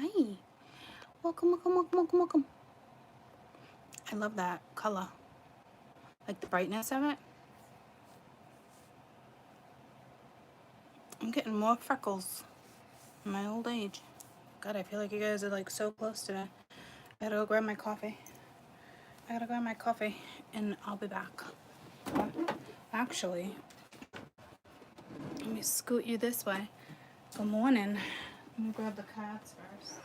Hi. Welcome, welcome, welcome, welcome, welcome. I love that color. Like the brightness of it. I'm getting more freckles in my old age. God, I feel like you guys are like so close today. I gotta go grab my coffee. And I'll be back. Actually, let me scoot you this way. Good morning. Let me grab the cards first.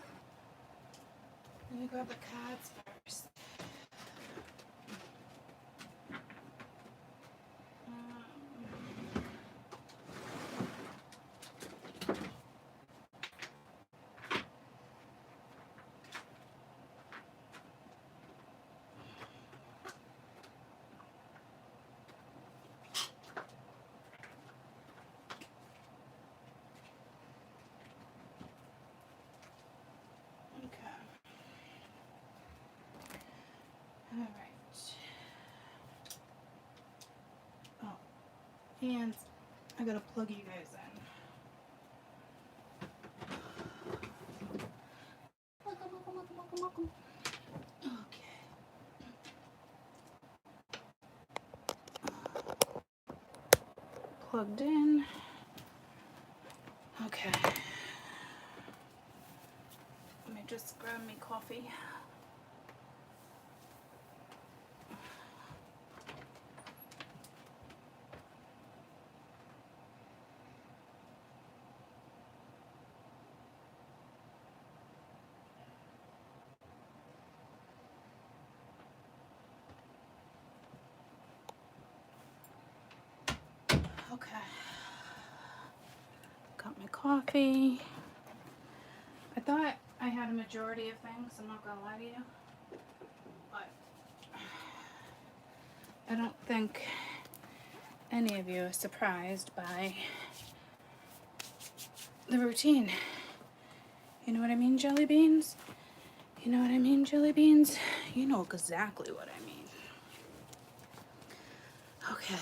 Okay. All right. Oh, and I gotta plug you guys in. Welcome, welcome, welcome, welcome, welcome. Okay. Plugged in. Okay. Let me just grab me coffee. Okay. Got my coffee. I thought I had a majority of things, I'm not gonna lie to you. But I don't think any of you are surprised by the routine. You know what I mean, jelly beans? You know what I mean, jelly beans? You know exactly what I mean. Okay.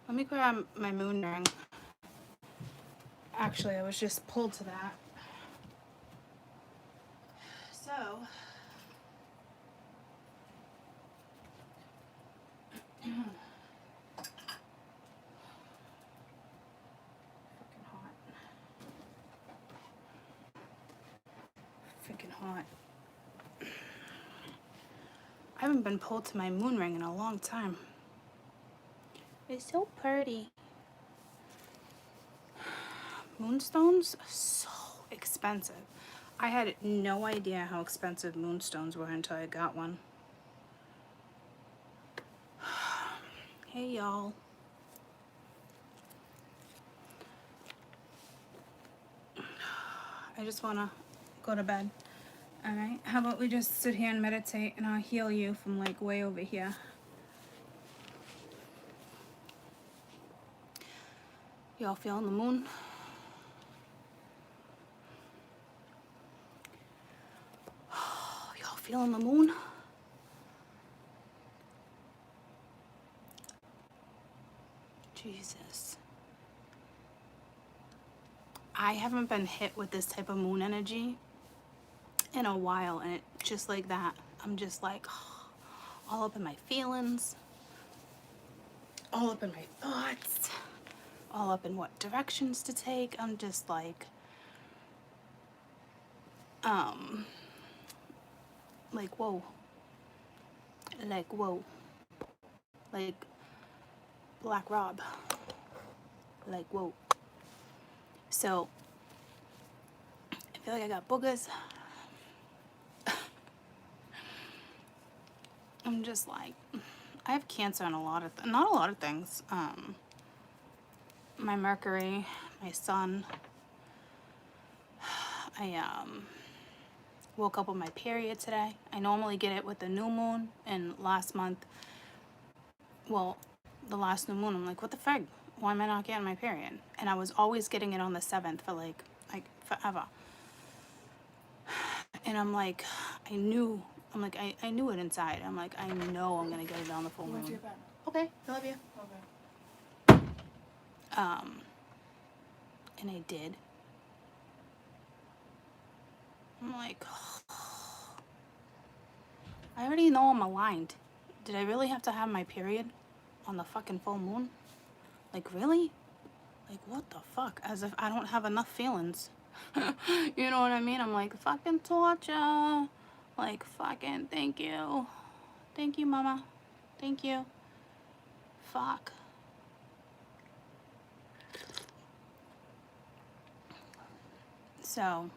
Let me grab my moon ring. Actually, I was just pulled to that. So, freaking hot. I haven't been pulled to my moon ring in a long time. It's so pretty. Moonstones are so expensive. I had no idea how expensive moonstones were until I got one. Hey y'all. I just wanna go to bed. Alright, how about we just sit here and meditate and I'll heal you from like way over here. Y'all feeling the moon? Y'all feeling the moon? Jesus. I haven't been hit with this type of moon energy in a while, and it just like that. I'm just like all up in my feelings, all up in my thoughts, all up in what directions to take. I'm just like whoa. Like whoa. Like Black Rob. Like whoa. So I feel like I got boogers. I'm just like, I have Cancer on a lot of, not a lot of things. My Mercury, my Sun. I woke up with my period today. I normally get it with the new moon, and last month, well, the last new moon, I'm like, what the frig? why am I not getting my period? And I was always getting it on the 7th for like forever. And I'm like, I knew it inside. I'm like, I know I'm gonna get it on the full moon. Okay, I love you. Okay. And I did. I'm like, I already know I'm aligned. Did I really have to have my period on the fucking full moon? Like, really? Like, what the fuck? As if I don't have enough feelings. You know what I mean? I'm like, fucking torture. Like, fucking thank you. Thank you, mama. Thank you. Fuck. So,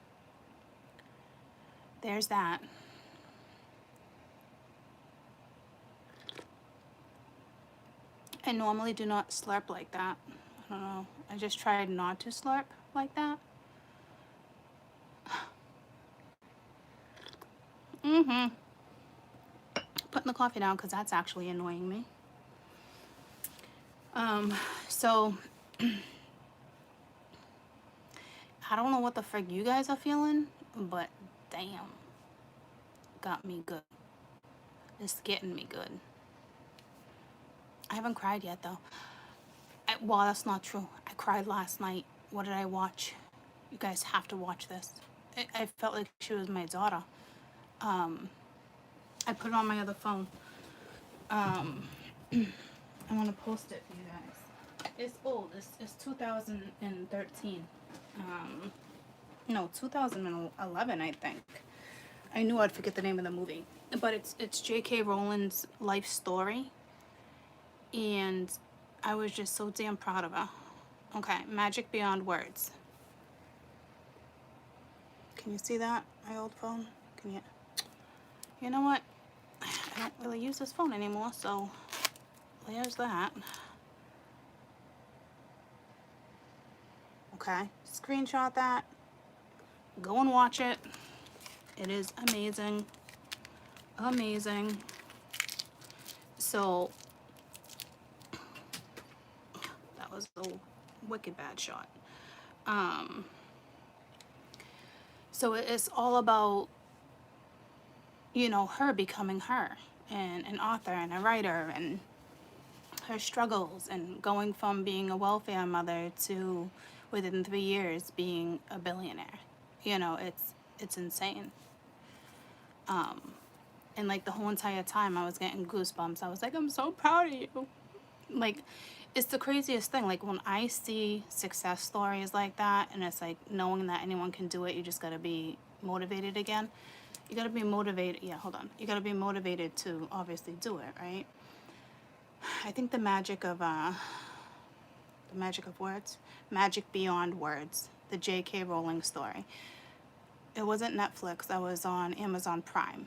there's that. I normally do not slurp like that. I don't know. I just tried not to slurp like that. Putting the coffee down because that's actually annoying me. So I don't know what the frick you guys are feeling, but damn, got me good. It's getting me good. I haven't cried yet though. Well, that's not true. I cried last night. What did I watch? You guys have to watch this. I felt like she was my daughter. I put it on my other phone. I want to post it for you guys. It's old. It's 2013. No, 2011, I think. I knew I'd forget the name of the movie, but it's J.K. Rowling's life story, and I was just so damn proud of her. Okay, Magic Beyond Words. Can you see that? My old phone? Can you? You know what? I don't really use this phone anymore, so there's that. Okay, screenshot that. Go and watch it. It is amazing. Amazing. So, that was a wicked bad shot. So it's all about, you know, her becoming her, and an author and a writer, and her struggles, and going from being a welfare mother to within 3 years being a billionaire. You know, it's insane. And like the whole entire time I was getting goosebumps. I was like, I'm so proud of you. Like, it's the craziest thing. Like, when I see success stories like that, and it's like knowing that anyone can do it, you just gotta be motivated again. You gotta be motivated. Yeah, hold on. You gotta be motivated to obviously do it, right? I think the magic of words, Magic Beyond Words, the J.K. Rowling story. It wasn't Netflix. I was on Amazon Prime.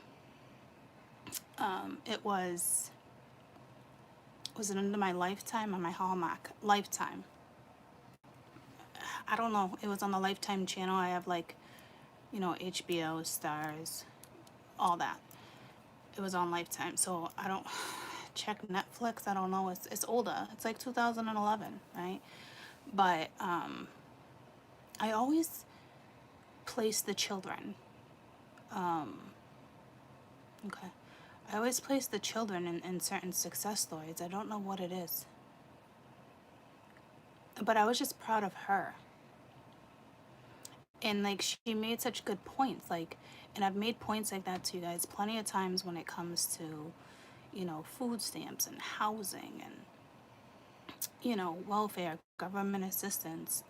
It was it under my Lifetime or my Hallmark? Lifetime. I don't know. It was on the Lifetime channel. I have like, you know, HBO, Stars, all that. It was on Lifetime. So I don't check Netflix. I don't know. It's older. It's like 2011, right? But I always place the children. Okay. I always place the children in certain success stories. I don't know what it is. But I was just proud of her. And like, she made such good points. Like, and I've made points like that to you guys plenty of times when it comes to, you know, food stamps and housing and, you know, welfare, government assistance.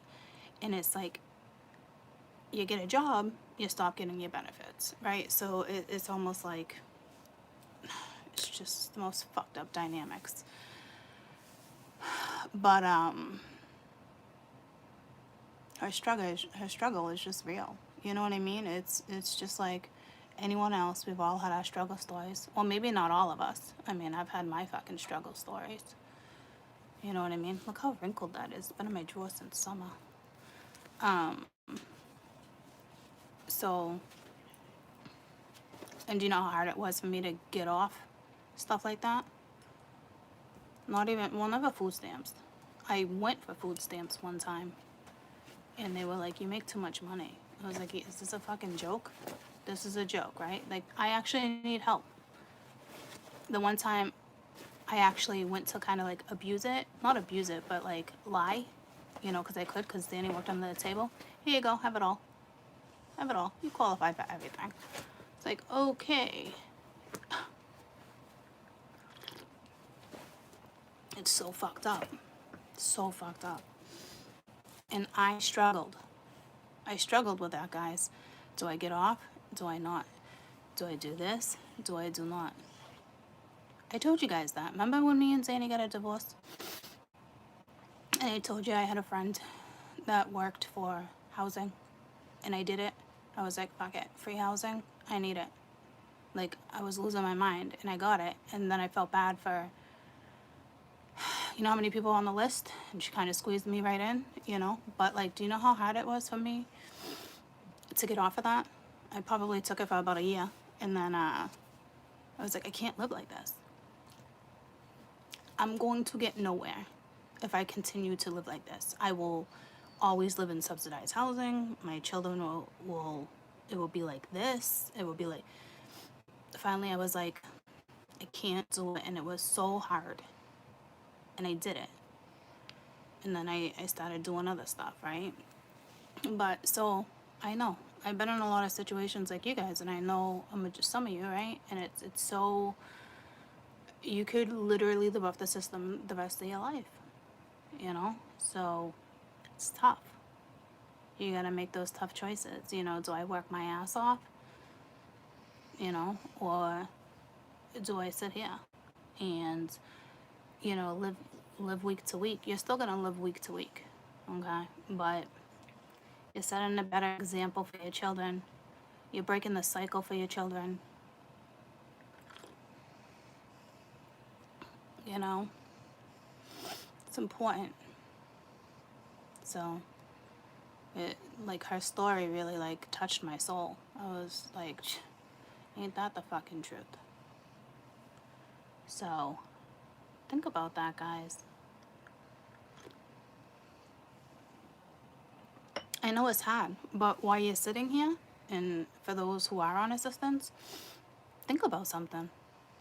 And it's like, you get a job, you stop getting your benefits, right? So it's almost like, it's just the most fucked up dynamics. But her struggle is just real. You know what I mean? It's just like anyone else. We've all had our struggle stories. Well, maybe not all of us. I mean, I've had my fucking struggle stories. You know what I mean? Look how wrinkled that is. It's been in my drawer since summer. So, and do you know how hard it was for me to get off stuff like that? Not even, well, never food stamps. I went for food stamps one time, and they were like, you make too much money. I was like, is this a fucking joke? This is a joke, right? Like, I actually need help. The one time I actually went to kind of like abuse it, not abuse it, but like lie, you know, because I could, because Danny worked under the table. Here you go, have it all. Have it all. You qualify for everything. It's like, okay. It's so fucked up. So fucked up. And I struggled. I struggled with that, guys. Do I get off? Do I not? Do I do this? Do I do not? I told you guys that. Remember when me and Zanny got a divorce? And I told you I had a friend that worked for housing. And I did it. I was like, fuck it. Free housing. I need it. Like, I was losing my mind. And I got it. And then I felt bad for, you know how many people on the list? And she kind of squeezed me right in, you know? But, like, do you know how hard it was for me to get off of that? I probably took it for about a year. And then I was like, I can't live like this. I'm going to get nowhere if I continue to live like this. I will always live in subsidized housing. My children it will be like this. It will be like, finally I was like, I can't do it. And it was so hard. And I did it. And then I started doing other stuff, right? But so I know. I've been in a lot of situations like you guys, and I know some of you, right? And it's so, you could literally live off the system the rest of your life, you know? So it's tough. You gotta make those tough choices. You know, do I work my ass off? You know, or do I sit here and, you know, live week to week? You're still gonna live week to week, okay? But you're setting a better example for your children. You're breaking the cycle for your children. You know, it's important. So, like, her story really, like, touched my soul. I was like, ain't that the fucking truth? So, think about that, guys. I know it's hard, but while you're sitting here, and for those who are on assistance, think about something.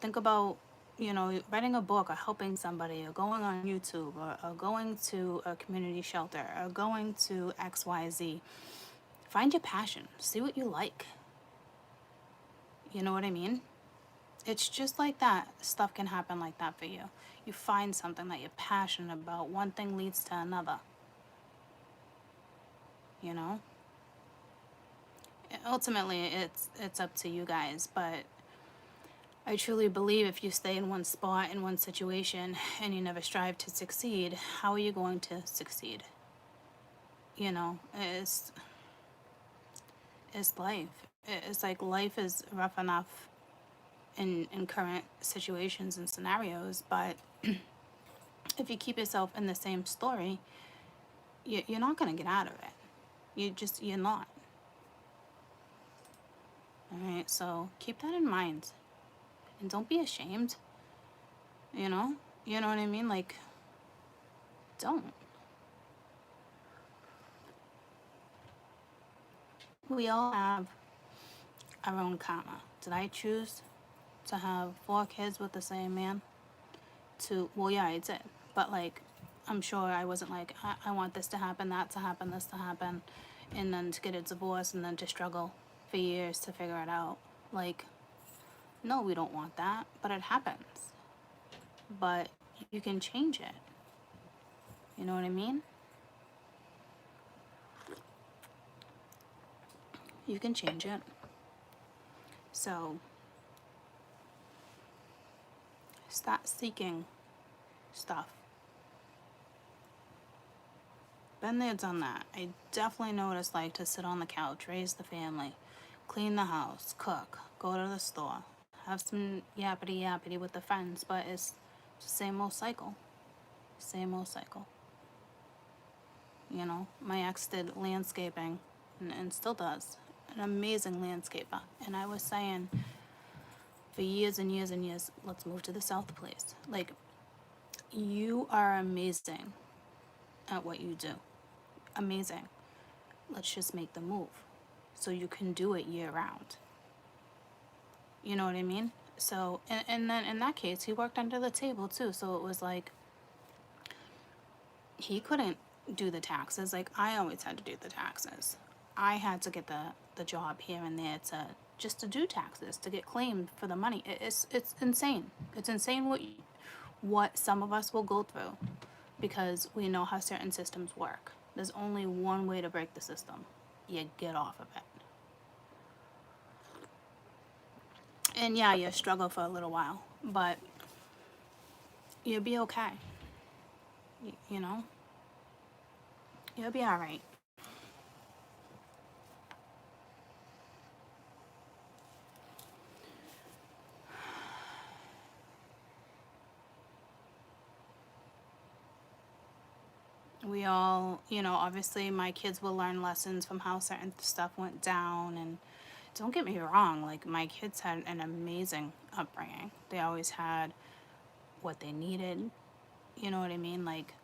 Think about, you know, writing a book or helping somebody or going on YouTube or going to a community shelter or going to XYZ. Find your passion. See what you like. You know what I mean? It's just like that. Stuff can happen like that for you. You find something that you're passionate about. One thing leads to another. You know? Ultimately, it's up to you guys, but I truly believe if you stay in one spot, in one situation, and you never strive to succeed, how are you going to succeed? You know, it's life. It's like life is rough enough in current situations and scenarios, but if you keep yourself in the same story, you're not going to get out of it. You're not. Alright, so keep that in mind. And don't be ashamed. You know? You know what I mean? Like, don't. We all have our own karma. Did I choose to have 4 kids with the same man? Well, yeah, I did. But, like, I'm sure I wasn't like, I want this to happen, that to happen, this to happen, and then to get a divorce and then to struggle for years to figure it out. Like, no, we don't want that, but it happens. But you can change it. You know what I mean? You can change it. So, stop seeking stuff. Been there, done that. I definitely know what it's like to sit on the couch, raise the family, clean the house, cook, go to the store, have some yappity with the friends, but it's the same old cycle. Same old cycle. You know, my ex did landscaping and still does. An amazing landscaper. And I was saying for years and years and years, let's move to the south, please. Like, you are amazing. at what you do. Amazing. Let's just make the move so you can do it year round. You know what I mean? So, and then in that case, he worked under the table too. So it was like, he couldn't do the taxes. Like, I always had to do the taxes. I had to get the job here and there to just to do taxes, to get claimed for the money. It's insane. It's insane what some of us will go through because we know how certain systems work. There's only one way to break the system. You get off of it. And yeah, you struggle for a little while, but you'll be okay. You know? You'll be all right. We all, obviously my kids will learn lessons from how certain stuff went down. And don't get me wrong, like, my kids had an amazing upbringing. They always had what they needed. You know what I mean? Like,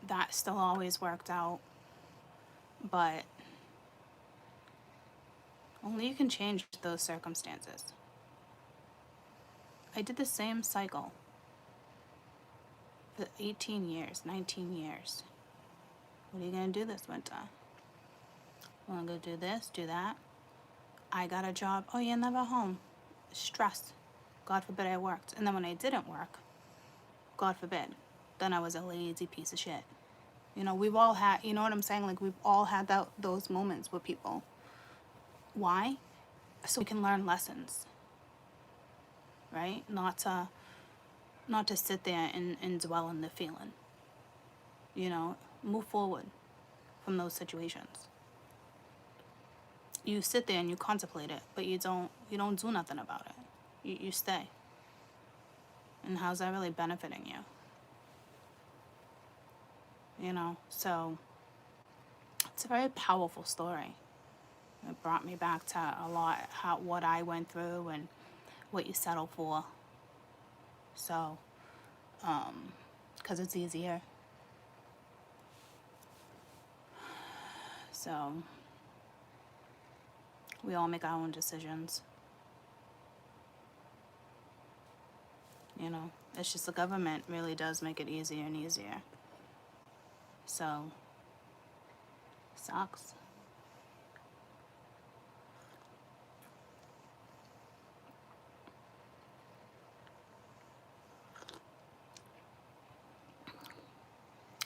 that still always worked out. But only you can change those circumstances. I did the same cycle for 18 years, 19 years. What are you going to do this winter? Want to go do this, do that? I got a job. Oh, you're never home. Stress. God forbid I worked. And then when I didn't work, God forbid, then I was a lazy piece of shit. We've all had, you know what I'm saying? Like, we've all had those moments with people. Why? So we can learn lessons, right? Not to sit there and dwell in the feeling. Move forward from those situations. You sit there and you contemplate it, but you don't do nothing about it. You stay. And how's that really benefiting you? So it's a very powerful story. It brought me back to a lot what I went through and what you settle for. So, because it's easier. So, we all make our own decisions. It's just the government really does make it easier and easier. So, sucks.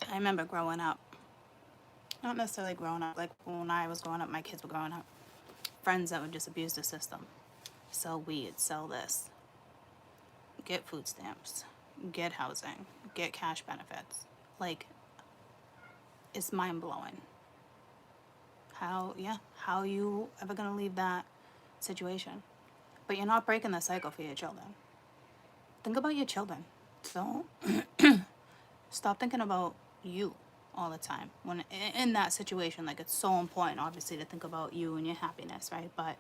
I remember growing up, not necessarily growing up, like when I was growing up, my kids were growing up, friends that would just abuse the system. Sell weed, sell this, get food stamps, get housing, get cash benefits. Like, it's mind-blowing. How you ever gonna leave that situation? But you're not breaking the cycle for your children. Think about your children. So stop thinking about you all the time when in that situation. Like, it's so important, obviously, to think about you and your happiness, right? But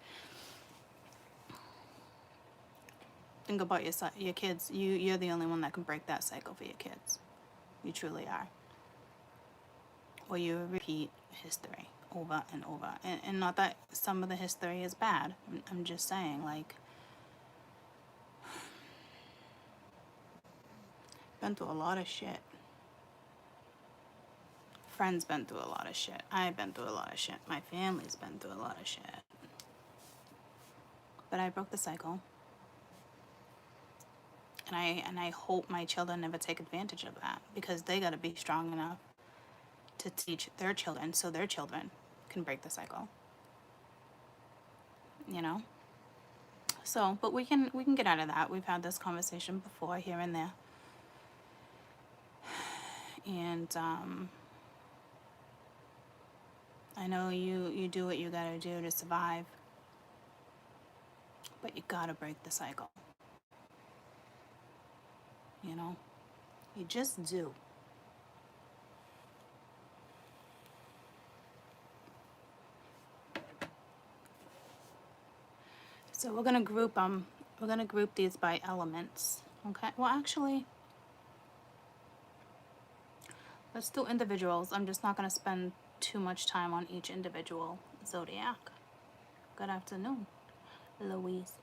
think about your kids. You're the only one that can break that cycle for your kids. You truly are. Or you repeat history over and over. And not that some of the history is bad. I'm just saying, like, been through a lot of shit. Friends been through a lot of shit. I've been through a lot of shit. My family's been through a lot of shit. But I broke the cycle. And I hope my children never take advantage of that, because they got to be strong enough to teach their children so their children can break the cycle. So, but we can get out of that. We've had this conversation before, here and there. And I know you do what you gotta do to survive, but you gotta break the cycle. You just do. So we're gonna group these by elements. Okay. Well, actually, Let's do individuals. I'm just not going to spend too much time on each individual zodiac. Good afternoon, Louise.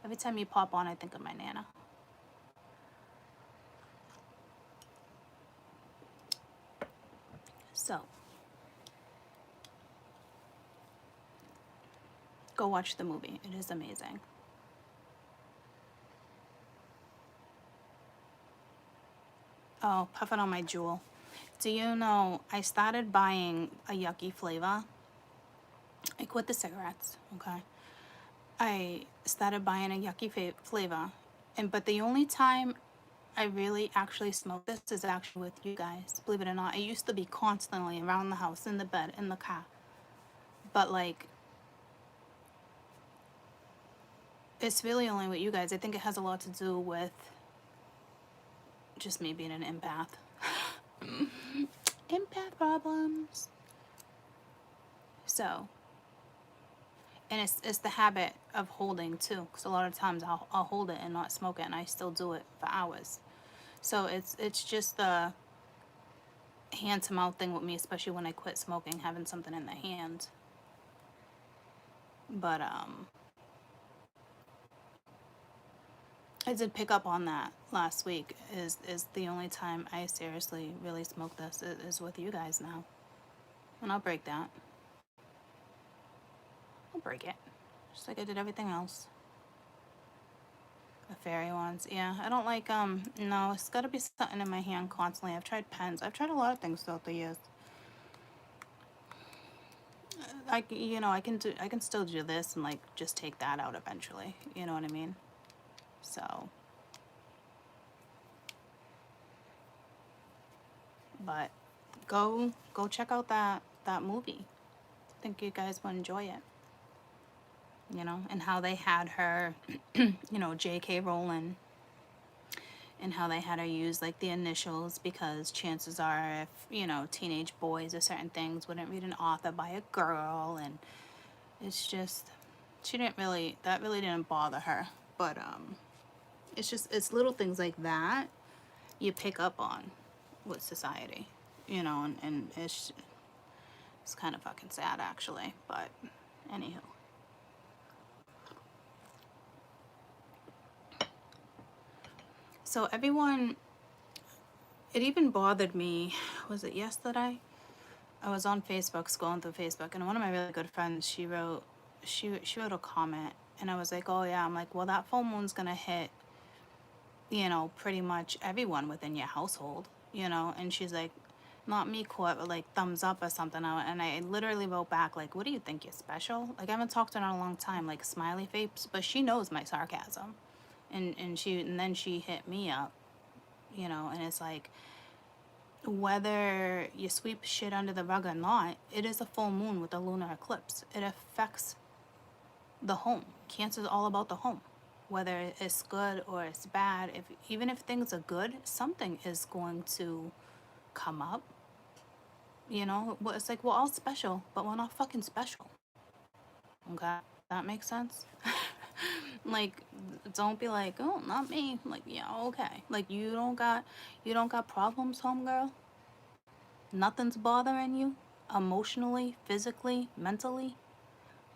Every time you pop on, I think of my Nana. So, go watch the movie. It is amazing. Oh, puffing on my jewel. Do you know, I started buying a yucky flavor. I quit the cigarettes, okay? I started buying a yucky flavor. But the only time I really actually smoke this is actually with you guys. Believe it or not, I used to be constantly around the house, in the bed, in the car. But like, it's really only with you guys. I think it has a lot to do with just me being an empath. Empath problems. So, and it's the habit of holding too, because a lot of times I'll hold it and not smoke it, and I still do it for hours. So it's just the hand to mouth thing with me, especially when I quit smoking, having something in the hand. But I did pick up on that last week. Is the only time I seriously really smoke this is with you guys now, and I'll break that. I'll break it, just like I did everything else. The fairy ones, yeah. I don't like no. It's got to be something in my hand constantly. I've tried pens. I've tried a lot of things throughout the years. I can still do this and like just take that out eventually. You know what I mean? So, but go check out that movie. I think you guys will enjoy it. You know, and how they had her, you know, J.K. Rowling, and how they had her use like the initials, because chances are, if you know, teenage boys or certain things wouldn't read an author by a girl, and it's just, that really didn't bother her. But it's little things like that you pick up on with society, you know, and it's kind of fucking sad actually. But anywho, so everyone, it even bothered me, was it yesterday? I was on Facebook, scrolling through Facebook, and one of my really good friends, she wrote a comment, and I was like, oh yeah, I'm like, well, that full moon's gonna hit, you know, pretty much everyone within your household, you know. And she's like, not me, Court, but like thumbs up or something. And I literally wrote back like, what do you think, you're special? Like, I haven't talked to her in a long time, like smiley face, but she knows my sarcasm. And then she hit me up, you know. And it's like, whether you sweep shit under the rug or not, it is a full moon with a lunar eclipse. It affects the home. Cancer is all about the home. Whether it's good or it's bad, even if things are good, something is going to come up. You know, it's like we're all special, but we're not fucking special. Okay, that makes sense. Like, don't be like, oh, not me. Like, yeah, okay. Like, you don't got problems, homegirl. Nothing's bothering you, emotionally, physically, mentally.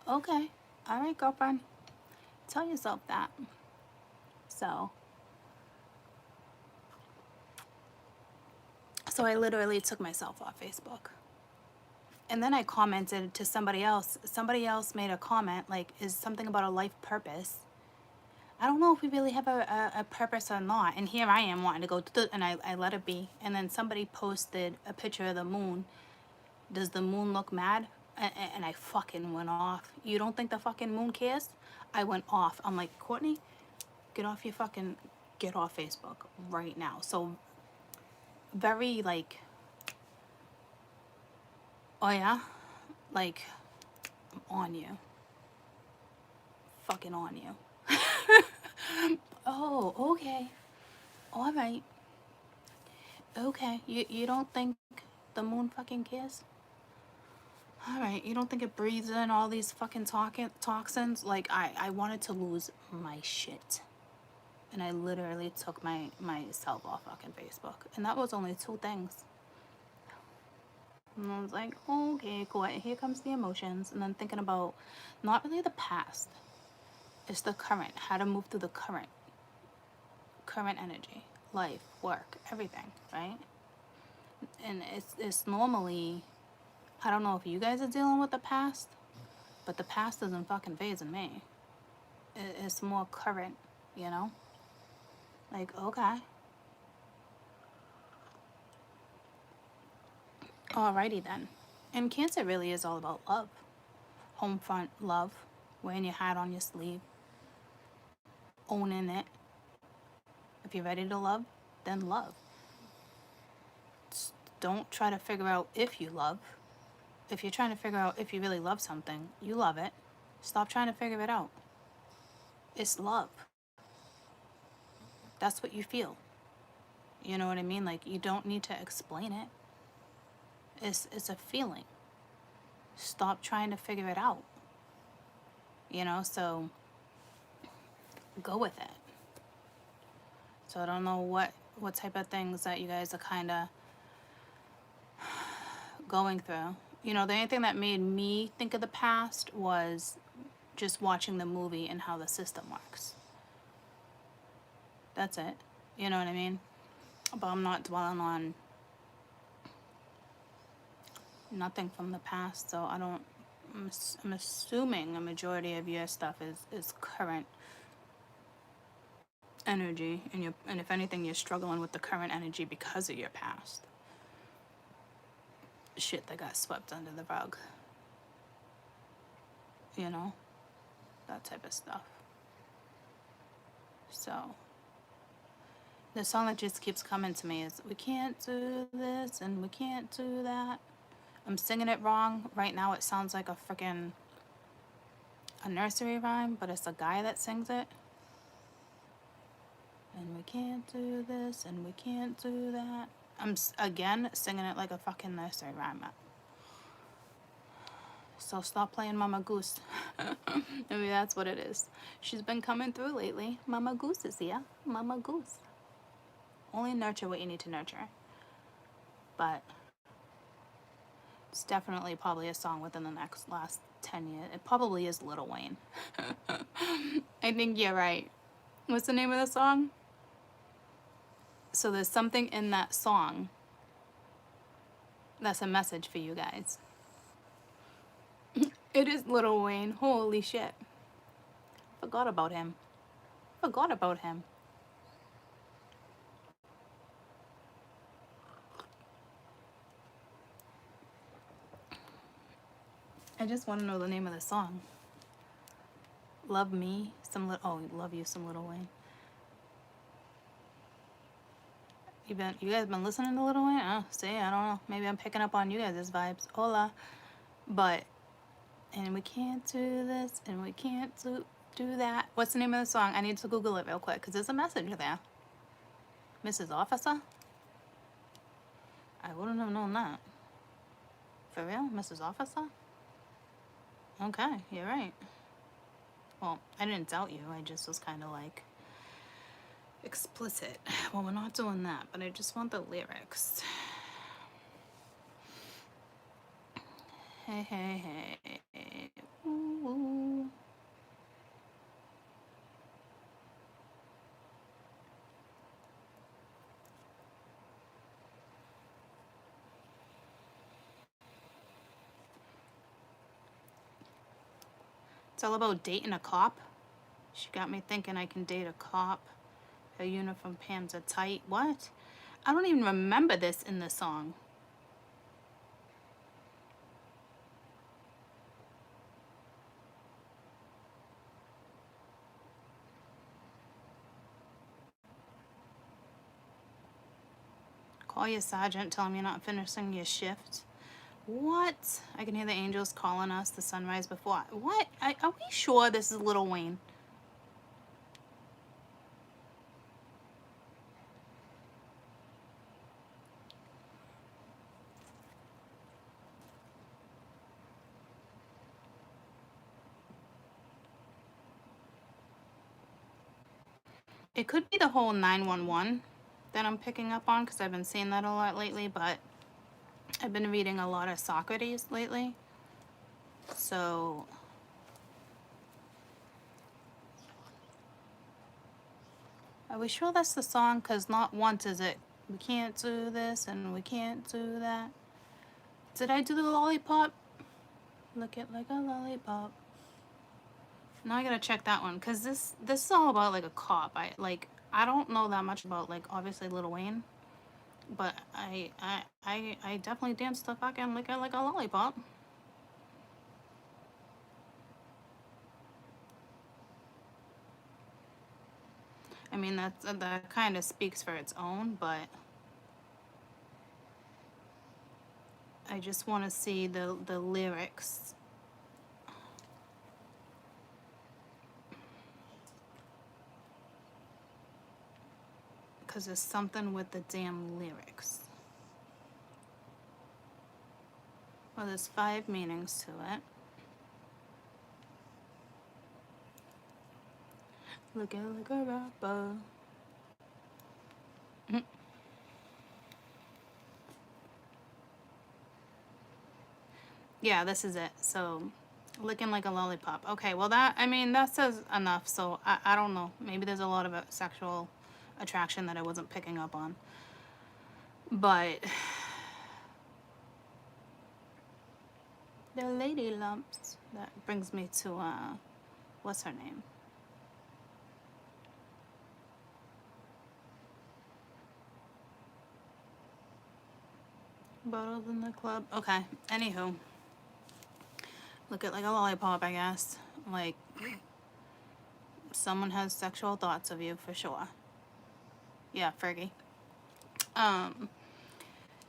Okay, all right, girlfriend. Tell yourself that. So I literally took myself off Facebook. And then I commented to somebody else. Somebody else made a comment, like, is something about a life purpose. I don't know if we really have a purpose or not. And here I am wanting to go, and I let it be. And then somebody posted a picture of the moon. Does the moon look mad? And I fucking went off. You don't think the fucking moon cares? I went off. I'm like, Courtney, get off Facebook right now. So very like, oh yeah, like, I'm on you. Fucking on you. Oh, okay. All right. Okay. You don't think the moon fucking cares? All right. You don't think it breathes in all these fucking toxins? Like, I wanted to lose my shit. And I literally took myself off fucking Facebook. And that was only 2 things. And I was like, okay, cool. Here comes the emotions. And then thinking about not really the past, it's the current, how to move through the current energy, life, work, everything, right? And it's normally, I don't know if you guys are dealing with the past, but the past isn't fucking phasing me. It's more current, you know? Like, okay. Alrighty then. And Cancer really is all about love. Home front love, wearing your heart on your sleeve, owning it. If you're ready to love, then love. Don't try to figure out if you love. If you're trying to figure out if you really love something, you love it. Stop trying to figure it out. It's love. That's what you feel. You know what I mean? Like, you don't need to explain it. It's a feeling. Stop trying to figure it out. You know, so go with it. So I don't know what type of things that you guys are kind of going through. You know, the only thing that made me think of the past was just watching the movie and how the system works. That's it. You know what I mean? But I'm not dwelling on nothing from the past, so I don't. I'm assuming a majority of your stuff is current energy, and if anything, you're struggling with the current energy because of your past. Shit that got swept under the rug. You know, that type of stuff. So the song that just keeps coming to me is "We can't do this and we can't do that." I'm singing it wrong right now. It sounds like a freaking a nursery rhyme, but it's a guy that sings it. And we can't do this and we can't do that. I'm again singing it like a fucking nursery rhyme. So stop playing Mama Goose. Maybe that's what it is. She's been coming through lately. Mama Goose is here. Mama Goose. Only nurture what you need to nurture. But it's definitely probably a song within the last 10 years. It probably is Lil Wayne. I think you're right. What's the name of the song? So there's something in that song that's a message for you guys. It is Lil Wayne. Holy shit. Forgot about him. Forgot about him. I just want to know the name of the song. Love Me, Love You, some Lil Wayne. You guys been listening to Lil Wayne? Oh, see, I don't know. Maybe I'm picking up on you guys' vibes. Hola. But, and we can't do this, and we can't do that. What's the name of the song? I need to Google it real quick, because there's a message there. Mrs. Officer? I wouldn't have known that. For real? Mrs. Officer? Okay, you're right. Well, I didn't doubt you. I just was kind of like explicit. Well, we're not doing that, but I just want the lyrics. Hey, hey, hey. Ooh, ooh. It's all about dating a cop. She got me thinking I can date a cop. Her uniform pants are tight. What? I don't even remember this in the song. Call your sergeant, tell him you're not finishing your shift. What? I can hear the angels calling us, the sunrise before. What? Are we sure this is Lil Wayne? It could be the whole 911 that I'm picking up on, because I've been seeing that a lot lately, but I've been reading a lot of Socrates lately. So are we sure that's the song? Because not once is it, we can't do this and we can't do that. Did I do the lollipop? Look it like a lollipop. Now I gotta check that one, because this is all about like a cop. I don't know that much about, like, obviously Lil Wayne, but I definitely danced the fucking Lick It Like a Lollipop. I mean, that kind of speaks for its own, but I just want to see the lyrics. Because there's something with the damn lyrics. Well, there's 5 meanings to it. Look at like a rapper. Yeah, this is it. So, licking like a lollipop. Okay, well that says enough. So I don't know. Maybe there's a lot of sexual attraction that I wasn't picking up on. But the lady lumps. That brings me to what's her name? Bottles in the club. Okay. Anywho. Look at like a lollipop, I guess. Like, someone has sexual thoughts of you for sure. Yeah, Fergie.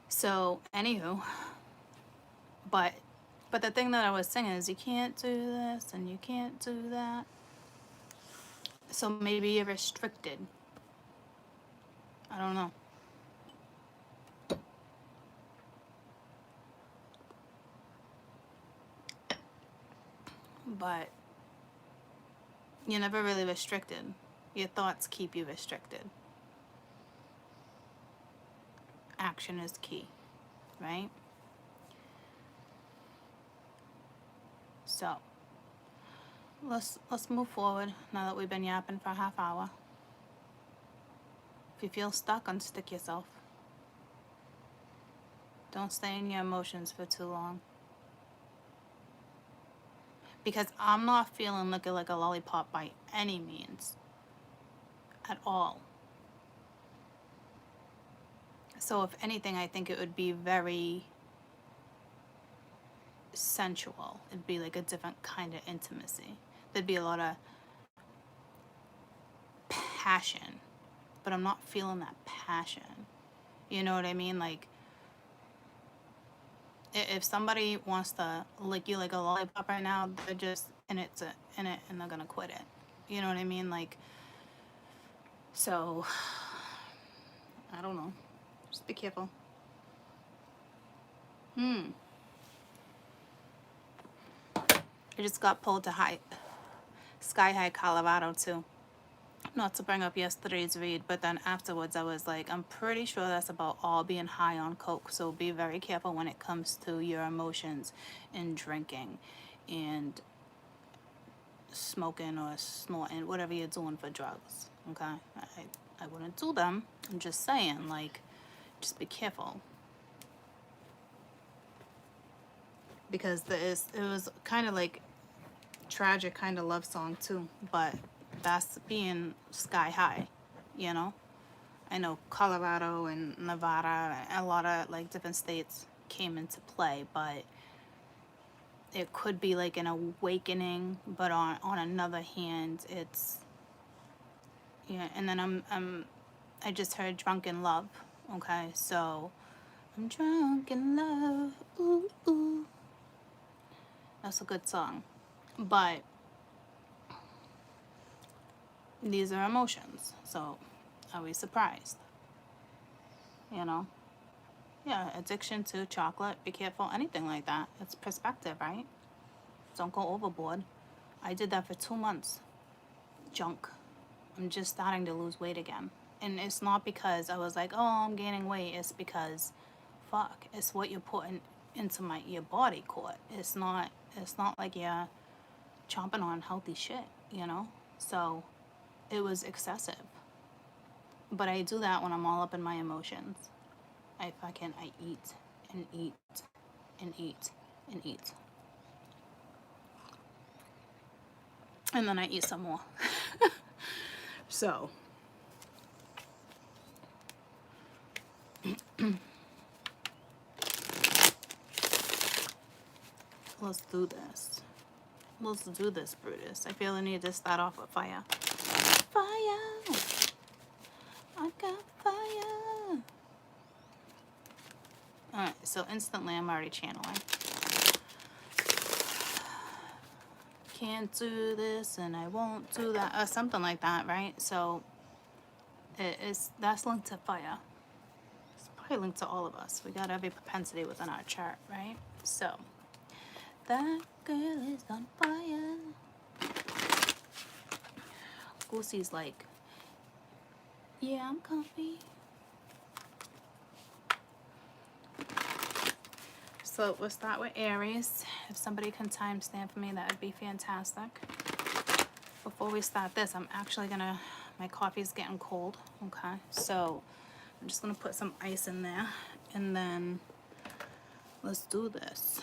So, anywho. But the thing that I was saying is you can't do this and you can't do that. So maybe you're restricted. I don't know. But you're never really restricted. Your thoughts keep you restricted. Action is key, right? So let's move forward now that we've been yapping for a half hour. If you feel stuck, unstick yourself. Don't stay in your emotions for too long. Because I'm not feeling looking like a lollipop by any means. At all. So if anything, I think it would be very sensual. It'd be like a different kind of intimacy. There'd be a lot of passion. But I'm not feeling that passion. You know what I mean? Like, if somebody wants to lick you like a lollipop right now, they're just in it and they're gonna quit it. You know what I mean? Like, so I don't know. Just be careful. I just got pulled to Sky High, Colorado too. Not to bring up yesterday's read, but then afterwards I was like, I'm pretty sure that's about all being high on coke. So be very careful when it comes to your emotions in drinking and smoking or snorting, whatever you're doing for drugs. Okay, I wouldn't do them. I'm just saying, like, just be careful. Because it was kind of like tragic kind of love song too, but that's being sky high, you know. I know Colorado and Nevada and a lot of like different states came into play, but it could be like an awakening, but on another hand, it's, yeah. And then I just heard Drunk in Love. Okay, so I'm drunk in love. Ooh, ooh. That's a good song. But these are emotions. So are we surprised? You know? Yeah, addiction to chocolate. Be careful. Anything like that. It's perspective, right? Don't go overboard. I did that for 2 months. Junk. I'm just starting to lose weight again. And it's not because I was like, oh, I'm gaining weight. It's because fuck. It's what you're putting into your body cord. It's not like you're chomping on healthy shit, you know? So it was excessive. But I do that when I'm all up in my emotions. I eat and eat and eat and eat. And then I eat some more. So let's do this. Let's do this, Brutus. I feel I need to start off with fire. Fire! I got fire! Alright, so instantly I'm already channeling. Can't do this and I won't do that. Something like that, right? So that's linked to fire. It's probably linked to all of us. We got every propensity within our chart, right? So that girl is on fire. Goosey's like, yeah, I'm comfy. So we'll start with Aries. If somebody can timestamp for me, that would be fantastic. Before we start this, I'm actually gonna, my coffee's getting cold, okay? So I'm just gonna put some ice in there and then let's do this.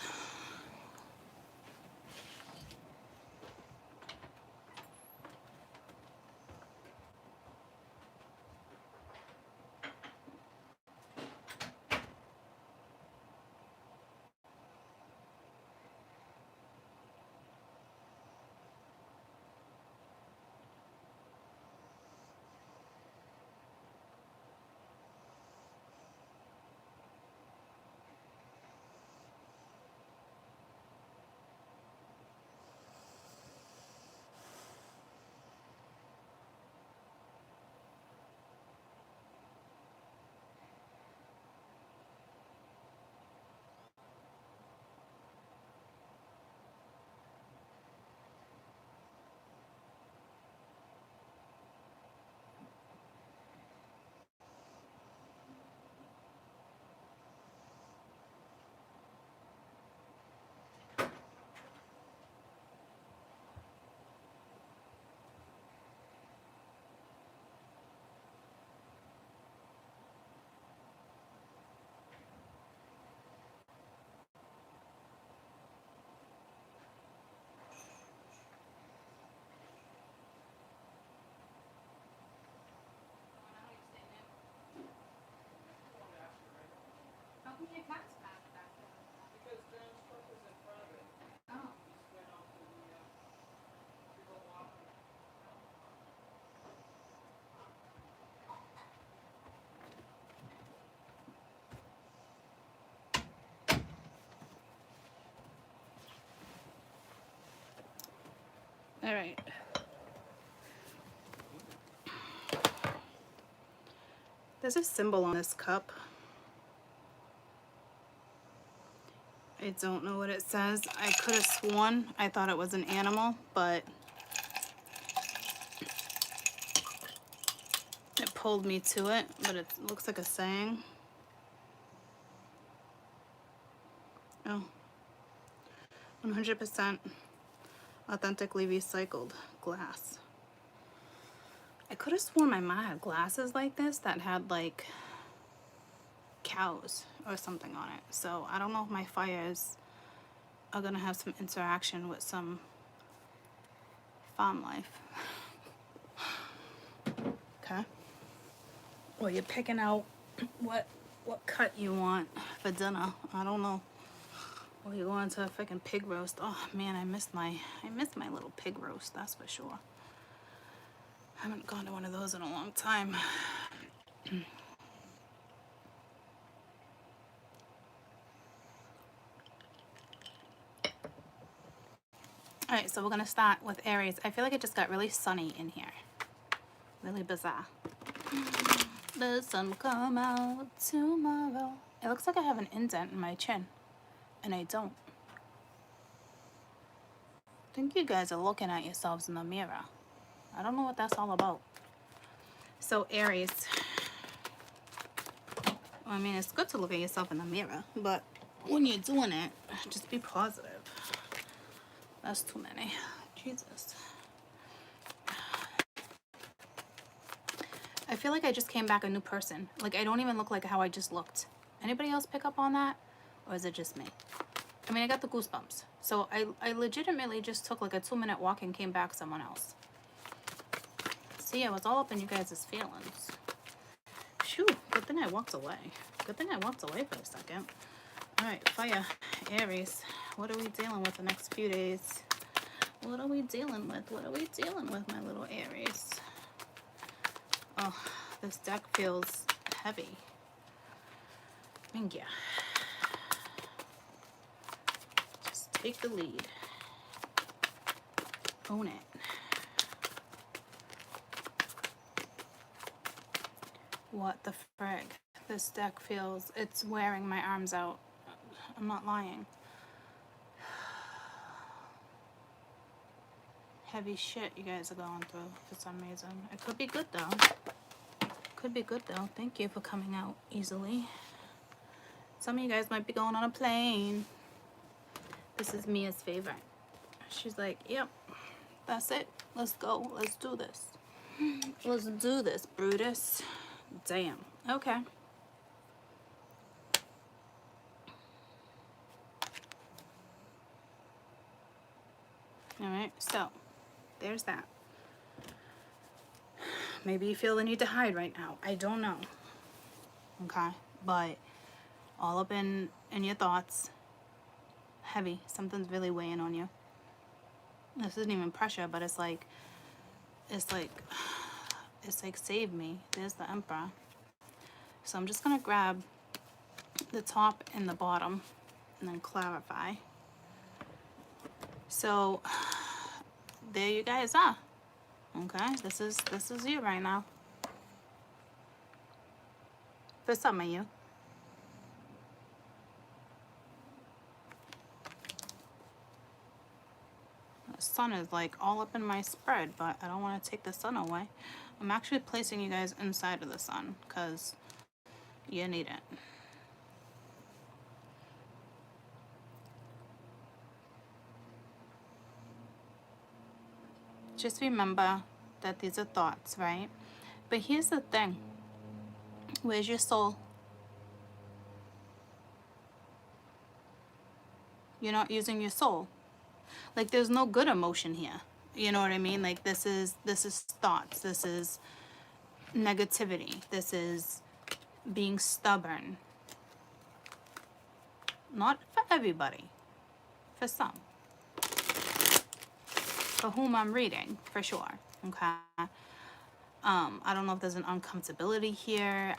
All right. There's a symbol on this cup. I don't know what it says. I could have sworn I thought it was an animal, but it pulled me to it, but it looks like a saying. Oh, 100% authentically recycled glass. I could have sworn my mom had glasses like this that had like cows or something on it. So I don't know if my fires are gonna have some interaction with some farm life. Okay. Well, you're picking out what cut you want for dinner. I don't know. Well, you're going to a freaking pig roast. Oh man, I missed my little pig roast, that's for sure. I haven't gone to one of those in a long time. All right, so we're gonna start with Aries. I feel like it just got really sunny in here. Really bizarre. The sun will come out tomorrow. It looks like I have an indent in my chin, and I don't. I think you guys are looking at yourselves in the mirror. I don't know what that's all about. So Aries, I mean, it's good to look at yourself in the mirror, but when you're doing it, just be positive. That's too many. Jesus. I feel like I just came back a new person. Like, I don't even look like how I just looked. Anybody else pick up on that? Or is it just me? I mean, I got the goosebumps. So I legitimately just took like a 2-minute walk and came back someone else. See, I was all up in you guys' feelings. Phew, good thing I walked away. Good thing I walked away for a second. Alright, fire. Aries. What are we dealing with the next few days? What are we dealing with? What are we dealing with, my little Aries? Oh, this deck feels heavy. Thank you. Just take the lead. Own it. What the frig? This deck feels, it's wearing my arms out. I'm not lying. Heavy shit you guys are going through for some reason. It could be good though. Could be good though. Thank you for coming out easily. Some of you guys might be going on a plane. This is Mia's favorite. She's like, yep, that's it. Let's go. Let's do this. Let's do this, Brutus. Damn. Okay. Alright, so there's that. Maybe you feel the need to hide right now. I don't know. Okay? But all up in your thoughts. Heavy. Something's really weighing on you. This isn't even pressure, but it's like save me. There's the Emperor. So I'm just gonna grab the top and the bottom and then clarify. So there you guys are. Okay, this is you right now. For some of you. The sun is like all up in my spread, but I don't want to take the sun away. I'm actually placing you guys inside of the sun because you need it. Just remember that these are thoughts, right? But here's the thing. Where's your soul? You're not using your soul. Like, there's no good emotion here. You know what I mean? Like, this is thoughts. This is negativity. This is being stubborn. Not for everybody. For some. For whom I'm reading, for sure. Okay? I don't know if there's an uncomfortability here.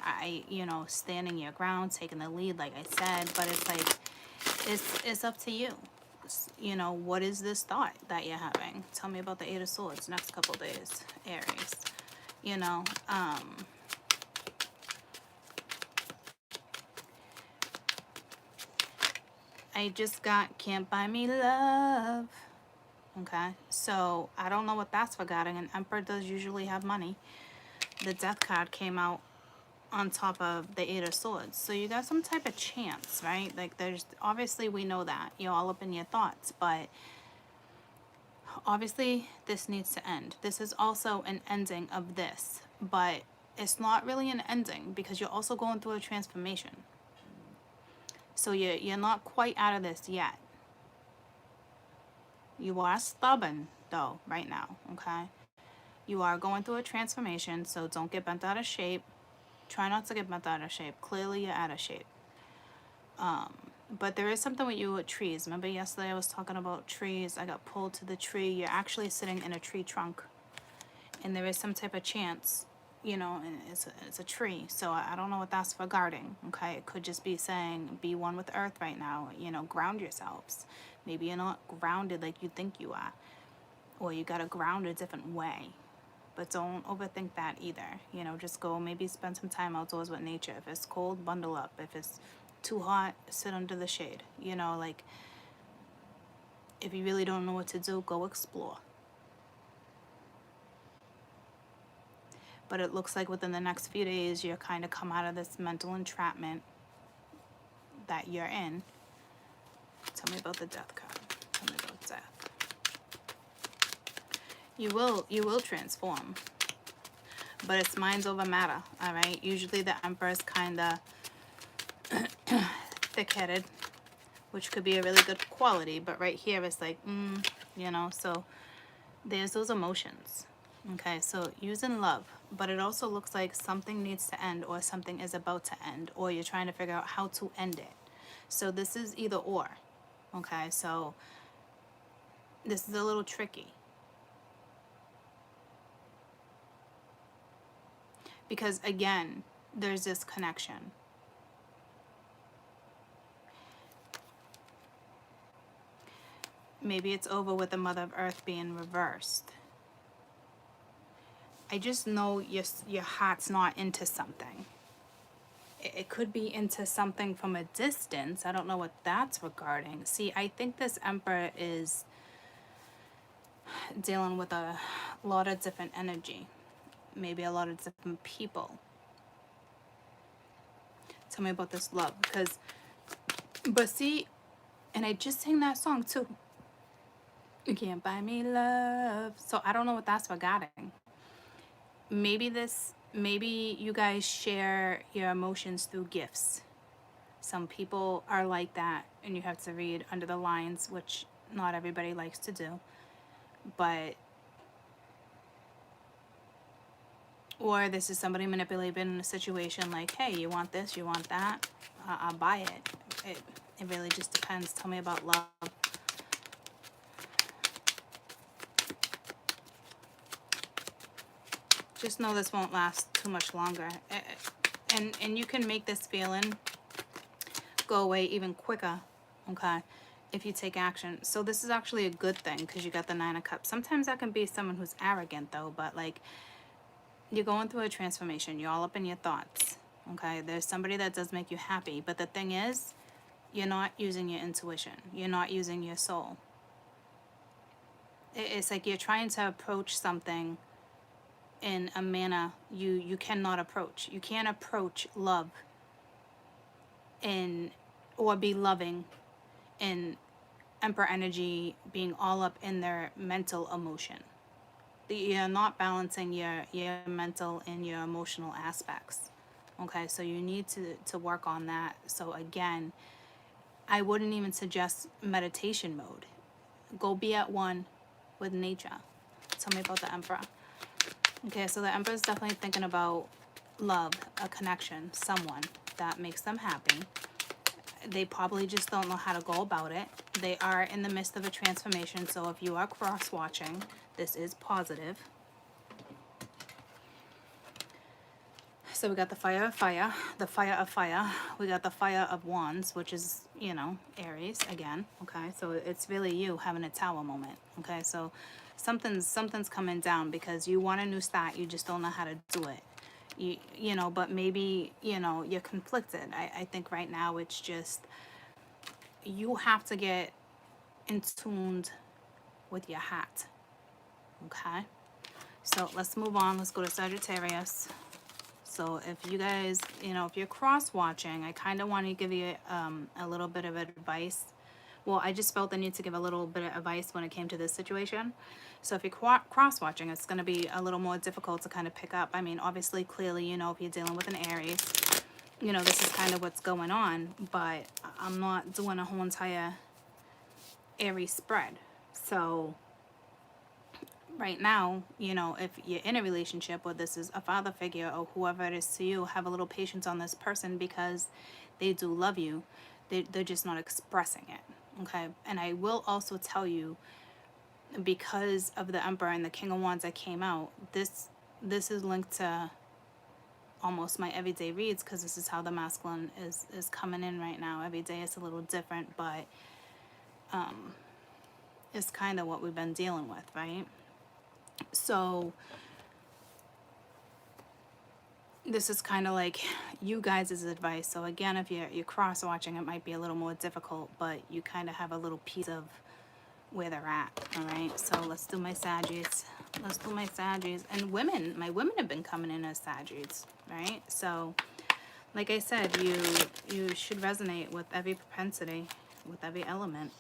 Standing your ground, taking the lead, like I said. But it's like, it's up to you. What is this thought that you're having? Tell me about the Eight of Swords next couple days, Aries. I just got Can't Buy Me Love. Okay, so I don't know what that's regarding. An Emperor does usually have money. The Death card came out on top of the Eight of Swords. So you got some type of chance, right? Like, there's, obviously we know that. You're all up in your thoughts, but obviously this needs to end. This is also an ending of this, but it's not really an ending because you're also going through a transformation. So you're not quite out of this yet. You are stubborn, though, right now, okay? You are going through a transformation, so don't get bent out of shape. Try not to get bent out of shape. Clearly, you're out of shape. But there is something with you with trees. Remember yesterday I was talking about trees? I got pulled to the tree. You're actually sitting in a tree trunk. And there is some type of chance, and it's a tree. So I don't know what that's regarding, okay? It could just be saying, be one with earth right now. Ground yourselves. Maybe you're not grounded like you think you are. Or you got to ground a different way. But don't overthink that either. Just go maybe spend some time outdoors with nature. If it's cold, bundle up. If it's too hot, sit under the shade. Like, if you really don't know what to do, go explore. But it looks like within the next few days, you're kind of come out of this mental entrapment that you're in. Tell me about the death card. Tell me about death. You will transform, but it's minds over matter, all right? Usually the Emperor is kind of thick-headed, which could be a really good quality, but right here it's like, you know, so there's those emotions. Okay, so using love, but it also looks like something needs to end, or something is about to end, or you're trying to figure out how to end it. So this is either or. Okay, so this is a little tricky. Because again, there's this connection. Maybe it's over with the Mother of Earth being reversed. I just know your heart's not into something. It could be into something from a distance. I don't know what that's regarding. See, I think this Emperor is dealing with a lot of different energy. Maybe a lot of different people. Tell me about this love. Because, but see, and I just sang that song too. You can't buy me love. So I don't know what that's regarding. Maybe you guys share your emotions through gifts. Some people are like that, and you have to read under the lines, which not everybody likes to do. But, or this is somebody manipulated in a situation like, hey, you want this, you want that, I'll buy it. It really just depends. Tell me about love. Just know this won't last too much longer. And you can make this feeling go away even quicker, okay, if you take action. So this is actually a good thing, because you got the Nine of Cups. Sometimes that can be someone who's arrogant, though, but like, you're going through a transformation. You're all up in your thoughts, okay? There's somebody that does make you happy, but the thing is, you're not using your intuition. You're not using your soul. It's like you're trying to approach something in a manner you cannot approach. You can't approach love in, or be loving in Emperor energy being all up in their mental emotion. You're not balancing your mental and your emotional aspects. Okay, so you need to work on that. So again, I wouldn't even suggest meditation mode. Go be at one with nature. Tell me about the Emperor. Okay, so the Emperor is definitely thinking about love, a connection, someone that makes them happy. They probably just don't know how to go about it. They are in the midst of a transformation, so if you are cross-watching, this is positive. So we got the Fire of Fire, the Fire of Fire. We got the Fire of Wands, which is, you know, Aries again, okay? So it's really you having a tower moment, okay? So something's coming down because you want a new start, you just don't know how to do it. You know, but maybe, you know, you're conflicted. I think right now it's just, you have to get in tuned with your heart, okay? So let's move on. Let's go to Sagittarius. So if you guys, you know, if you're cross-watching, I kind of want to give you a little bit of advice. Well, I just felt the need to give a little bit of advice when it came to this situation. So if you're cross-watching, it's going to be a little more difficult to kind of pick up. I mean, obviously, clearly, you know, if you're dealing with an Aries, you know, this is kind of what's going on. But I'm not doing a whole entire Aries spread. So right now, you know, if you're in a relationship, or this is a father figure or whoever it is to you, have a little patience on this person, because they do love you. They're just not expressing it, okay? And I will also tell you, because of the Emperor and the King of Wands that came out, this is linked to almost my everyday reads, because this is how the masculine is coming in right now. Every day is a little different, but it's kind of what we've been dealing with, right? So this is kind of like you guys' advice. So again, if you're cross-watching, it might be a little more difficult, but you kind of have a little piece of where they're at. All right, so let's do my Saggies. Let's do my Saggies. And women, my women have been coming in as Saggies, right? So like I said, you should resonate with every propensity, with every element.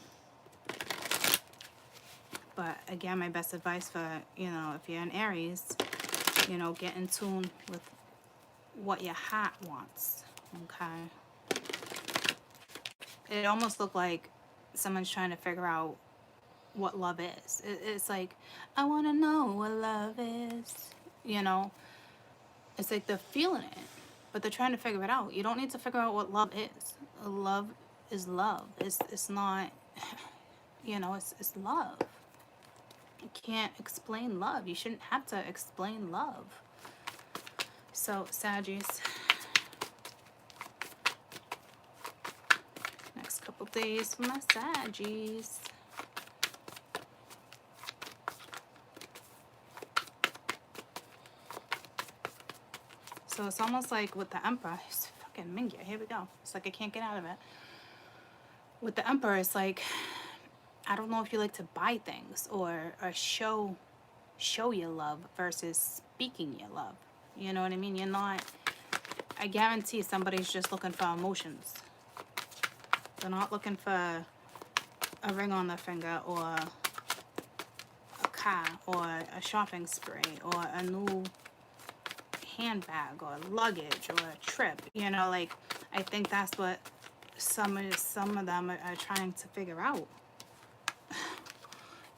But again, my best advice for, you know, if you're in Aries, you know, get in tune with what your heart wants, okay? It almost looked like someone's trying to figure out what love is. It's like, I want to know what love is, you know? It's like they're feeling it, but they're trying to figure it out. You don't need to figure out what love is. Love is love. It's not, you know, it's love. You can't explain love. You shouldn't have to explain love. So, Saggies, next couple days for my Saggies. So it's almost like with the Emperor, it's fucking Mingya, here we go. It's like I can't get out of it. With the Emperor, it's like, I don't know if you like to buy things or show your love versus speaking your love. You know what I mean? You're not, I guarantee somebody's just looking for emotions. They're not looking for a ring on their finger or a car or a shopping spree or a new handbag or luggage or a trip. You know, like, I think that's what some of them are trying to figure out.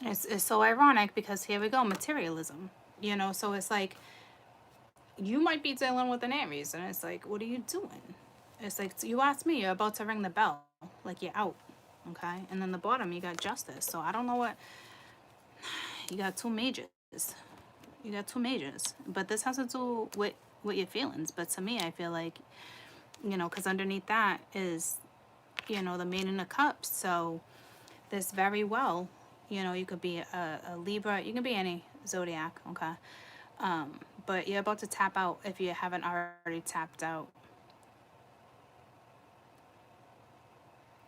It's so ironic because here we go, materialism. You know, so it's like, you might be dealing with an Aries, and it's like, what are you doing? It's like, you asked me, you're about to ring the bell, like you're out, okay? And then the bottom, you got Justice. So I don't know what, you got two majors. You got two majors, but this has to do with your feelings. But to me, I feel like, you know, because underneath that is, you know, the Maiden of Cups. So this very well, you know, you could be a Libra, you can be any zodiac, okay? But you're about to tap out if you haven't already tapped out.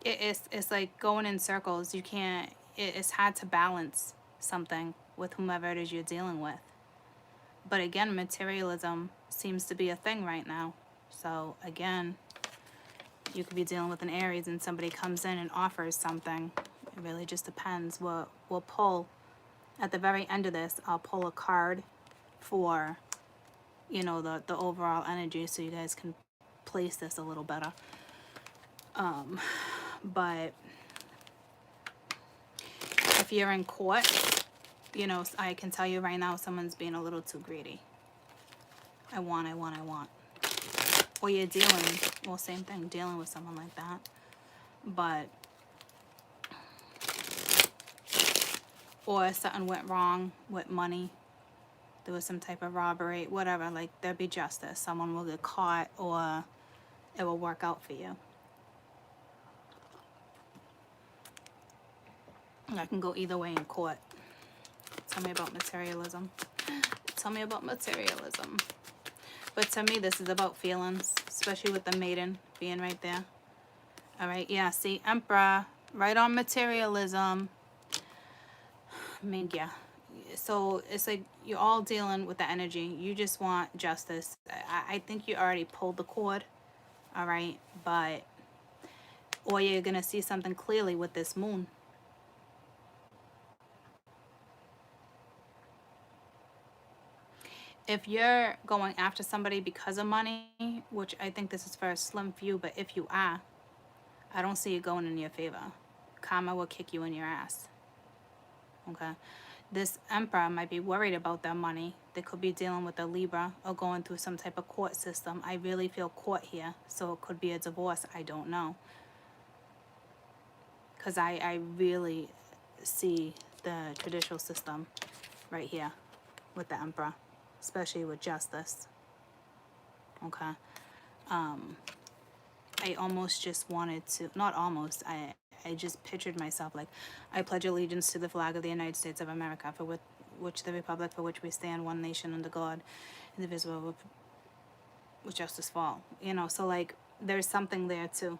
It's like going in circles. You can't, it's hard to balance something with whomever it is you're dealing with. But again, materialism seems to be a thing right now. So again, you could be dealing with an Aries and somebody comes in and offers something. It really just depends. We'll pull, at the very end of this, I'll pull a card for, you know, the overall energy so you guys can place this a little better. But if you're in court, you know, I can tell you right now, someone's being a little too greedy. I want. Or you're dealing, well, same thing, dealing with someone like that. But, or something went wrong with money. There was some type of robbery, whatever, like there'd be justice. Someone will get caught or it will work out for you. I can go either way in court. Tell me about materialism. Tell me about materialism. But to me, this is about feelings, especially with the Maiden being right there. All right, yeah, see, Emperor, right on materialism. Mingya. So it's like you're all dealing with the energy. You just want justice. I think you already pulled the cord, all right? But, or you're going to see something clearly with this moon. If you're going after somebody because of money, which I think this is for a slim few, but if you are, I don't see it going in your favor. Karma will kick you in your ass. Okay? This Emperor might be worried about their money. They could be dealing with a Libra or going through some type of court system. I really feel court here, so it could be a divorce. I don't know. Because I really see the judicial system right here with the Emperor, especially with justice. Okay. I almost just wanted to, not almost, I just pictured myself like, I pledge allegiance to the flag of the United States of America, for which the republic for which we stand, one nation under God, indivisible, with justice for all. You know, so like, there's something there too.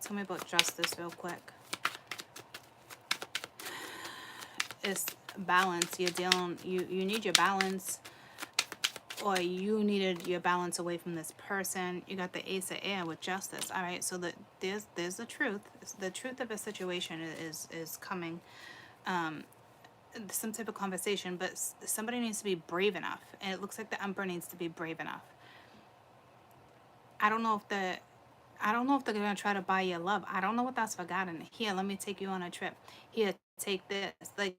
Tell me about justice real quick. it's balance. You're dealing, you need your balance, or you needed your balance away from this person. You got the Ace of Air with Justice. All right, so there's the truth. The truth of a situation is coming. Some type of conversation, but somebody needs to be brave enough, and it looks like the Emperor needs to be brave enough. I don't know if they're gonna try to buy your love. I don't know what that's forgotten. Here, let me take you on a trip. Here, take this. Like,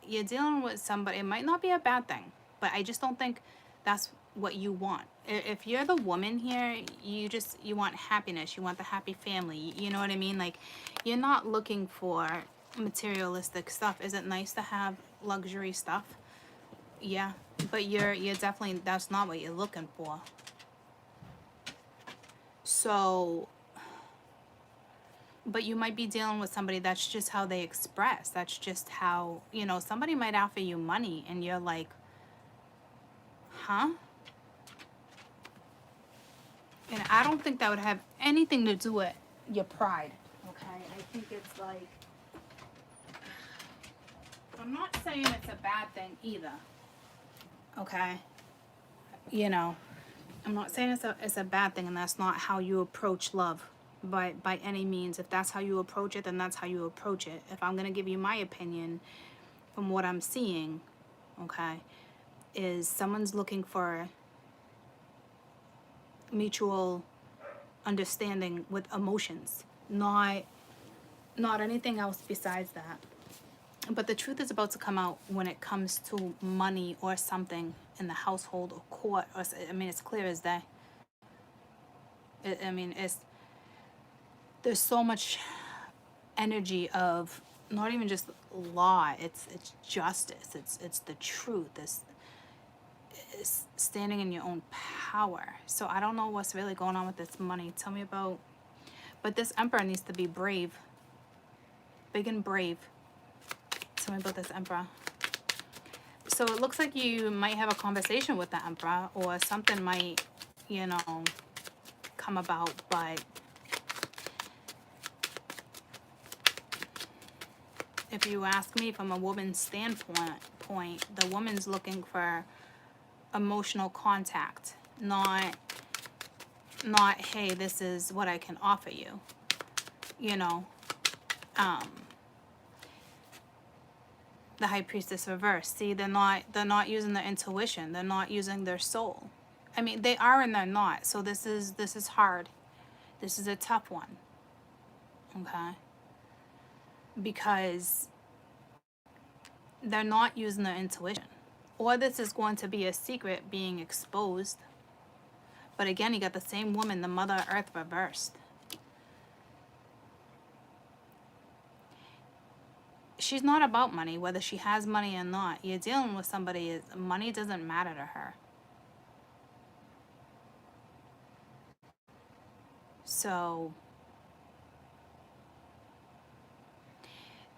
you're dealing with somebody. It might not be a bad thing, but I just don't think that's what you want. If you're the woman here, you want happiness. You want the happy family. You know what I mean? Like, you're not looking for materialistic stuff. Is it nice to have luxury stuff? Yeah, but you're definitely, that's not what you're looking for. So, but you might be dealing with somebody that's just how they express. That's just how, you know, somebody might offer you money and you're like, huh? And I don't think that would have anything to do with your pride, okay? I think it's like, I'm not saying it's a bad thing either, okay? You know, I'm not saying it's a bad thing, and that's not how you approach love by any means. If that's how you approach it, then that's how you approach it. If I'm going to give you my opinion from what I'm seeing, okay, is someone's looking for mutual understanding with emotions, not anything else besides that. But the truth is about to come out when it comes to money or something in the household or court. Or, I mean, it's clear as day. There's so much energy of not even just law. It's justice. It's the truth. It's standing in your own power. So I don't know what's really going on with this money. Tell me about. But this Emperor needs to be brave. Big and brave. Tell me about this Emperor. So it looks like you might have a conversation with the Emperor, or something might, you know, come about. But if you ask me from a woman's standpoint, the woman's looking for emotional contact, not hey, this is what I can offer you, you know. The High Priestess reverse. See, they're not using their intuition. They're not using their soul. I mean, they are and they're not. So this is hard. This is a tough one. Okay? Because they're not using their intuition. Or this is going to be a secret being exposed. But again, you got the same woman, the Mother Earth reversed. She's not about money, whether she has money or not. You're dealing with somebody, money doesn't matter to her. So,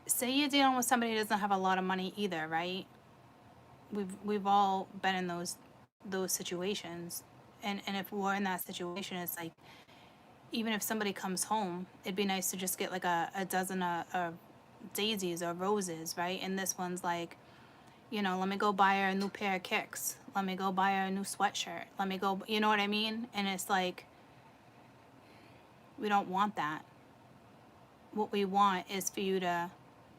say you're dealing with somebody who doesn't have a lot of money either, right? We've all been in those situations. And if we're in that situation, it's like, even if somebody comes home, it'd be nice to just get like a dozen of daisies or roses, right? And this one's like, you know, let me go buy her a new pair of kicks. Let me go buy her a new sweatshirt. Let me go, you know what I mean? And it's like, we don't want that. What we want is for you to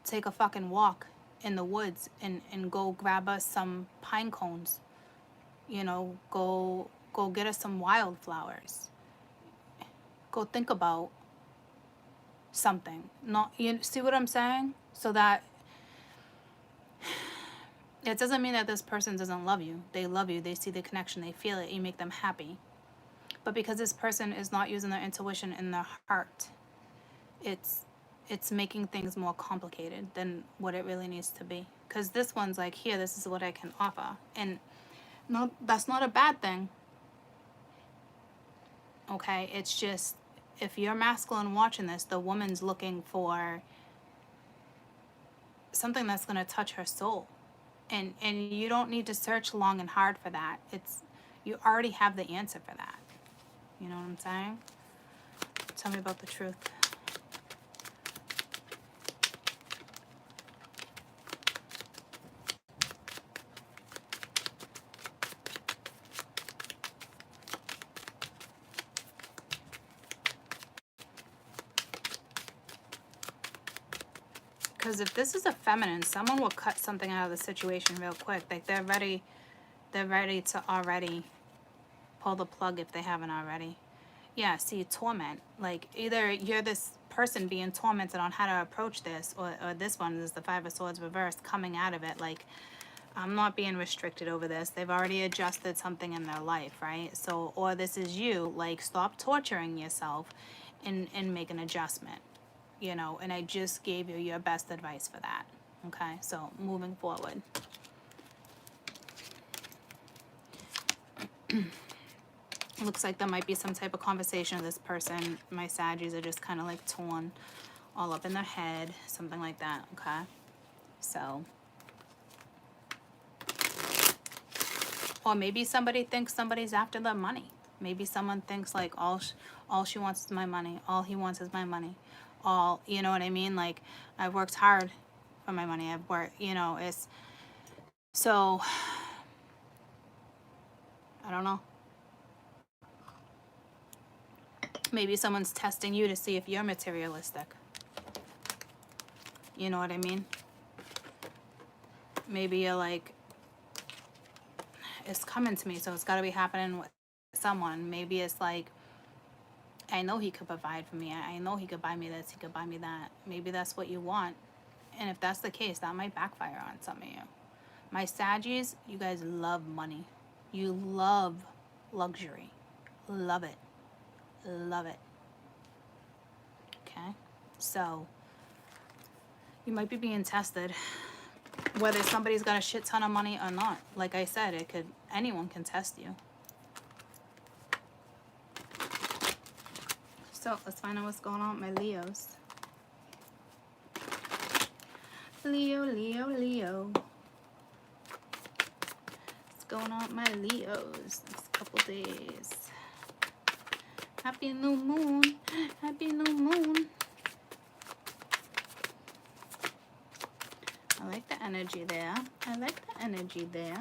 take a fucking walk in the woods and go grab us some pine cones. You know, go get us some wildflowers. Go think about something. Not, you see what I'm saying? So that it doesn't mean that this person doesn't love you. They love you. They see the connection. They feel it. You make them happy. But because this person is not using their intuition and their heart, it's making things more complicated than what it really needs to be. Because this one's like, here, this is what I can offer. And no, that's not a bad thing. Okay? It's just, if you're masculine watching this, the woman's looking for something that's going to touch her soul. And you don't need to search long and hard for that. You already have the answer for that. You know what I'm saying? Tell me about the truth. Because if this is a feminine, someone will cut something out of the situation real quick. Like they're ready to already pull the plug if they haven't already. Yeah, see, torment. Like either you're this person being tormented on how to approach this, or this one is the Five of Swords reversed coming out of it. Like, I'm not being restricted over this. They've already adjusted something in their life, right? So, or this is you, like, stop torturing yourself and make an adjustment, you know, and I just gave you your best advice for that, okay? So, moving forward. Looks like there might be some type of conversation with this person. My Saggies are just kind of like torn all up in their head, something like that, okay? So, or maybe somebody thinks somebody's after their money. Maybe someone thinks like all she wants is my money. All he wants is my money. All, you know what I mean? Like, I've worked hard for my money. I've worked, you know, it's, so, I don't know. Maybe someone's testing you to see if you're materialistic. You know what I mean? Maybe you're like, it's coming to me, so it's got to be happening with someone. Maybe it's like, I know he could provide for me. I know he could buy me this, he could buy me that. Maybe that's what you want. And if that's the case, that might backfire on some of you. My Saggies, you guys love money. You love luxury. Love it. Love it. Okay? So, you might be being tested. Whether somebody's got a shit ton of money or not. Like I said, it could, anyone can test you. So, let's find out what's going on with my Leos. Leo, Leo, Leo. What's going on with my Leos next couple days? Happy new moon. Happy new moon. I like the energy there. I like the energy there.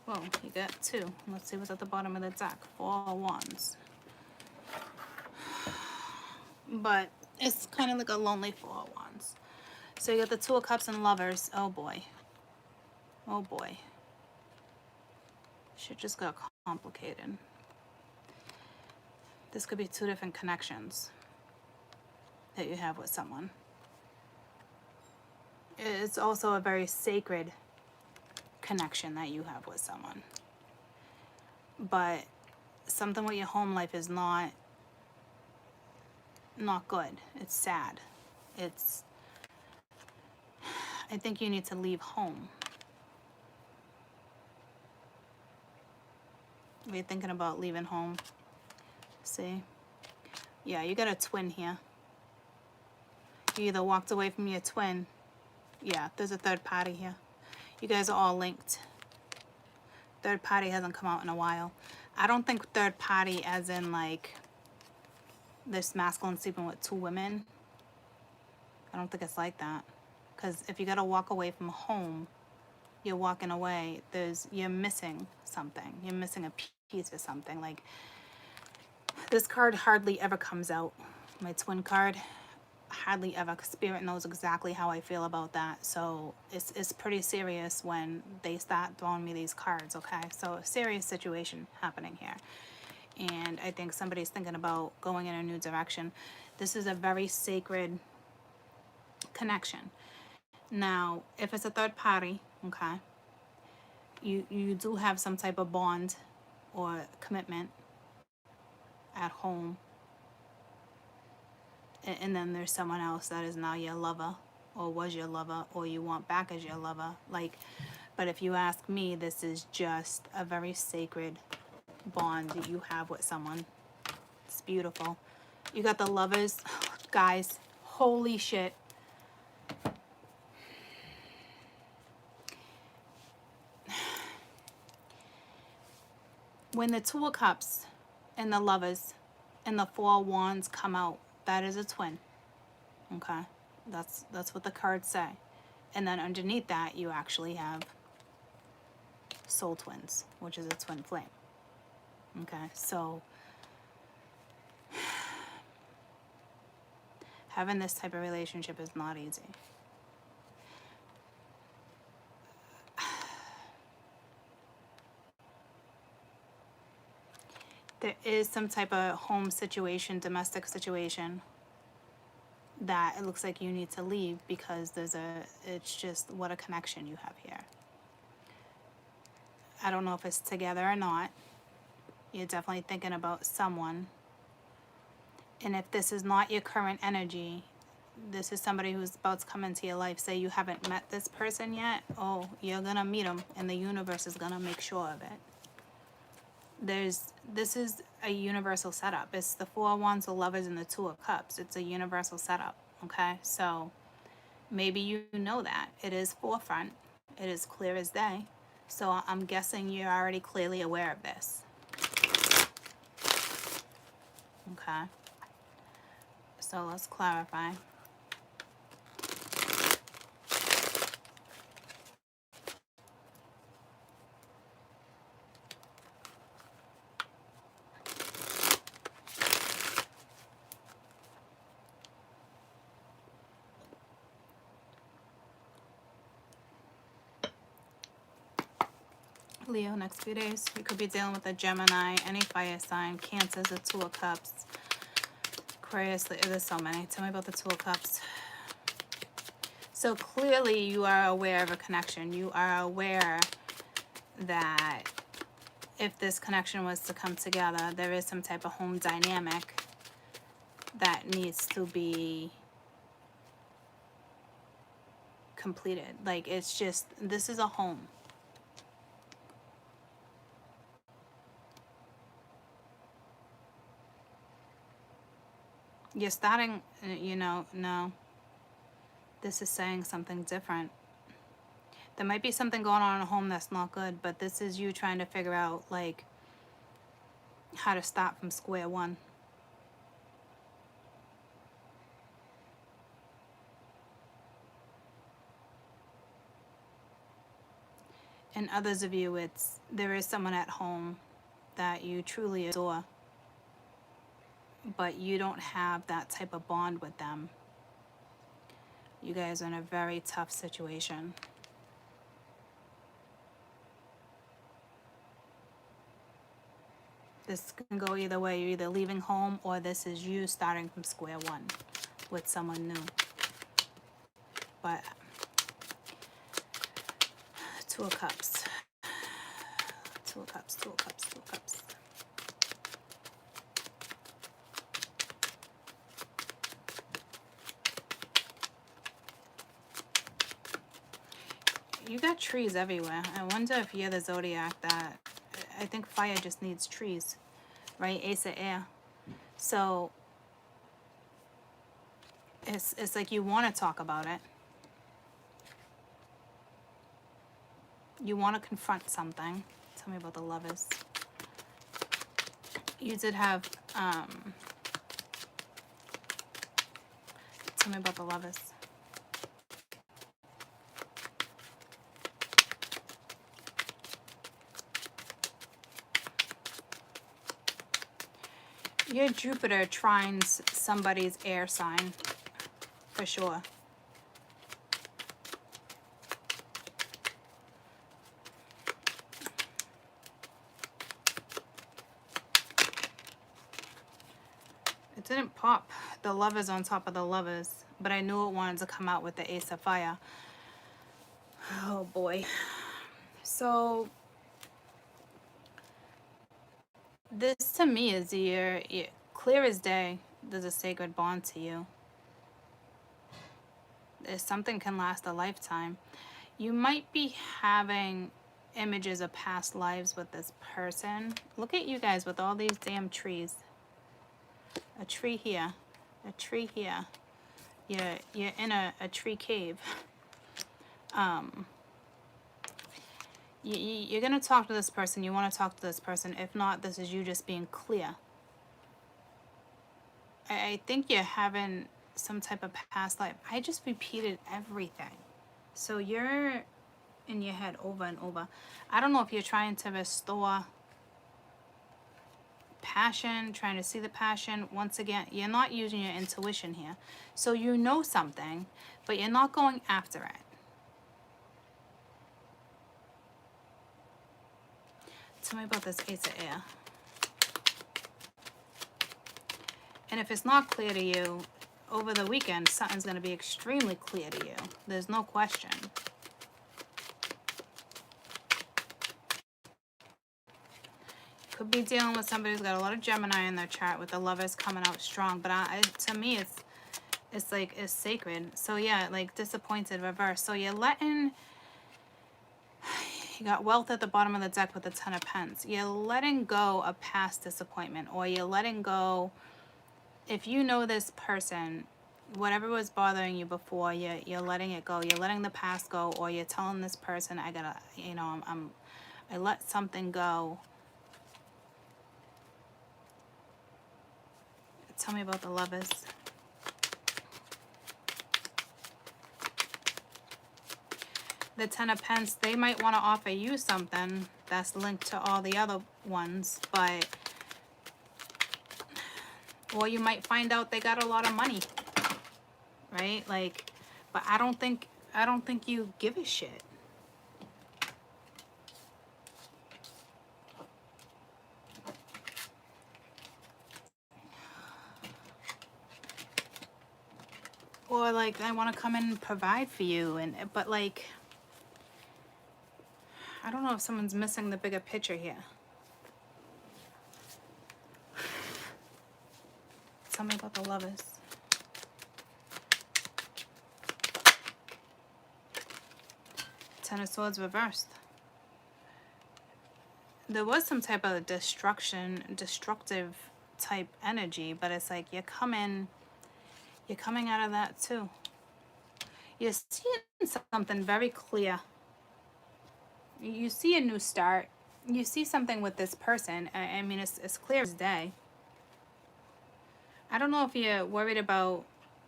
Whoa, you got two. Let's see what's at the bottom of the deck. 4 of Wands. But it's kind of like a lonely 4 of Wands. So you got the 2 of Cups and Lovers. Oh boy. Oh boy. Shit just got complicated. This could be 2 different connections that you have with someone. It's also a very sacred connection that you have with someone. But something with your home life is not good. It's sad. It's, I think you need to leave home. Are you thinking about leaving home? See? Yeah, you got a twin here. You either walked away from your twin. Yeah, there's a third party here. You guys are all linked. Third party hasn't come out in a while. I don't think third party as in like this masculine sleeping with 2 women. I don't think it's like that. Because if you got to walk away from home, you're walking away. You're missing something. You're missing a piece of something. Like, this card hardly ever comes out. My twin card, hardly ever. Spirit knows exactly how I feel about that. So it's pretty serious when they start throwing me these cards, okay? So a serious situation happening here. And I think somebody's thinking about going in a new direction. This is a very sacred connection. Now, if it's a third party, okay, you do have some type of bond or commitment at home. And then there's someone else that is now your lover, or was your lover, or you want back as your lover. Like, but if you ask me, this is just a very sacred bond that you have with someone. It's beautiful. You got the Lovers. Guys, holy shit. When the 2 of Cups and the Lovers and the 4 of Wands come out, that is a twin. Okay? That's what the cards say. And then underneath that, you actually have soul twins, which is a twin flame. Okay? So, Having this type of relationship is not easy. There is some type of home situation, domestic situation, that it looks like you need to leave because it's just what a connection you have here. I don't know if it's together or not. You're definitely thinking about someone. And if this is not your current energy, this is somebody who's about to come into your life. Say you haven't met this person yet. Oh, you're going to meet them, and the universe is going to make sure of it. This is a universal setup. It's the Four of Wands, the Lovers, and the Two of Cups. It's a universal setup, okay? So maybe you know that. It is forefront. It is clear as day. So I'm guessing you're already clearly aware of this. Okay. So let's clarify. Leo, next few days, you could be dealing with a Gemini, any fire sign, Cancer, the Two of Cups, Aquarius. There's so many. Tell me about the Two of Cups. So clearly you are aware of a connection. You are aware that if this connection was to come together, there is some type of home dynamic that needs to be completed. Like, it's just, this is a home. You're starting, no. This is saying something different. There might be something going on in a home that's not good, but this is you trying to figure out, like, how to start from square one. And others of you, there is someone at home that you truly adore, but you don't have that type of bond with them. You guys are in a very tough situation. This can go either way. You're either leaving home, or this is you starting from square one with someone new. But Two of Cups. Two of Cups, Two of Cups, Two of Cups. You got trees everywhere. I wonder if you're the zodiac that, I think fire just needs trees, right? Ace of air. So it's like you want to talk about it. You want to confront something. Tell me about the Lovers. You did have, tell me about the Lovers. Your Jupiter trines somebody's air sign, for sure. It didn't pop the Lovers on top of the Lovers, but I knew it wanted to come out with the Ace of Fire. Oh boy. So this to me is clear as day. There's a sacred bond to you. Something can last a lifetime. You might be having images of past lives with this person. Look at you guys with all these damn trees. A tree here, a tree here. You're in a tree cave. You're gonna talk to this person. You want to talk to this person. If not, this is you just being clear. I think you're having some type of past life. I just repeated everything. So you're in your head over and over. I don't know if you're trying to restore passion, trying to see the passion. Once again, you're not using your intuition here. So you know something, but you're not going after it. Tell me about this Ace of Air. And if it's not clear to you, over the weekend, something's going to be extremely clear to you. There's no question. Could be dealing with somebody who's got a lot of Gemini in their chart with the Lovers coming out strong. But to me, it's like, it's sacred. So yeah, like disappointed, reverse. So you're letting, you got wealth at the bottom of the deck with the Ten of Pence. You're letting go of past disappointment, or you're letting go, if you know this person, whatever was bothering you before, you're letting it go. You're letting the past go, or you're telling this person, I gotta, you know, I let something go. Tell me about the Lovers. The Ten of Pence, they might want to offer you something that's linked to all the other ones, but, or you might find out they got a lot of money, right? Like, but I don't think you give a shit. Or like, I want to come and provide for you, but like, I don't know if someone's missing the bigger picture here. Tell me about the Lovers. Ten of Swords reversed. There was some type of destructive type energy, but it's like you're coming out of that too. You're seeing something very clear. You see a new start. You see something with this person. I mean, it's clear as day. I don't know if you're worried about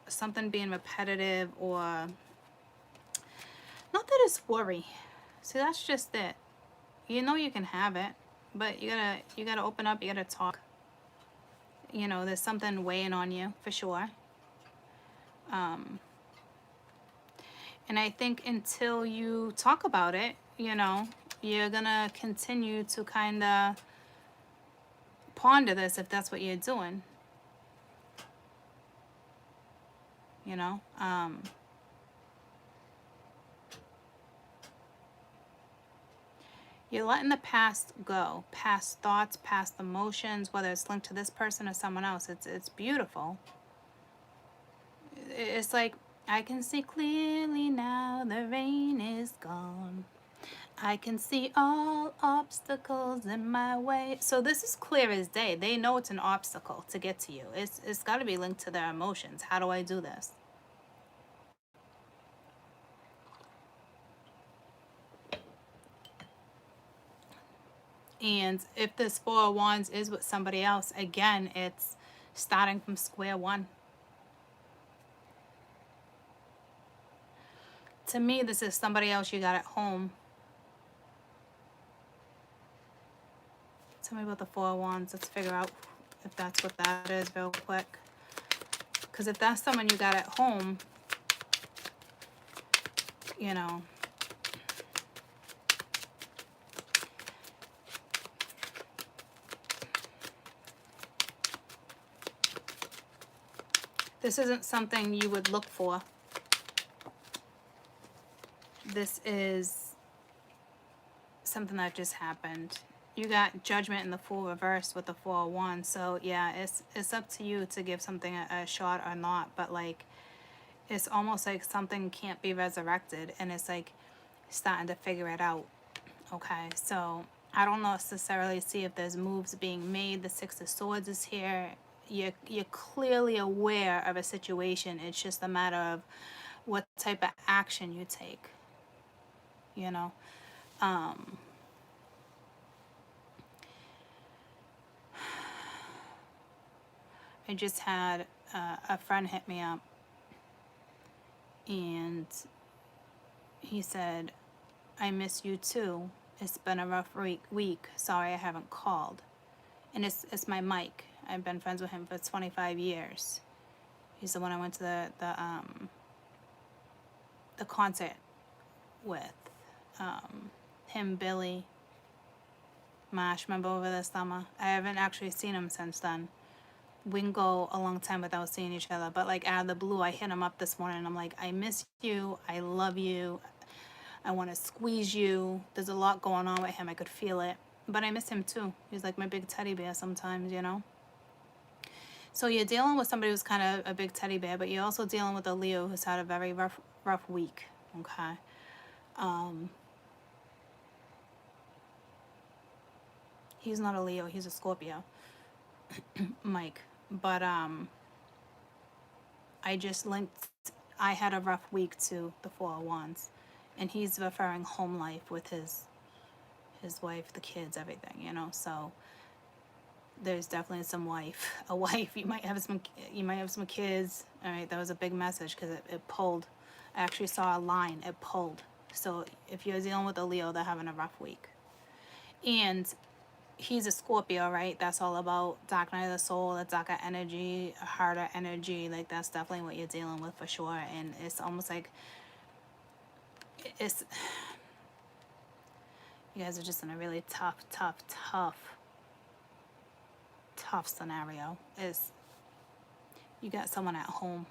something being repetitive, or not that it's worry. See, that's just it. You know you can have it, but you gotta open up. You gotta talk. You know, there's something weighing on you for sure. And I think until you talk about it, you know, you're gonna continue to kind of ponder this if that's what you're doing. You know, you're letting the past go, past thoughts, past emotions, whether it's linked to this person or someone else. It's beautiful. It's like, I can see clearly now, the rain is gone. I can see all obstacles in my way. So this is clear as day. They know it's an obstacle to get to you. It's got to be linked to their emotions. How do I do this? And if this Four of Wands is with somebody else, again, it's starting from square one. To me, this is somebody else you got at home. Tell me about the Four of Wands. Let's figure out if that's what that is real quick. Because if that's someone you got at home, you know, this isn't something you would look for. This is something that just happened. You got Judgment in the Fool reverse with the Four of Wands. So yeah, it's up to you to give something a shot or not. But like, it's almost like something can't be resurrected, and it's like starting to figure it out. Okay, so I don't necessarily see if there's moves being made. The Six of Swords is here. You're clearly aware of a situation. It's just a matter of what type of action you take. You know, I just had a friend hit me up, and he said, I miss you too. It's been a rough week. Sorry I haven't called. And it's my Mike. I've been friends with him for 25 years. He's the one I went to the concert with. Him, Billy, Marsh, remember over the summer? I haven't actually seen him since then. We can go a long time without seeing each other, but like out of the blue, I hit him up this morning and I'm like, I miss you, I love you, I want to squeeze you. There's a lot going on with him, I could feel it, but I miss him too. He's like my big teddy bear sometimes, you know. So you're dealing with somebody who's kind of a big teddy bear, but you're also dealing with a Leo who's had a very rough week. Okay. He's not a Leo, he's a Scorpio, Mike. But I just linked, I had a rough week to the Four of Wands, and he's referring home life with his wife, the kids, everything, you know. So there's definitely a wife. You might have some kids. All right, that was a big message because it pulled. I actually saw a line. It pulled. So if you're dealing with a Leo, they're having a rough week, and he's a Scorpio, right? That's all about dark night of the soul, the darker energy, harder energy. Like that's definitely what you're dealing with for sure. And it's almost like it's you guys are just in a really tough scenario. Is you got someone at home.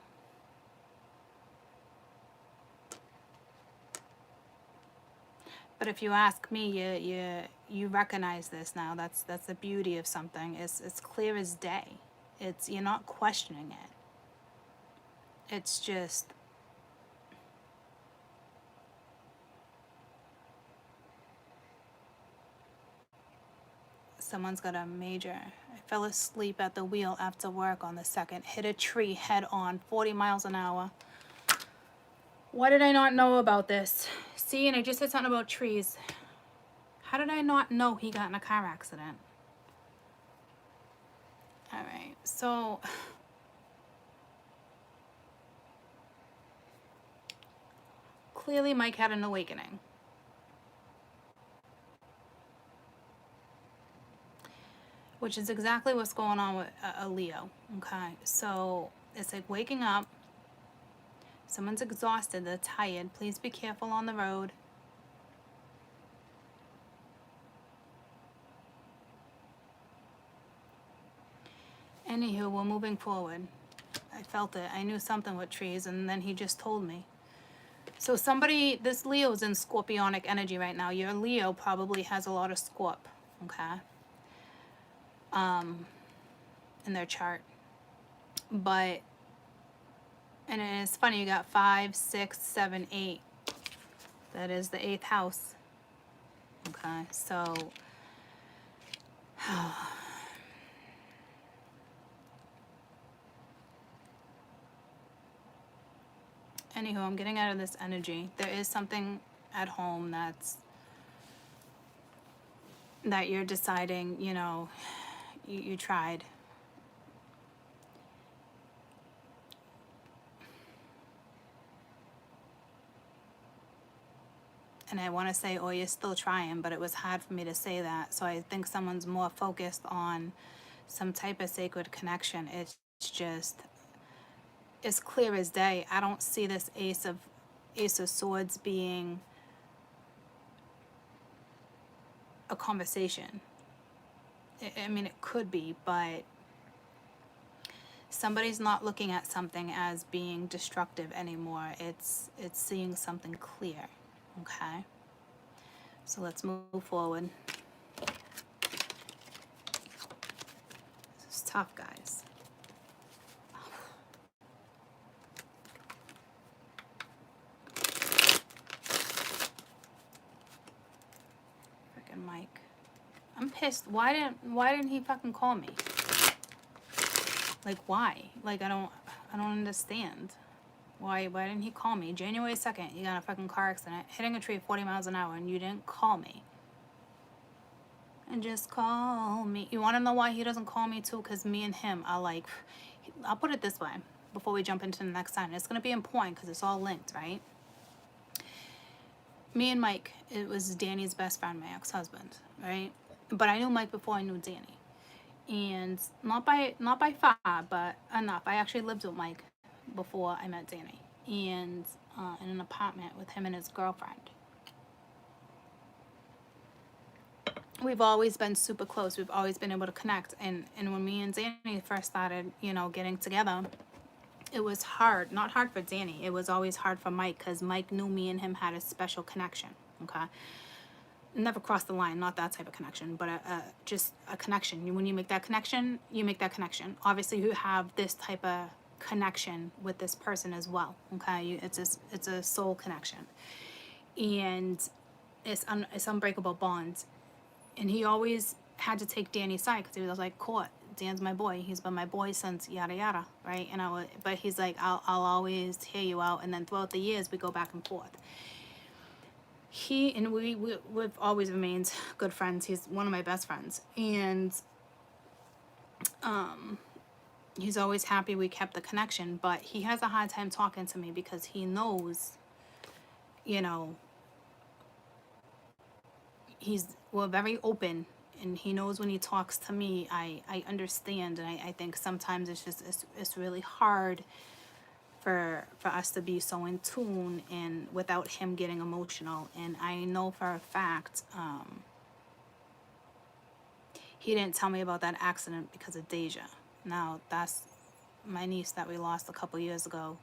But if you ask me, you recognize this now. That's the beauty of something. It's clear as day. You're not questioning it. It's just someone's got a major. I fell asleep at the wheel after work on the 2nd. Hit a tree head on, 40 miles an hour. Why did I not know about this? See, and I just said something about trees. How did I not know he got in a car accident? All right, so clearly Mike had an awakening. Which is exactly what's going on with a Leo, okay? So it's like waking up. Someone's exhausted, they're tired. Please be careful on the road. Anywho, we're moving forward. I felt it. I knew something with trees, and then he just told me. So this Leo's in scorpionic energy right now. Your Leo probably has a lot of Scorp, okay? In their chart. But, and it's funny, you got 5, 6, 7, 8. That is the 8th house. Okay, so anywho, I'm getting out of this energy. There is something at home that you're deciding, you know, you tried. And I want to say, oh, you're still trying, but it was hard for me to say that. So I think someone's more focused on some type of sacred connection. It's just, it's clear as day. I don't see this Ace of Swords being a conversation. I mean, it could be, but somebody's not looking at something as being destructive anymore. It's seeing something clear. Okay, so let's move forward. This is tough, guys. Freaking Mike. I'm pissed. Why didn't he fucking call me? Like, why? Like, I don't understand. Why didn't he call me? January 2nd, you got in a fucking car accident, hitting a tree at 40 miles an hour, and you didn't call me. And just call me. You want to know why he doesn't call me too? Because me and him are like, I'll put it this way before we jump into the next sign. It's going to be important because it's all linked, right? Me and Mike, it was Danny's best friend, my ex-husband, right? But I knew Mike before I knew Danny. and not by far, but enough. I actually lived with Mike before I met Danny, and in an apartment with him and his girlfriend. We've always been super close. We've always been able to connect. And when me and Danny first started, you know, getting together, it was hard. Not hard for Danny. It was always hard for Mike, because Mike knew me and him had a special connection. Okay. Never crossed the line, not that type of connection, but just a connection. When you make that connection, you make that connection. Obviously, you have this type of connection with this person as well. Okay. It's a soul connection. And it's unbreakable bonds. And he always had to take Danny's side, because he was like, "Court, Dan's my boy. He's been my boy since yada yada," right? And but he's like, I'll always hear you out." And then throughout the years, we go back and forth. We've always remained good friends. He's one of my best friends, and he's always happy we kept the connection. But he has a hard time talking to me, because he knows, you know, we're very open. And he knows when he talks to me, I understand. And I think sometimes it's really hard for us to be so in tune and without him getting emotional. And I know for a fact, he didn't tell me about that accident because of Deja. Now, that's my niece that we lost a couple years ago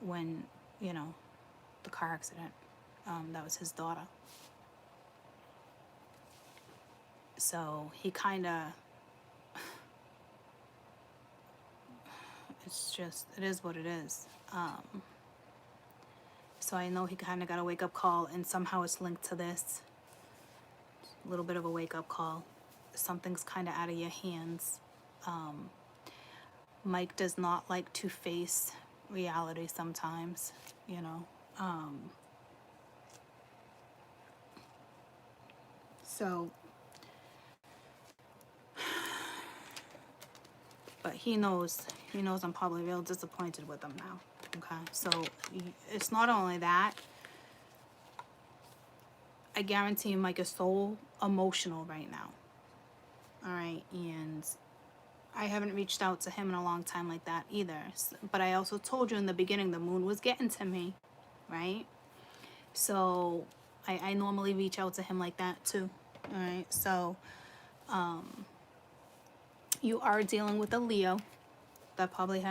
when, you know, the car accident. That was his daughter. So he kind of, it is what it is. So I know he kind of got a wake-up call, and somehow it's linked to this. A little bit of a wake-up call. Something's kind of out of your hands. Mike does not like to face reality sometimes, you know. But he knows I'm probably real disappointed with him now. Okay, so it's not only that. I guarantee Mike is so emotional right now. All right, and I haven't reached out to him in a long time like that either. But I also told you in the beginning, the moon was getting to me, right? So I normally reach out to him like that too. All right, so you are dealing with a Leo that probably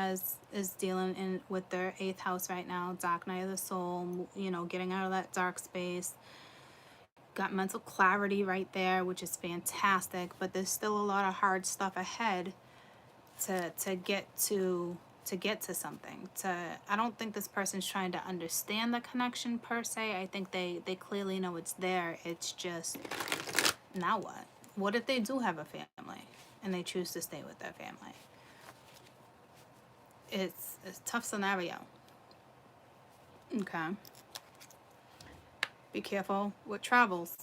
is dealing with their 8th house right now, dark night of the soul, you know, getting out of that dark space. Got mental clarity right there, which is fantastic, but there's still a lot of hard stuff ahead to get to something. I don't think this person's trying to understand the connection per se. I think they clearly know it's there. It's just, now what? What if they do have a family and they choose to stay with their family? It's a tough scenario. Okay. Be careful with travels.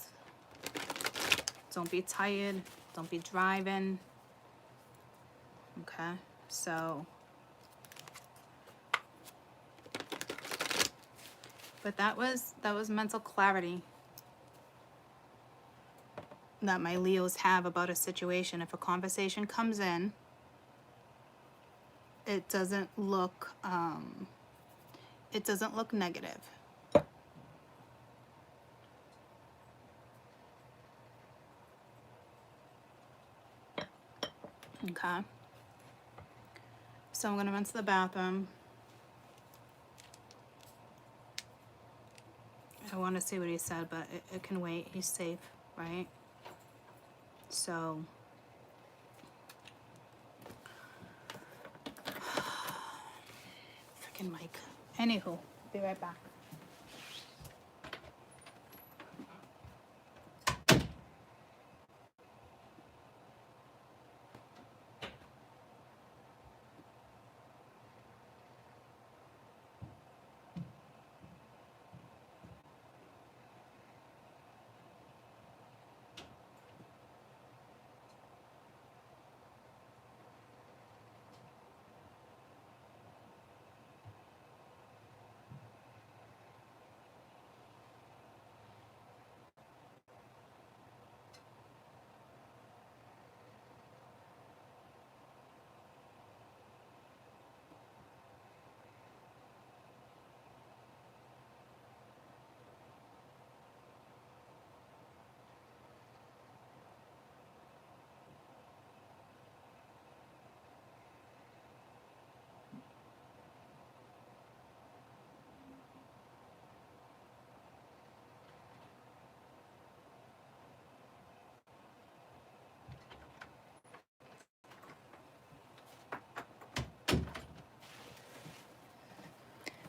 Don't be tired. Don't be driving. Okay. So, but that was mental clarity that my Leos have about a situation. If a conversation comes in, it doesn't look negative. Okay. So I'm gonna run to the bathroom. I want to see what he said, but it can wait. He's safe, right? So freaking Mike. Anywho, be right back.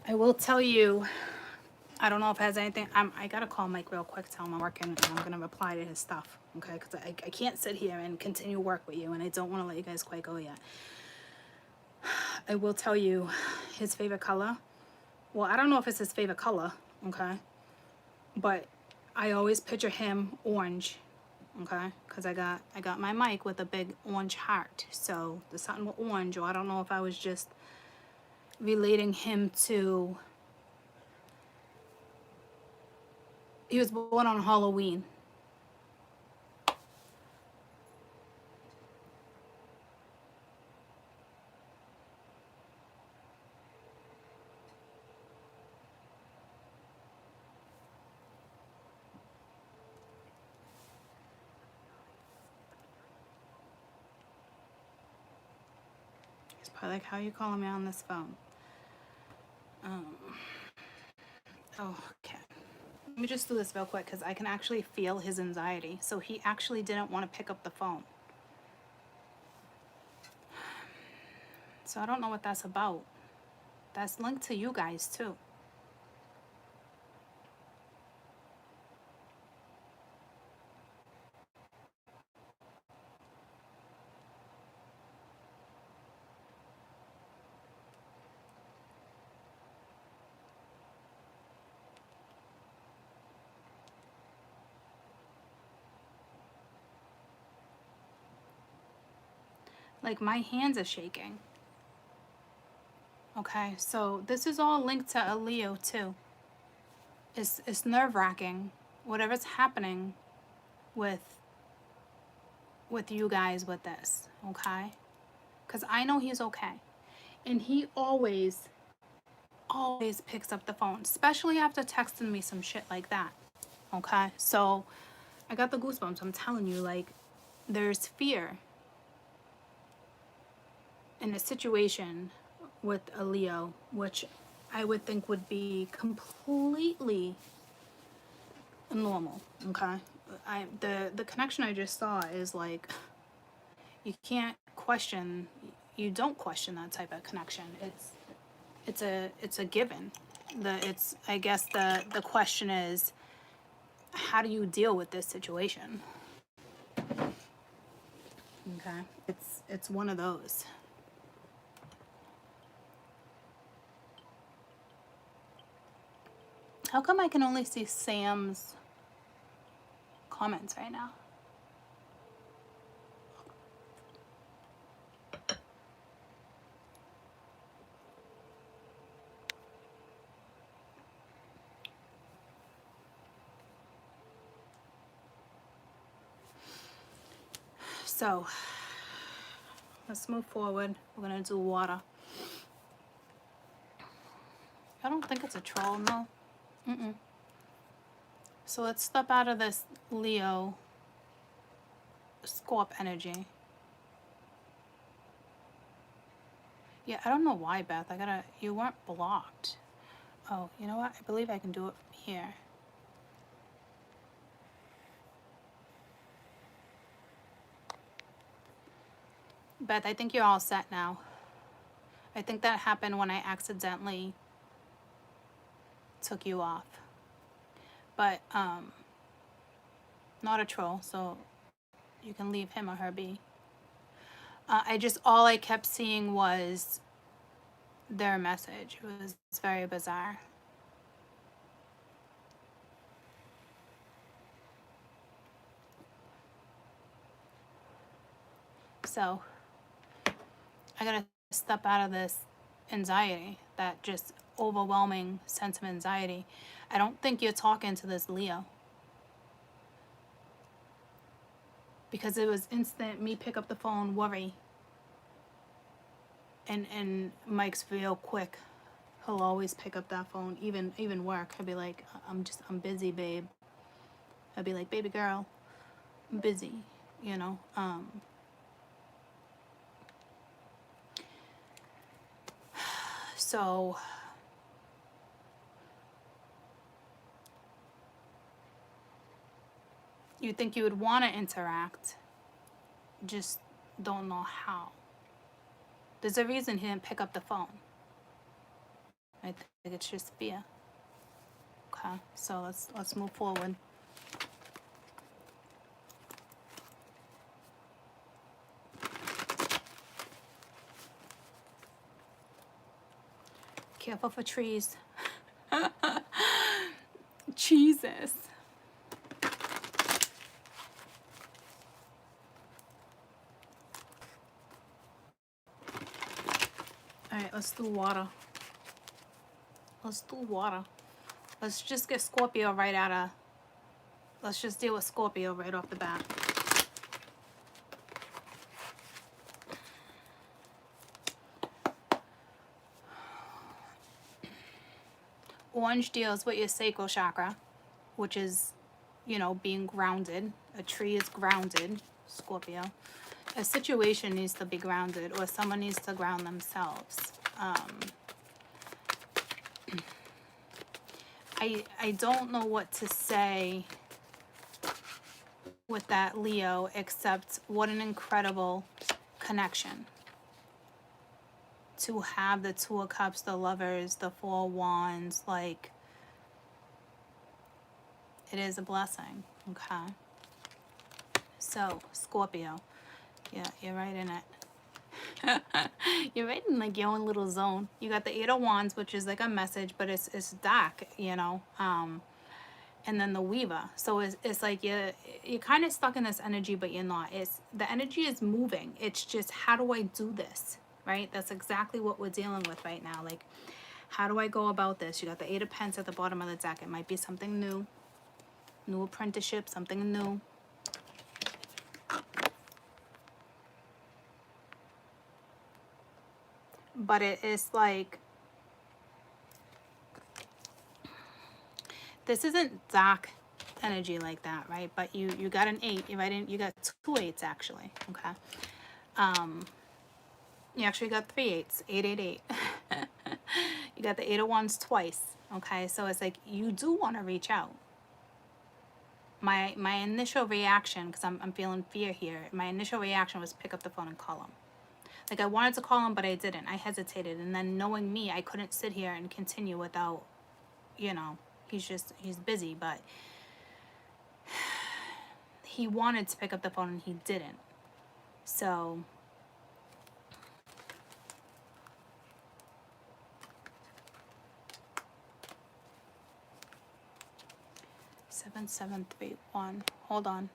I will tell you, I don't know if it has anything. I gotta call Mike real quick, tell him I'm working, and I'm gonna reply to his stuff, okay? Because I can't sit here and continue work with you, and I don't want to let you guys quite go yet. I will tell you his favorite color. Well, I don't know if it's his favorite color, okay? But I always picture him orange, okay? Because I got my mic with a big orange heart. So there's something with orange, or I don't know if I was just relating him to... He was born on Halloween. He's probably like, how are you calling me on this phone? Okay. Let me just do this real quick because I can actually feel his anxiety. So he actually didn't want to pick up the phone. So I don't know what that's about. That's linked to you guys too. Like my hands are shaking. Okay, so this is all linked to a Leo too. It's nerve-wracking. Whatever's happening with you guys with this, okay? Because I know he's okay. And he always picks up the phone, especially after texting me some shit like that, okay? So I got the goosebumps. I'm telling you, like, there's fear in a situation with a Leo, which I would think would be completely normal, okay? The connection I just saw is like, you can't question, you don't question that type of connection. It's a given. I guess the question is, how do you deal with this situation? Okay, it's one of those. How come I can only see Sam's comments right now? So let's move forward. We're gonna do water. I don't think it's a troll, no. So let's step out of this Leo Scorp energy. Yeah, I don't know why, Beth. You weren't blocked. Oh, you know what? I believe I can do it from here. Beth, I think you're all set now. I think that happened when I accidentally took you off. But, not a troll, so you can leave him or her be. All I kept seeing was their message. It's very bizarre. So I gotta step out of this anxiety, that just overwhelming sense of anxiety. I don't think you're talking to this Leo. Because it was instant, me pick up the phone, worry. And Mike's real quick. He'll always pick up that phone, even work. He'll be like, I'm busy, babe. I'll be like, baby girl, I'm busy, you know. So you think you would want to interact, just don't know how. There's a reason he didn't pick up the phone. I think it's just fear. Okay, so let's move forward. Careful for trees. Jesus. All right, let's do water. Let's do water. Let's just get Scorpio right out of... Let's just deal with Scorpio right off the bat. Orange deals with your sacral chakra, which is, you know, being grounded. A tree is grounded, Scorpio. A situation needs to be grounded, or someone needs to ground themselves. I don't know what to say with that, Leo, except what an incredible connection to have the Two of Cups, the Lovers, the Four of Wands. Like, it is a blessing. Okay, so Scorpio, yeah, you're right in it. You're right in like your own little zone. You got the Eight of Wands, which is like a message, but it's dark, you know. And then the Weaver. So it's like you're kind of stuck in this energy, but you're not. It's the energy is moving. It's just, how do I do this? Right? That's exactly what we're dealing with right now. Like, how do I go about this? You got the Eight of Pentacles at the bottom of the deck. It might be something new. New apprenticeship, something new. But it is like, this isn't dark energy like that, right? But you got an 8, you got 2 8s actually, okay? You actually got 3 8s, 8 8 8. You got the Eight of Wands twice, okay? So it's like, you do want to reach out. My initial reaction, because I'm feeling fear here, my initial reaction was pick up the phone and call him. Like, I wanted to call him, but I didn't. I hesitated. And then knowing me, I couldn't sit here and continue without, you know, he's busy. But he wanted to pick up the phone and he didn't. So, seven, 7, 3, 1. Hold on.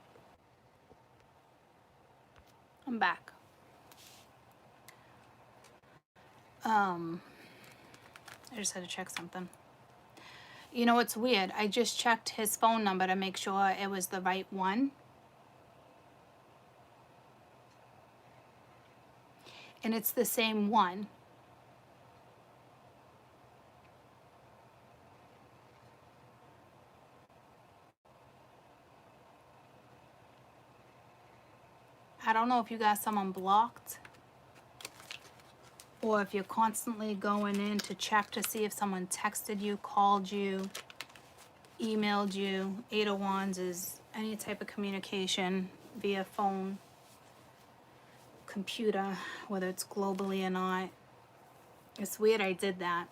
I'm back. I just had to check something. You know, it's weird. I just checked his phone number to make sure it was the right one. And it's the same one. I don't know if you got someone blocked, or if you're constantly going in to check to see if someone texted you, called you, emailed you. Eight of Wands is any type of communication via phone, computer, whether it's globally or not. It's weird I did that.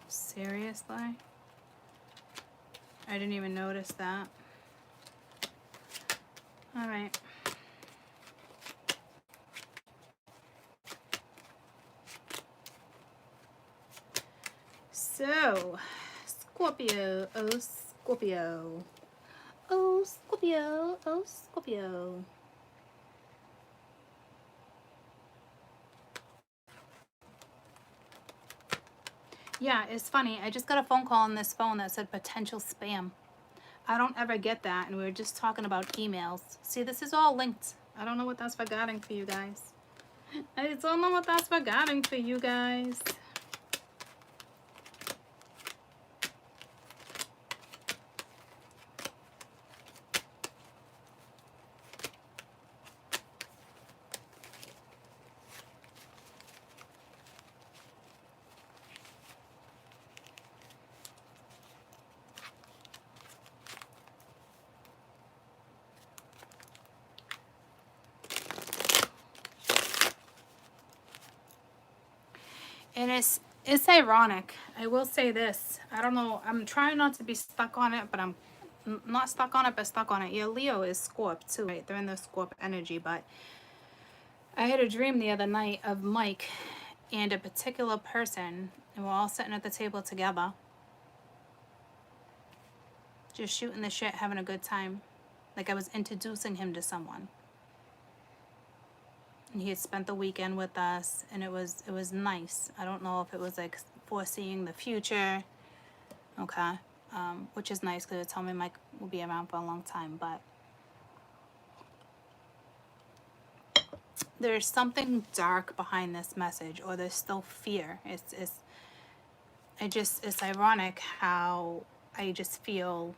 Seriously? I didn't even notice that. All right. So, Scorpio, oh Scorpio, oh Scorpio, oh Scorpio. Yeah, it's funny. I just got a phone call on this phone that said potential spam. I don't ever get that, and we were just talking about emails. See, this is all linked. I don't know what that's forgetting for you guys. I don't know what that's forgetting for you guys. And it's ironic. I will say this. I don't know. I'm trying not to be stuck on it, but I'm not stuck on it, but stuck on it. Yeah, Leo is Scorp too, right? They're in the Scorp energy. But I had a dream the other night of Mike and a particular person, and we're all sitting at the table together, just shooting the shit, having a good time. Like I was introducing him to someone. And he had spent the weekend with us, and it was nice. I don't know if it was like foreseeing the future, okay, which is nice because it told me Mike will be around for a long time. But there's something dark behind this message, or there's still fear. It's ironic how I just feel.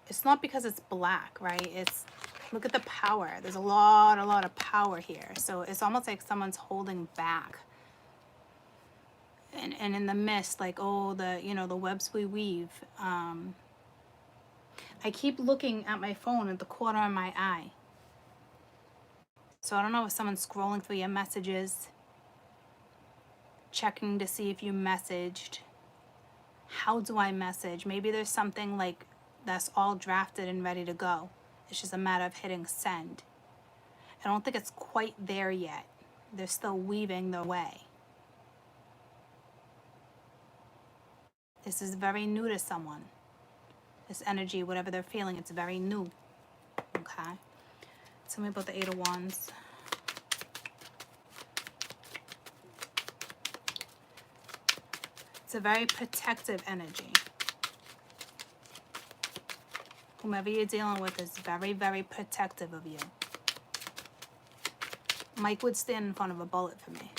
It's not because it's black, right? It's, look at the power. There's a lot of power here. So it's almost like someone's holding back. And in the mist, like, oh, the webs we weave. I keep looking at my phone at the corner of my eye. So I don't know if someone's scrolling through your messages, checking to see if you messaged. How do I message? Maybe there's something like that's all drafted and ready to go. It's just a matter of hitting send. I don't think it's quite there yet. They're still weaving their way. This is very new to someone. This energy, whatever they're feeling, it's very new. Okay? Tell me about the Eight of Wands. It's a very protective energy. Whomever you're dealing with is very, very protective of you. Mike would stand in front of a bullet for me.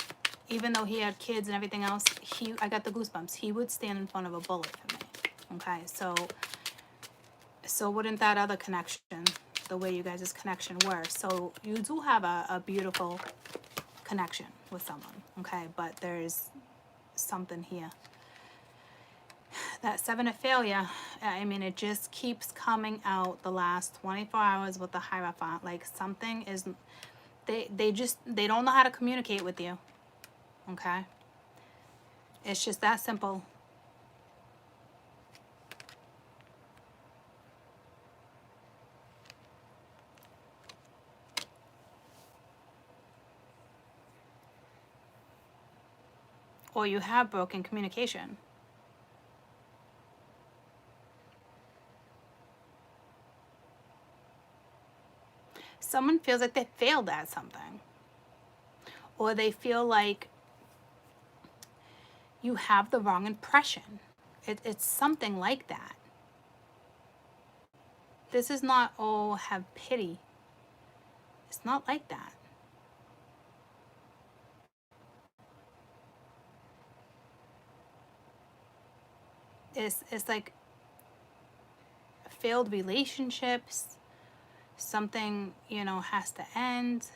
Even though he had kids and everything else, I got the goosebumps. He would stand in front of a bullet for me. Okay, so wouldn't that other connection, the way you guys' connection were. So you do have a beautiful connection with someone, okay? But there's something here. That Seven of Failure, I mean, it just keeps coming out the last 24 hours with the Hierophant. Like something is, they don't know how to communicate with you, okay? It's just that simple. Or you have broken communication. Someone feels like they failed at something. Or they feel like you have the wrong impression. It's something like that. This is not, oh, have pity. It's not like that. It's like failed relationships. Something, has to end.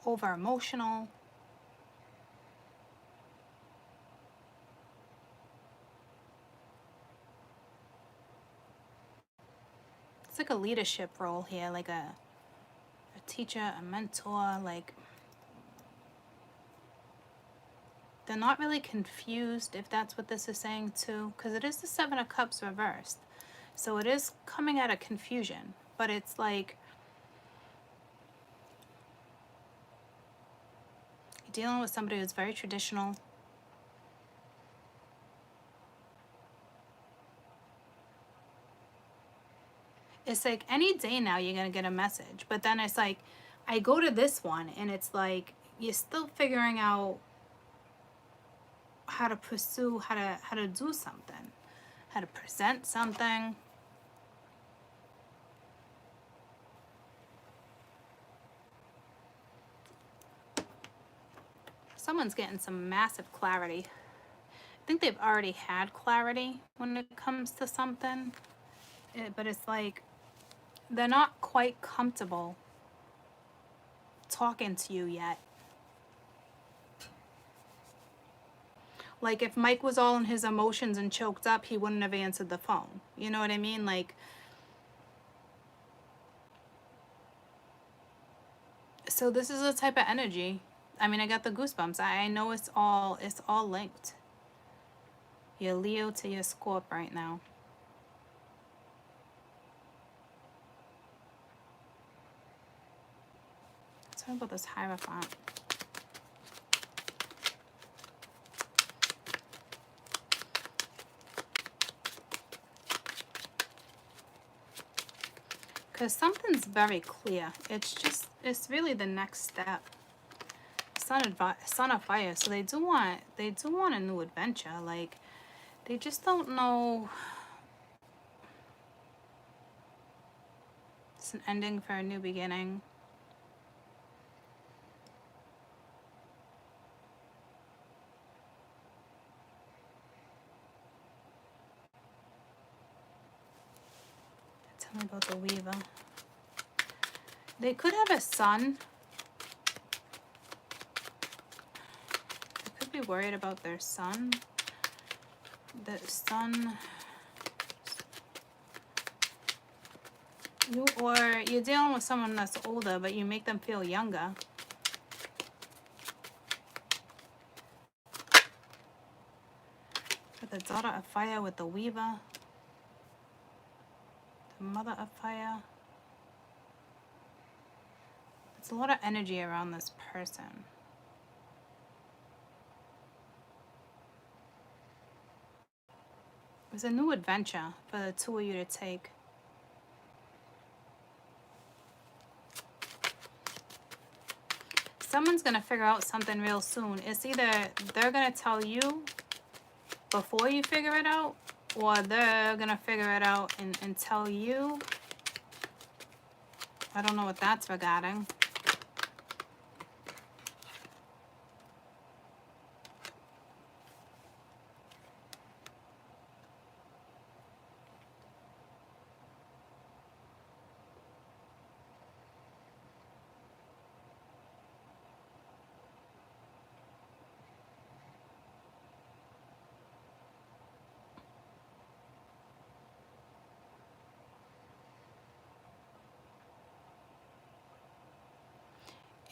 Over emotional. It's like a leadership role here, like a teacher, a mentor, like they're not really confused, if that's what this is saying too, because it is the Seven of Cups reversed. So it is coming out of confusion, but it's like you're dealing with somebody who's very traditional. It's like any day now you're going to get a message, but then it's like I go to this one and it's like you're still figuring out how to pursue, how to do something, how to present something. Someone's getting some massive clarity. I think they've already had clarity when it comes to something, but it's like they're not quite comfortable talking to you yet. Like if Mike was all in his emotions and choked up, he wouldn't have answered the phone. You know what I mean? Like, so this is a type of energy. I mean, I got the goosebumps. I know it's all linked. Your Leo to your Scorp right now. Let's talk about this Hierophant. Because something's very clear. It's really the next step. Son of Fire. So they do want a new adventure. Like, they just don't know. It's an ending for a new beginning. Tell me about the Weaver. They could have a son. They could be worried about their son. The son. Or you're dealing with someone that's older, but you make them feel younger. Got the Daughter of Fire with the Weaver. The Mother of Fire. There's a lot of energy around this person. There's a new adventure for the two of you to take. Someone's going to figure out something real soon. It's either they're going to tell you before you figure it out, or they're going to figure it out and tell you. I don't know what that's regarding.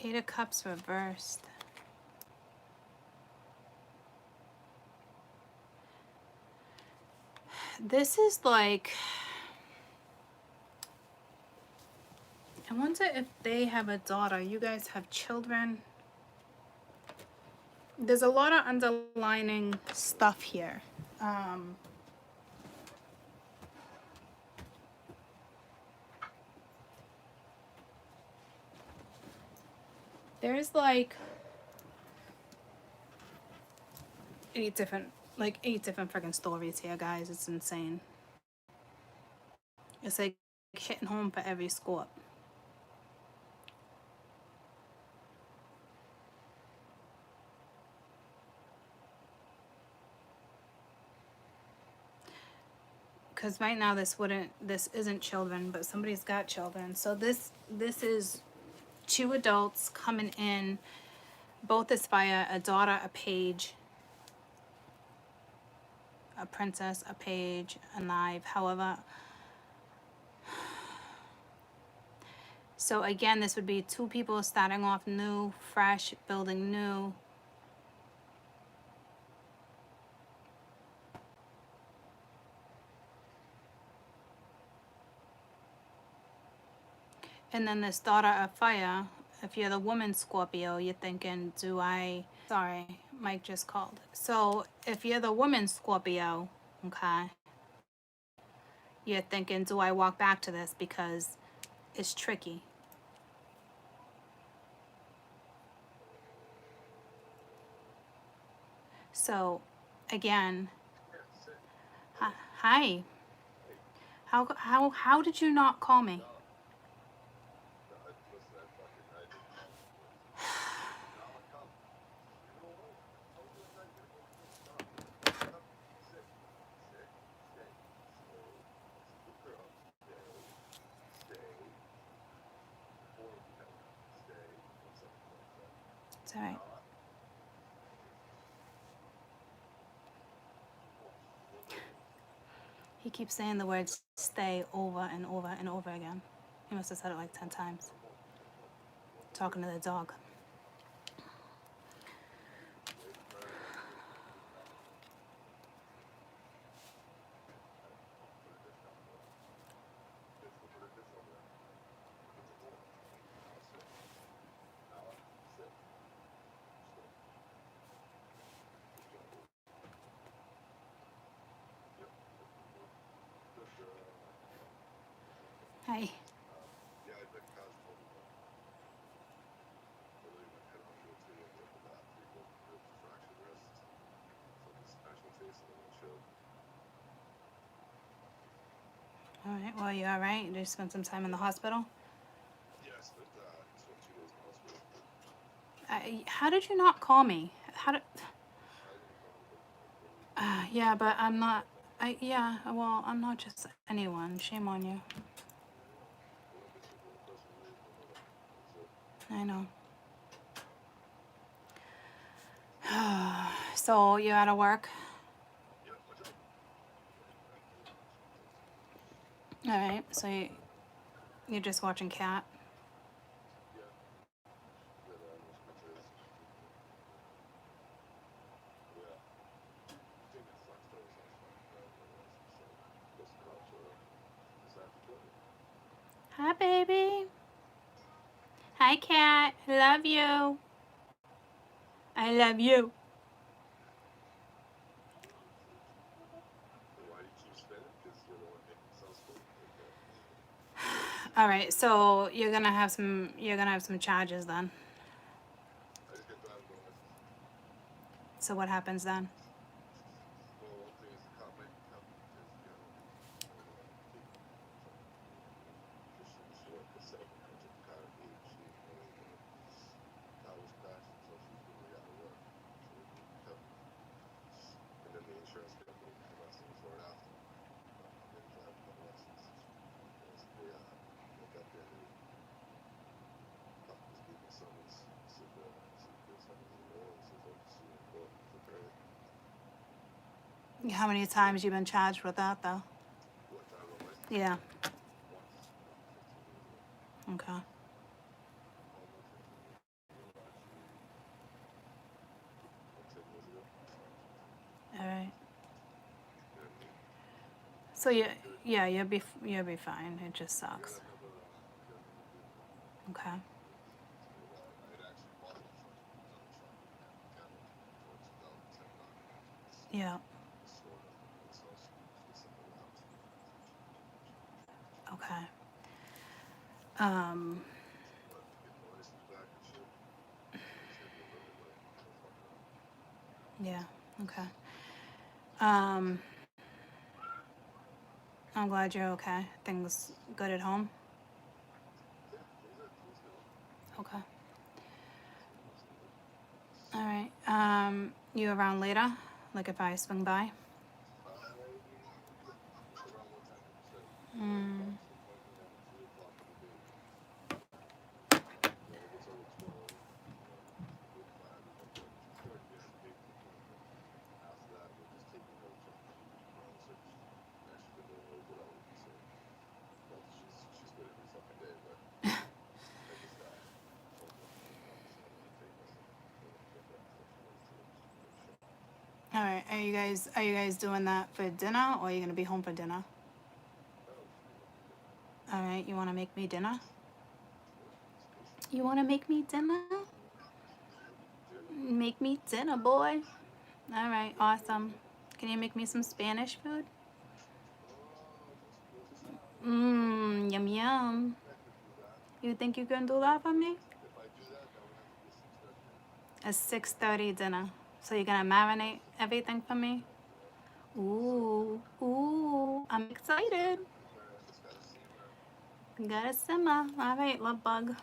Eight of Cups reversed. This is like, I wonder if they have a daughter. You guys have children. There's a lot of underlining stuff here. There's like eight different freaking stories here, guys. It's insane. It's like hitting home for every Scorp. Because right now this isn't children, but somebody's got children. So this is two adults coming in, both is fire, a daughter, a page, a princess, a page, a knife, however. So again, this would be two people starting off new, fresh, building new. And then this daughter of fire, if you're the woman Scorpio, you're thinking, sorry, Mike just called. So if you're the woman Scorpio, okay, you're thinking, do I walk back to this because it's tricky? So again, hi. How did you not call me? It's all right. He keeps saying the word stay over and over and over again. He must have said it like 10 times. Talking to the dog. Hey. All right. Well, you all right? You just spent some time in the hospital. How did you not call me? How did? Yeah, but I'm not. Yeah. Well, I'm not just anyone. Shame on you. I know. So you out of work? All right. So you're just watching Cat. Hi, baby. Hi, Cat. Love you. I love you. All right. So you're gonna have some. You're gonna have some charges then. So what happens then? How many times you been charged with that though? Yeah. Okay. All right. So yeah, you'll be fine. It just sucks. Okay. Yeah. Okay. Um. Yeah. Okay. Um. I'm glad you're okay. Things good at home. Okay. All right. You around later? Like if I swing by? Mm. All right. Are you guys doing that for dinner, or are you gonna be home for dinner? All right. You want to make me dinner? You want to make me dinner? Make me dinner, boy. All right. Awesome. Can you make me some Spanish food? Mmm. Yum yum. You think you can do that for me? A 6:30 dinner. So you're gonna marinate everything for me? Ooh, ooh, I'm excited. Gotta simmer. All right, love bug.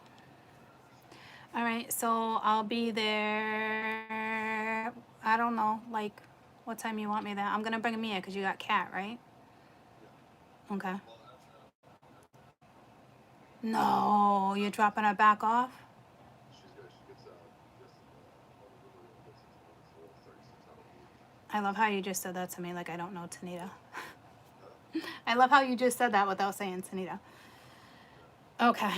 All right, so I'll be there. I don't know, like, what time you want me there? I'm gonna bring Mia because you got Cat, right? Okay. No, you're dropping her back off? I love how you just said that to me like I don't know Tanita. I love how you just said that without saying Tanita. Okay.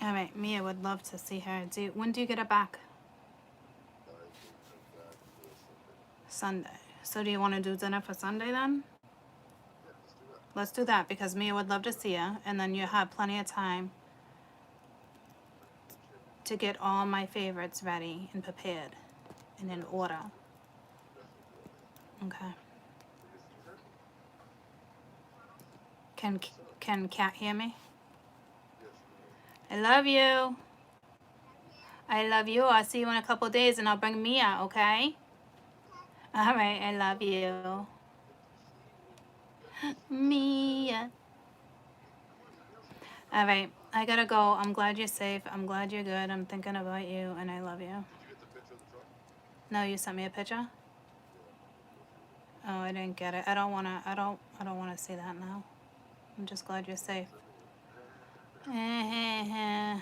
All right, Mia would love to see her. When do you get it back? Sunday. So do you want to do dinner for Sunday then? Let's do that because Mia would love to see her, and then you have plenty of time to get all my favorites ready and prepared and in order. Okay. Can can Kat hear me? I love you. I love you. I'll see you in a couple days and I'll bring Mia, okay? All right, I love you. Mia. All right, I gotta go. I'm glad you're safe. I'm glad you're good. I'm thinking about you and I love you. No, you sent me a picture? Oh, I didn't get it. I don't wanna see that now. I'm just glad you're safe. Yeah.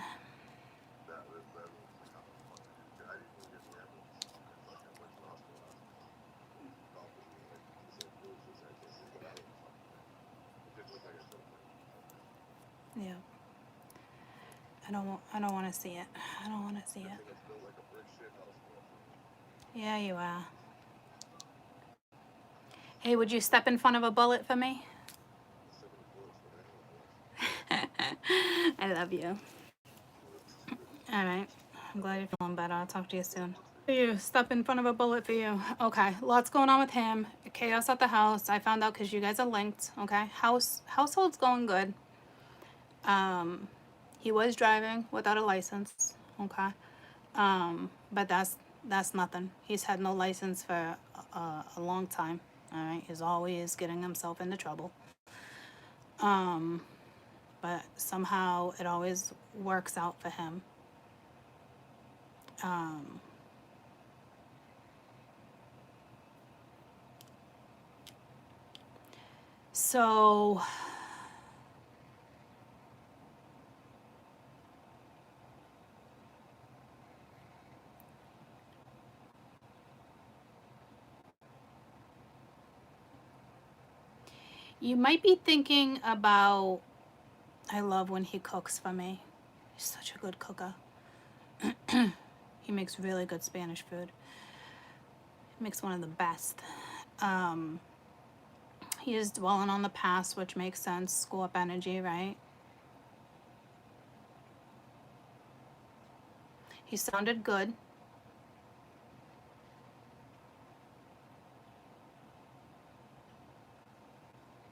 I don't want to see it. I don't want to see it. Yeah, you are. Hey, would you step in front of a bullet for me? I love you. All right. I'm glad you're feeling better. I'll talk to you soon. You step in front of a bullet for you. Okay. Lots going on with him. Chaos at the house. I found out because you guys are linked. Okay. Household's going good. He was driving without a license. Okay. But that's nothing. He's had no license for a long time. All right. He's always getting himself into trouble. But somehow it always works out for him. So you might be thinking about, I love when he cooks for me. He's such a good cooker. He makes really good Spanish food. He makes one of the best. He is dwelling on the past, which makes sense. Scorp energy, right? He sounded good.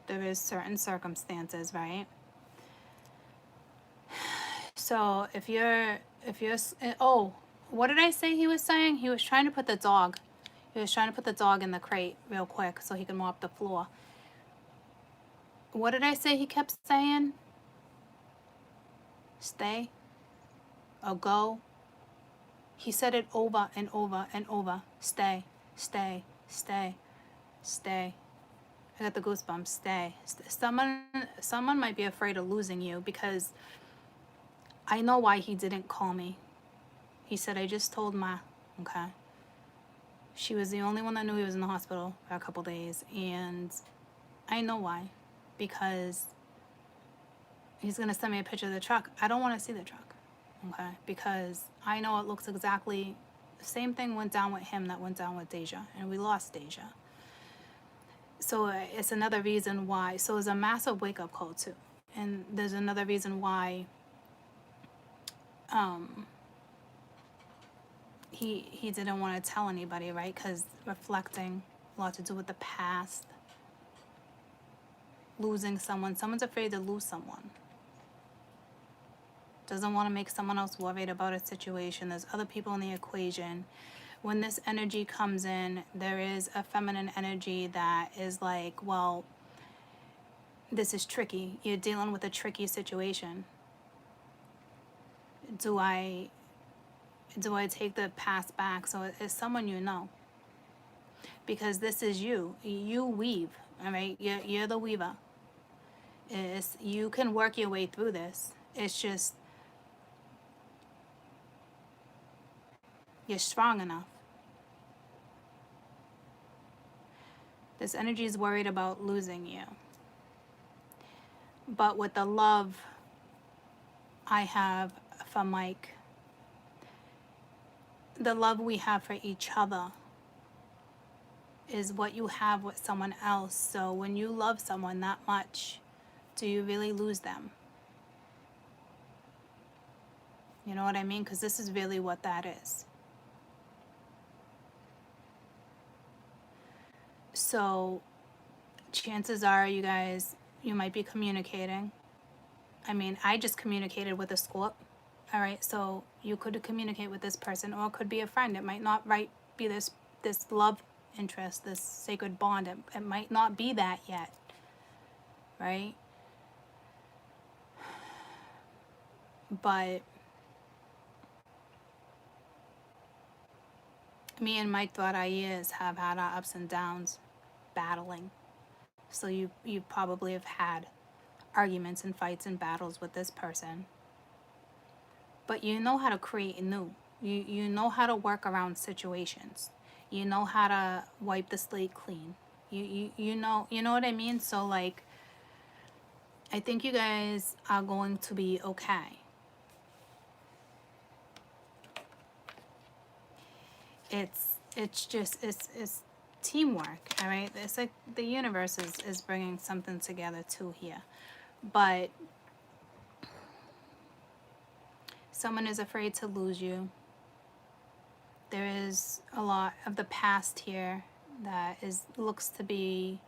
There is certain circumstances, right? So oh, what did I say he was saying? He was trying to put the dog. He was trying to put the dog in the crate real quick so he can mop the floor. What did I say he kept saying? Stay or go. He said it over and over and over. Stay, stay, stay, stay. I got the goosebumps. Stay. Someone might be afraid of losing you because I know why he didn't call me. He said, I just told Ma, okay? She was the only one that knew he was in the hospital for a couple days, and I know why. Because he's going to send me a picture of the truck. I don't want to see the truck, okay? Because I know it looks exactly the same thing went down with him that went down with Deja, and we lost Deja. So it's another reason why. So it's a massive wake-up call, too. And there's another reason why he didn't want to tell anybody, right? Because reflecting, a lot to do with the past, losing someone. Someone's afraid to lose someone. Doesn't want to make someone else worried about a situation. There's other people in the equation. When this energy comes in, there is a feminine energy that is like, well, this is tricky. You're dealing with a tricky situation. Do I take the past back? So it's someone you know. Because this is you. You weave, all right? You're the weaver. You can work your way through this. It's just you're strong enough. This energy is worried about losing you. But with the love I have for Mike, the love we have for each other is what you have with someone else. So when you love someone that much, do you really lose them? You know what I mean? Because this is really what that is. So chances are, you guys, you might be communicating. I mean, I just communicated with a Scorp. All right, so you could communicate with this person, or it could be a friend. It might not be this love interest, this sacred bond. It might not be that yet, right? But me and Mike throughout our years have had our ups and downs battling. So you probably have had arguments and fights and battles with this person. But you know how to create new. You know how to work around situations. You know how to wipe the slate clean. You know what I mean? So like, I think you guys are going to be okay. It's just teamwork, all right? It's like the universe is bringing something together too here. But someone is afraid to lose you. There is a lot of the past here that looks to be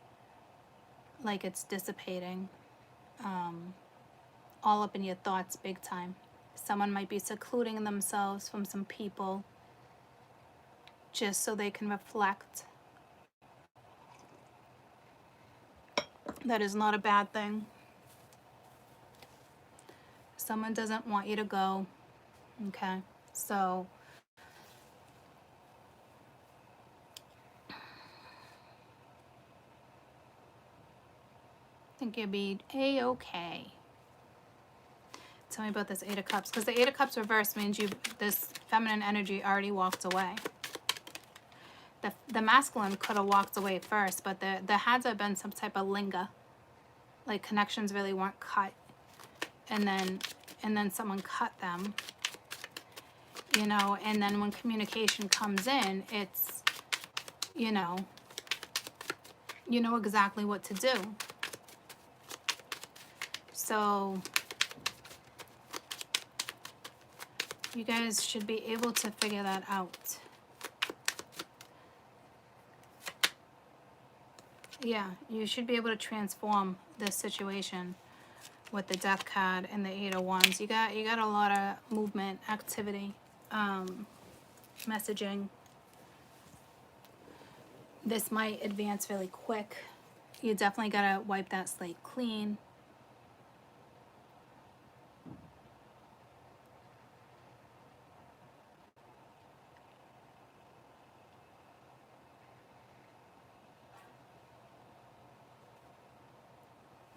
like it's dissipating, all up in your thoughts big time. Someone might be secluding themselves from some people just so they can reflect. That is not a bad thing. Someone doesn't want you to go, okay? So I think you'll be A-okay. Tell me about this Eight of Cups, because the Eight of Cups reverse means this feminine energy already walked away. The masculine could have walked away first, but there had to have been some type of linger, like connections really weren't cut, and then someone cut them, you know. And then when communication comes in, it's, you know exactly what to do. So you guys should be able to figure that out. Yeah, you should be able to transform this situation with the Death card and the Eight of Wands. You got a lot of movement, activity, messaging. This might advance really quick. You definitely gotta wipe that slate clean.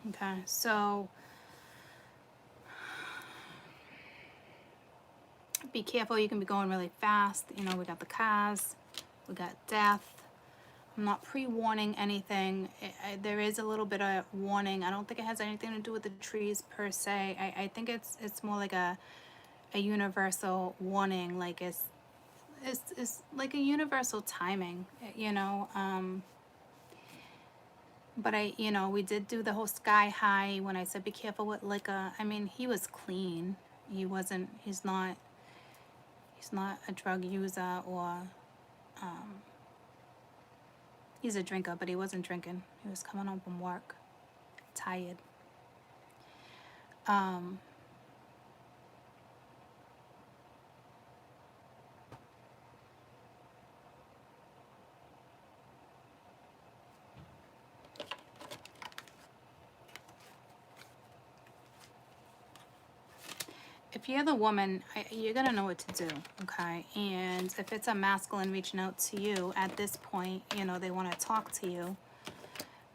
Okay, so be careful. You can be going really fast. You know, we got the cars, we got death. I'm not pre-warning anything. There is a little bit of warning. I don't think it has anything to do with the trees per se. I think it's more like a universal warning. Like it's like a universal timing, you know. But we did do the whole sky high when I said be careful with liquor. I mean, he was clean. He's not a drug user, or he's a drinker, but he wasn't drinking. He was coming home from work, tired. If you're the woman, you're going to know what to do, okay? And if it's a masculine reaching out to you at this point, you know, they want to talk to you,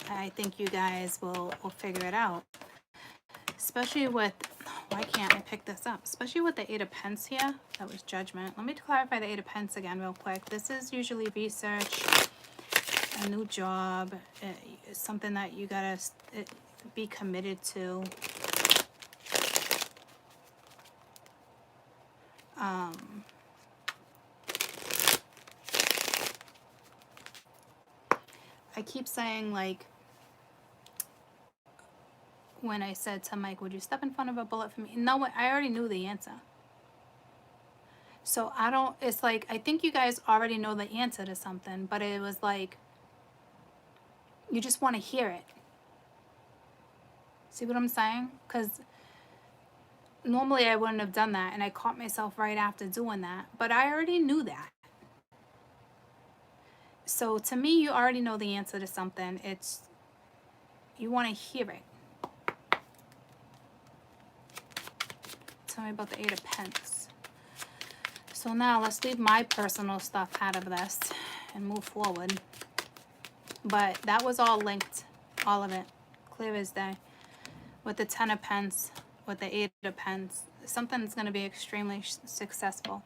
I think you guys will figure it out. Especially with, why can't I pick this up? Especially with the Eight of Pence here. That was Judgment. Let me clarify the Eight of Pence again real quick. This is usually research. a new job, something that you gotta be committed to. I keep saying, like, when I said to Mike, would you step in front of a bullet for me? No, I already knew the answer. So I don't, it's like, I think you guys already know the answer to something, but it was like, you just want to hear it. See what I'm saying? Because normally I wouldn't have done that, and I caught myself right after doing that, but I already knew that. So to me, you already know the answer to something. It's, you want to hear it. Tell me about the 8 of Pentacles. So now let's leave my personal stuff out of this and move forward. But that was all linked, all of it, clear as day. With the 10 of Pentacles, with the 8 of Pentacles, something's going to be extremely successful.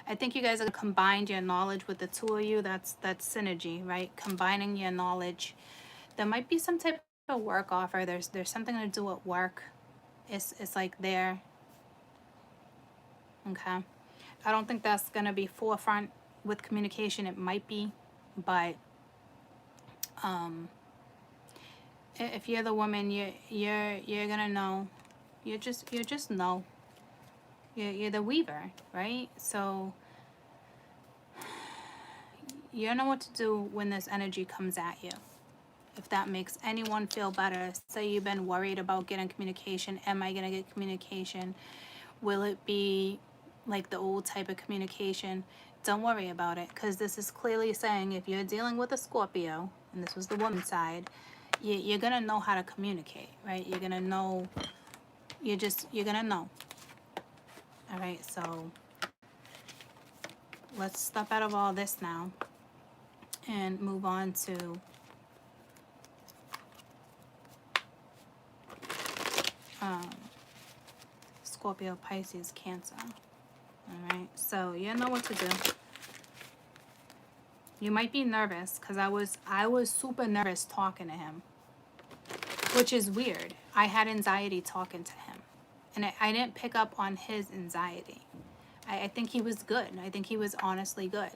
I think you guys are combined your knowledge with the two of you. That's synergy, right? Combining your knowledge. There might be some type of work offer. There's something to do at work. It's like there. Okay. I don't think that's gonna be forefront with communication. It might be, but if you're the woman, you're gonna know. You just know. You're the weaver, right? So you know what to do when this energy comes at you. If that makes anyone feel better. Say you've been worried about getting communication. Am I gonna get communication? Will it be like the old type of communication? Don't worry about it, because this is clearly saying if you're dealing with a Scorpio, and this was the woman's side, you're gonna know how to communicate, right? You're gonna know. You're gonna know. All right, so let's step out of all this now and move on to Scorpio, Pisces, Cancer. All right, so you know what to do. You might be nervous, because I was super nervous talking to him, which is weird. I had anxiety talking to him, and I didn't pick up on his anxiety. I think he was good. I think he was honestly good.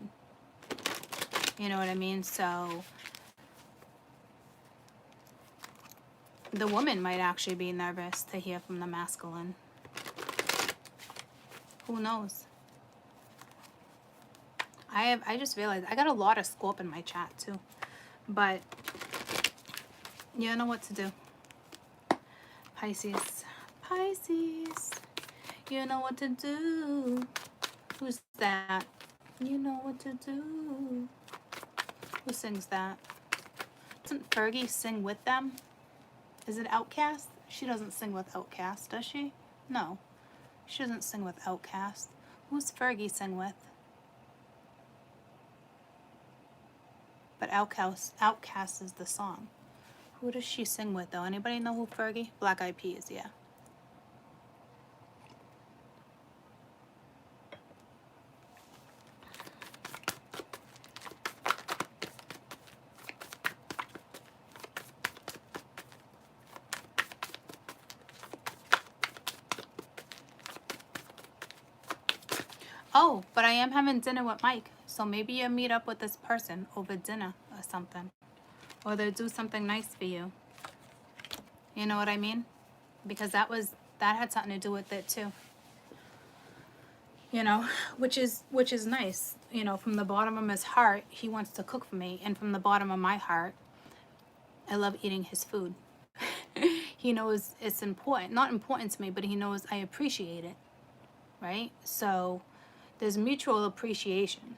You know what I mean? So the woman might actually be nervous to hear from the masculine. Who knows? I just realized I got a lot of Scorp in my chat too. But you know what to do. Pisces. Pisces. You know what to do. Who's that? You know what to do. Who sings that? Doesn't Fergie sing with them? Is it Outcast? She doesn't sing with Outcast, does she? No. She doesn't sing with Outcast. Who's Fergie sing with? But Outcast is the song. Who does she sing with, though? Anybody know who Fergie? Black Eyed Peas, yeah. Oh, but I am having dinner with Mike. So maybe you'll meet up with this person over dinner or something. Or they'll do something nice for you. You know what I mean? Because that had something to do with it too. You know, which is nice. You know, from the bottom of his heart, he wants to cook for me. And from the bottom of my heart, I love eating his food. He knows it's important. Not important to me, but he knows I appreciate it. Right? So there's mutual appreciation.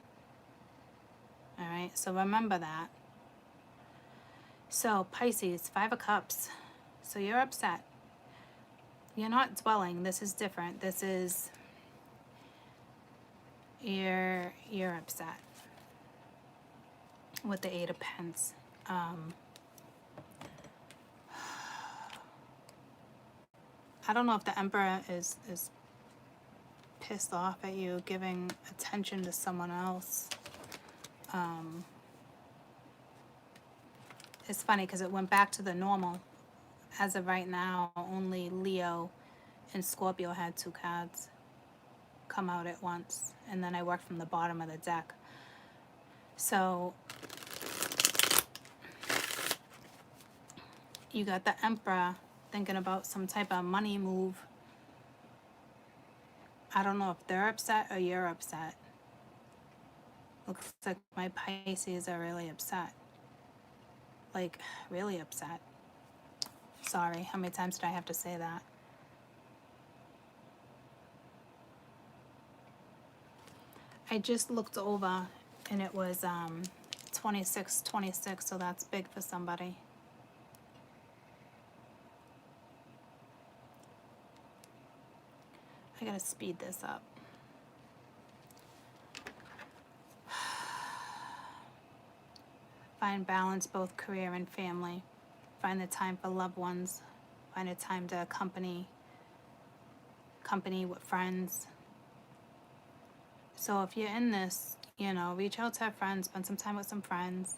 All right, so remember that. So Pisces, 5 of Cups. So you're upset. You're not dwelling. This is different. This is you're upset with the 8 of Pentacles. I don't know if the Emperor is pissed off at you giving attention to someone else. it's funny because it went back to the normal. As of right now, only Leo and Scorpio had 2 cards come out at once. And then I worked from the bottom of the deck. So you got the Emperor thinking about some type of money move. I don't know if they're upset or you're upset. Looks like my Pisces are really upset. Like, really upset. Sorry, how many times did I have to say that? I just looked over and it was 26, so that's big for somebody. I gotta speed this up. Find balance, both career and family. Find the time for loved ones. Find a time to company with friends. So if you're in this, you know, reach out to a friend, spend some time with some friends.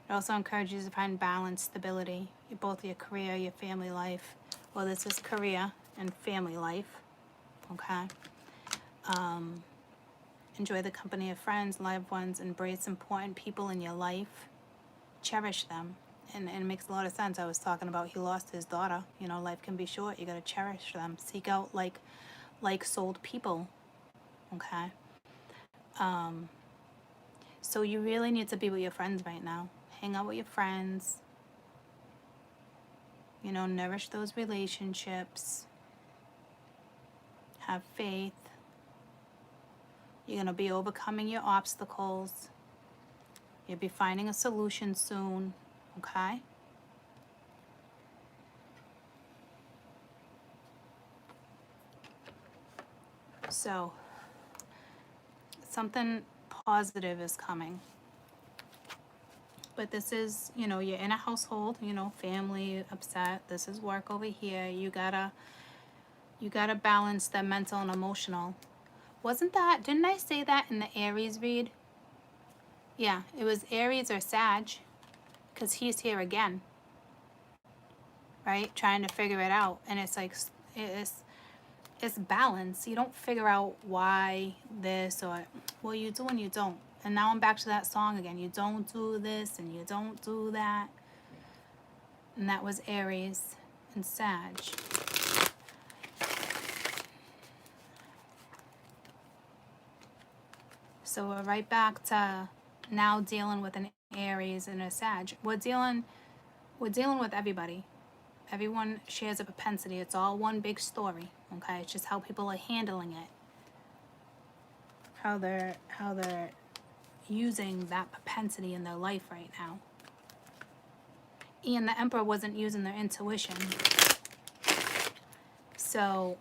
It also encourages you to find balance, stability, both your career, your family life. Well, this is career and family life, okay? Enjoy the company of friends, loved ones, embrace important people in your life, cherish them. And it makes a lot of sense. I was talking about he lost his daughter. You know, life can be short. You got to cherish them. Seek out like-souled people, okay? So you really need to be with your friends right now. Hang out with your friends. You know, nourish those relationships. Have faith. You're going to be overcoming your obstacles. You'll be finding a solution soon, okay? So, something positive is coming. But this is, you know, you're in a household, you know, family upset. This is work over here. You gotta balance the mental and emotional. Didn't I say that in the Aries read? Yeah, it was Aries or Sag, because he's here again, right? Trying to figure it out. And it's like, it's balance. You don't figure out why this or, well, you do and you don't. And now I'm back to that song again. You don't do this and you don't do that. And that was Aries and Sag. So we're right back to now dealing with an Aries and a Sag. We're dealing with everybody. Everyone shares a propensity. It's all one big story, okay? It's just how people are handling it. How they're using that propensity in their life right now. And the Emperor wasn't using their intuition. So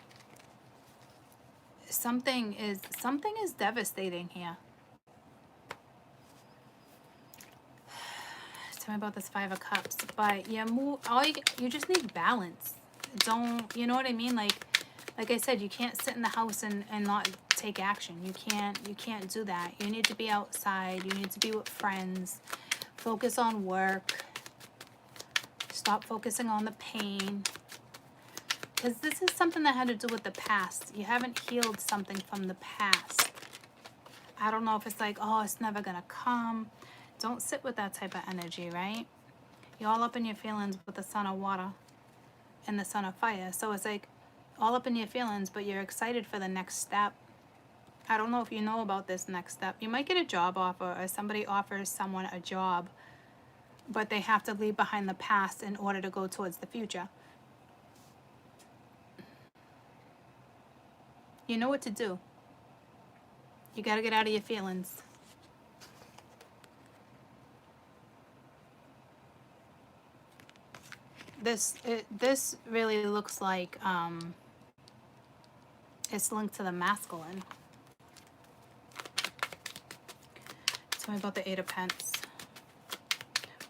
something is devastating here. Tell me about this 5 of Cups. But yeah, you just need balance. Don't, you know what I mean? Like I said, you can't sit in the house and not take action. You can't do that. You need to be outside. You need to be with friends. Focus on work. Stop focusing on the pain. Because this is something that had to do with the past. You haven't healed something from the past. I don't know if it's like, oh, it's never going to come. Don't sit with that type of energy, right? You're all up in your feelings with the Sun of Water and the Sun of Fire. So it's like all up in your feelings, but you're excited for the next step. I don't know if you know about this next step. You might get a job offer or somebody offers someone a job, but they have to leave behind the past in order to go towards the future. You know what to do. You got to get out of your feelings. This really looks like it's linked to the masculine. Tell me about the 8 of Pentacles.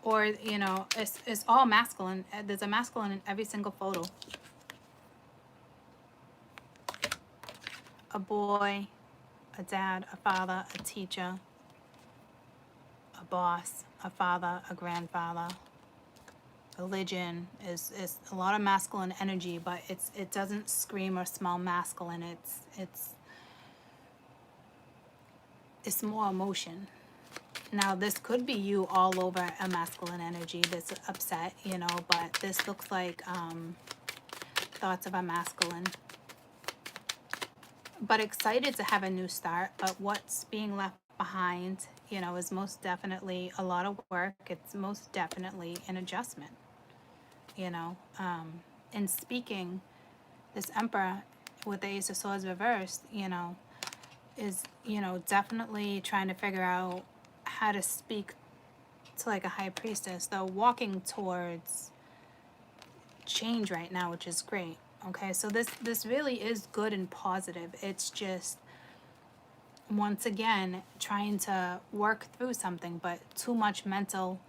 Or, you know, it's all masculine. There's a masculine in every single photo. A boy, a dad, a father, a teacher, a boss, a father, a grandfather. religion, is a lot of masculine energy, but it doesn't scream or smell masculine. It's more emotion. Now this could be you all over a masculine energy that's upset, you know, but this looks like thoughts of a masculine. But excited to have a new start, but what's being left behind, you know, is most definitely a lot of work. It's most definitely an adjustment, you know. And speaking, this Emperor with the Ace of Swords reversed, you know, is, you know, definitely trying to figure out how to speak to like a high priestess. They're walking towards change right now, which is great. Okay, so this really is good and positive. It's just, once again, trying to work through something, but too much mental.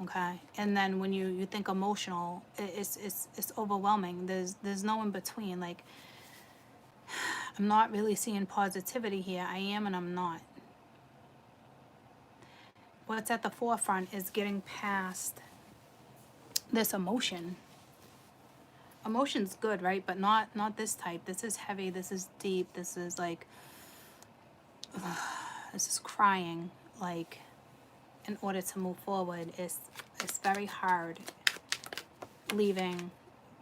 Okay, and then when you think emotional, it's overwhelming. There's no in between. Like, I'm not really seeing positivity here. I am and I'm not. What's at the forefront is getting past this emotion. Emotion's good, right? But not this type. This is heavy. This is deep. This is like, this is crying. Like, in order to move forward, it's very hard leaving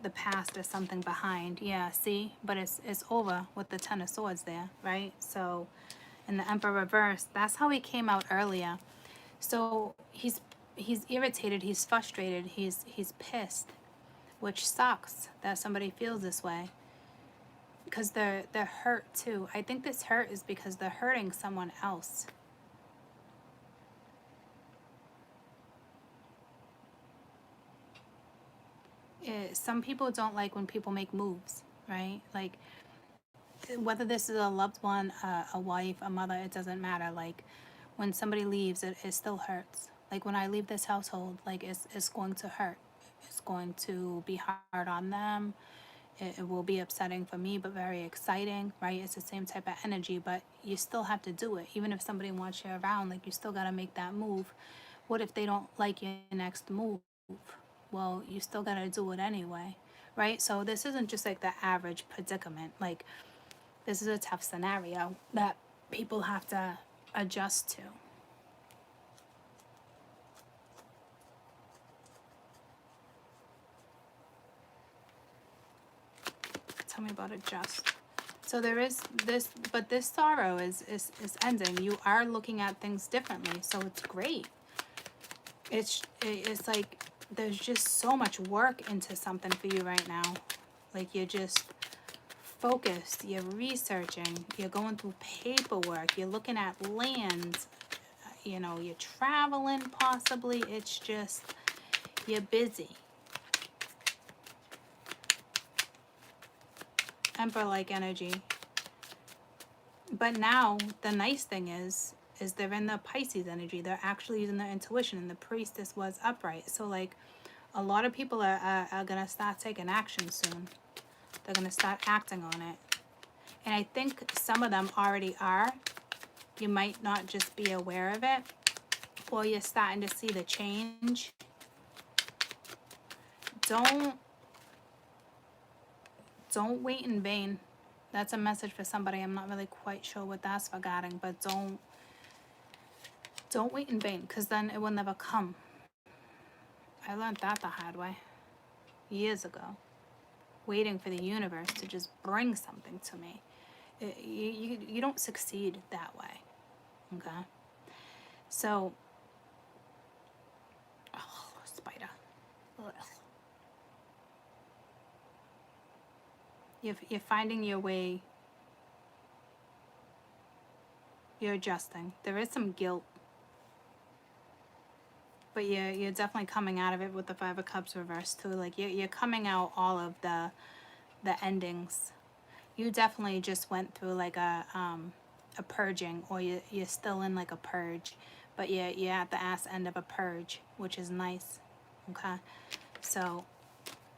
the past or something behind. Yeah, see? But it's over with the Ten of Swords there, right? So, in the Emperor reverse, that's how he came out earlier. So he's irritated, he's frustrated, he's pissed, which sucks that somebody feels this way, because they're hurt too. I think this hurt is because they're hurting someone else. Some people don't like when people make moves, right? Like, whether this is a loved one, a wife, a mother, it doesn't matter. Like, when somebody leaves, it still hurts. Like, when I leave this household, like, it's going to hurt. It's going to be hard on them. It will be upsetting for me, but very exciting, right? It's the same type of energy, but you still have to do it. Even if somebody wants you around, like, you still got to make that move. What if they don't like your next move? Well, you still got to do it anyway, right? So this isn't just like the average predicament. Like, this is a tough scenario that people have to adjust to. Tell me about adjust. So there is this, but this sorrow is ending. You are looking at things differently, so it's great. It's like there's just so much work into something for you right now. Like, you're just focused, you're researching, you're going through paperwork, you're looking at land, you know, you're traveling possibly. It's just, you're busy. Emperor-like energy. But now the nice thing is they're in the Pisces energy. They're actually using their intuition, and the priestess was upright. So like, a lot of people are gonna start taking action soon. They're gonna start acting on it. And I think some of them already are. You might not just be aware of it, or you're starting to see the change. Don't wait in vain. That's a message for somebody. I'm not really quite sure what that's regarding, but don't wait in vain, because then it will never come. I learned that the hard way years ago. Waiting for the universe to just bring something to me. You don't succeed that way. Okay? So, oh, spider. Ugh. You're finding your way. You're adjusting. There is some guilt, but you're definitely coming out of it with the Five of Cups reversed too. Like, you're coming out all of the endings. You definitely just went through like a purging, or you're still in like a purge, but you're at the ass end of a purge, which is nice. Okay, so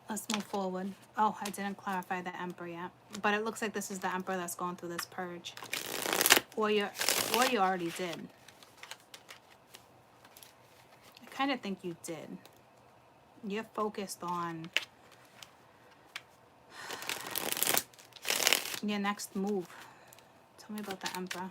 let's move forward. Oh, I didn't clarify the Emperor yet, but it looks like this is the Emperor that's going through this purge, or you already did. I kind of think you did. You're focused on your next move. Tell me about the Emperor.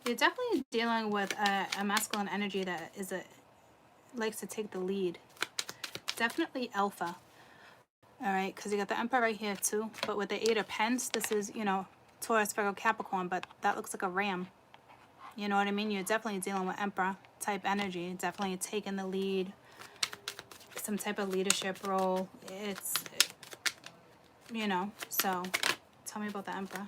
You're definitely dealing with a masculine energy that likes to take the lead. Definitely alpha. All right, because you got the Emperor right here too. But with the Eight of Pence, this is, you know, Taurus, Virgo, Capricorn, but that looks like a ram. You know what I mean? You're definitely dealing with Emperor type energy. Definitely taking the lead. Some type of leadership role. It's, you know, so tell me about the Emperor.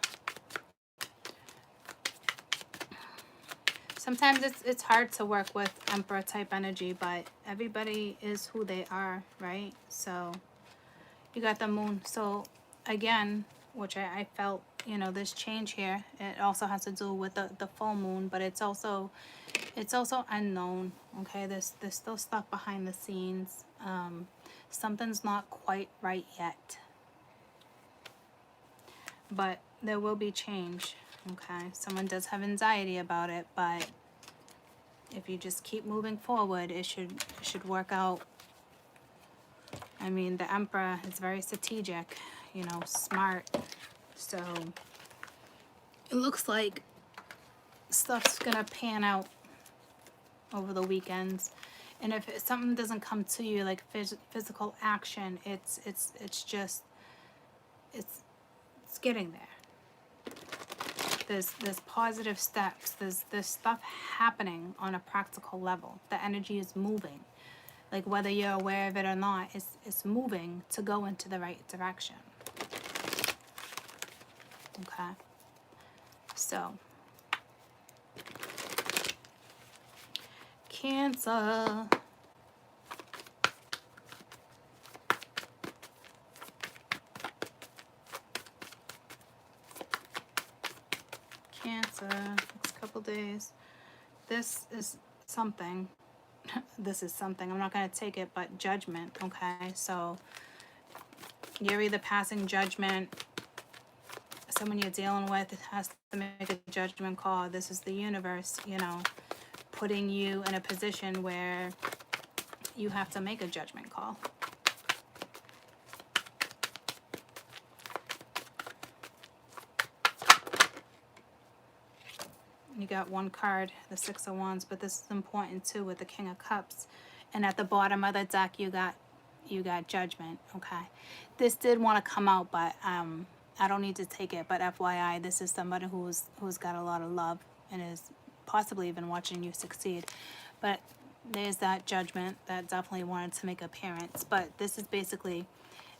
Sometimes it's hard to work with Emperor type energy, but everybody is who they are, right? So you got the Moon. So again, which I felt, you know, this change here, it also has to do with the full moon, but it's also unknown. Okay, there's still stuff behind the scenes. Something's not quite right yet, but there will be change. Okay, someone does have anxiety about it, but if you just keep moving forward, it should work out. I mean, the Emperor is very strategic, you know, smart. So it looks like stuff's gonna pan out over the weekends. And if something doesn't come to you like physical action, it's getting there. There's positive steps. There's stuff happening on a practical level. The energy is moving. Like whether you're aware of it or not, it's moving to go into the right direction. Okay. So Cancer. Cancer, next couple days. This is something. This is something. I'm not going to take it, but judgment, okay? So you're either passing judgment, someone you're dealing with has to make a judgment call. This is the universe, you know, putting you in a position where you have to make a judgment call. You got one card, the Six of Wands, but this is important too with the King of Cups. And at the bottom of the deck, you got Judgment, okay? This did want to come out, but I don't need to take it. But FYI, this is somebody who's got a lot of love and is possibly even watching you succeed. But there's that Judgment that definitely wanted to make appearance. But this is basically,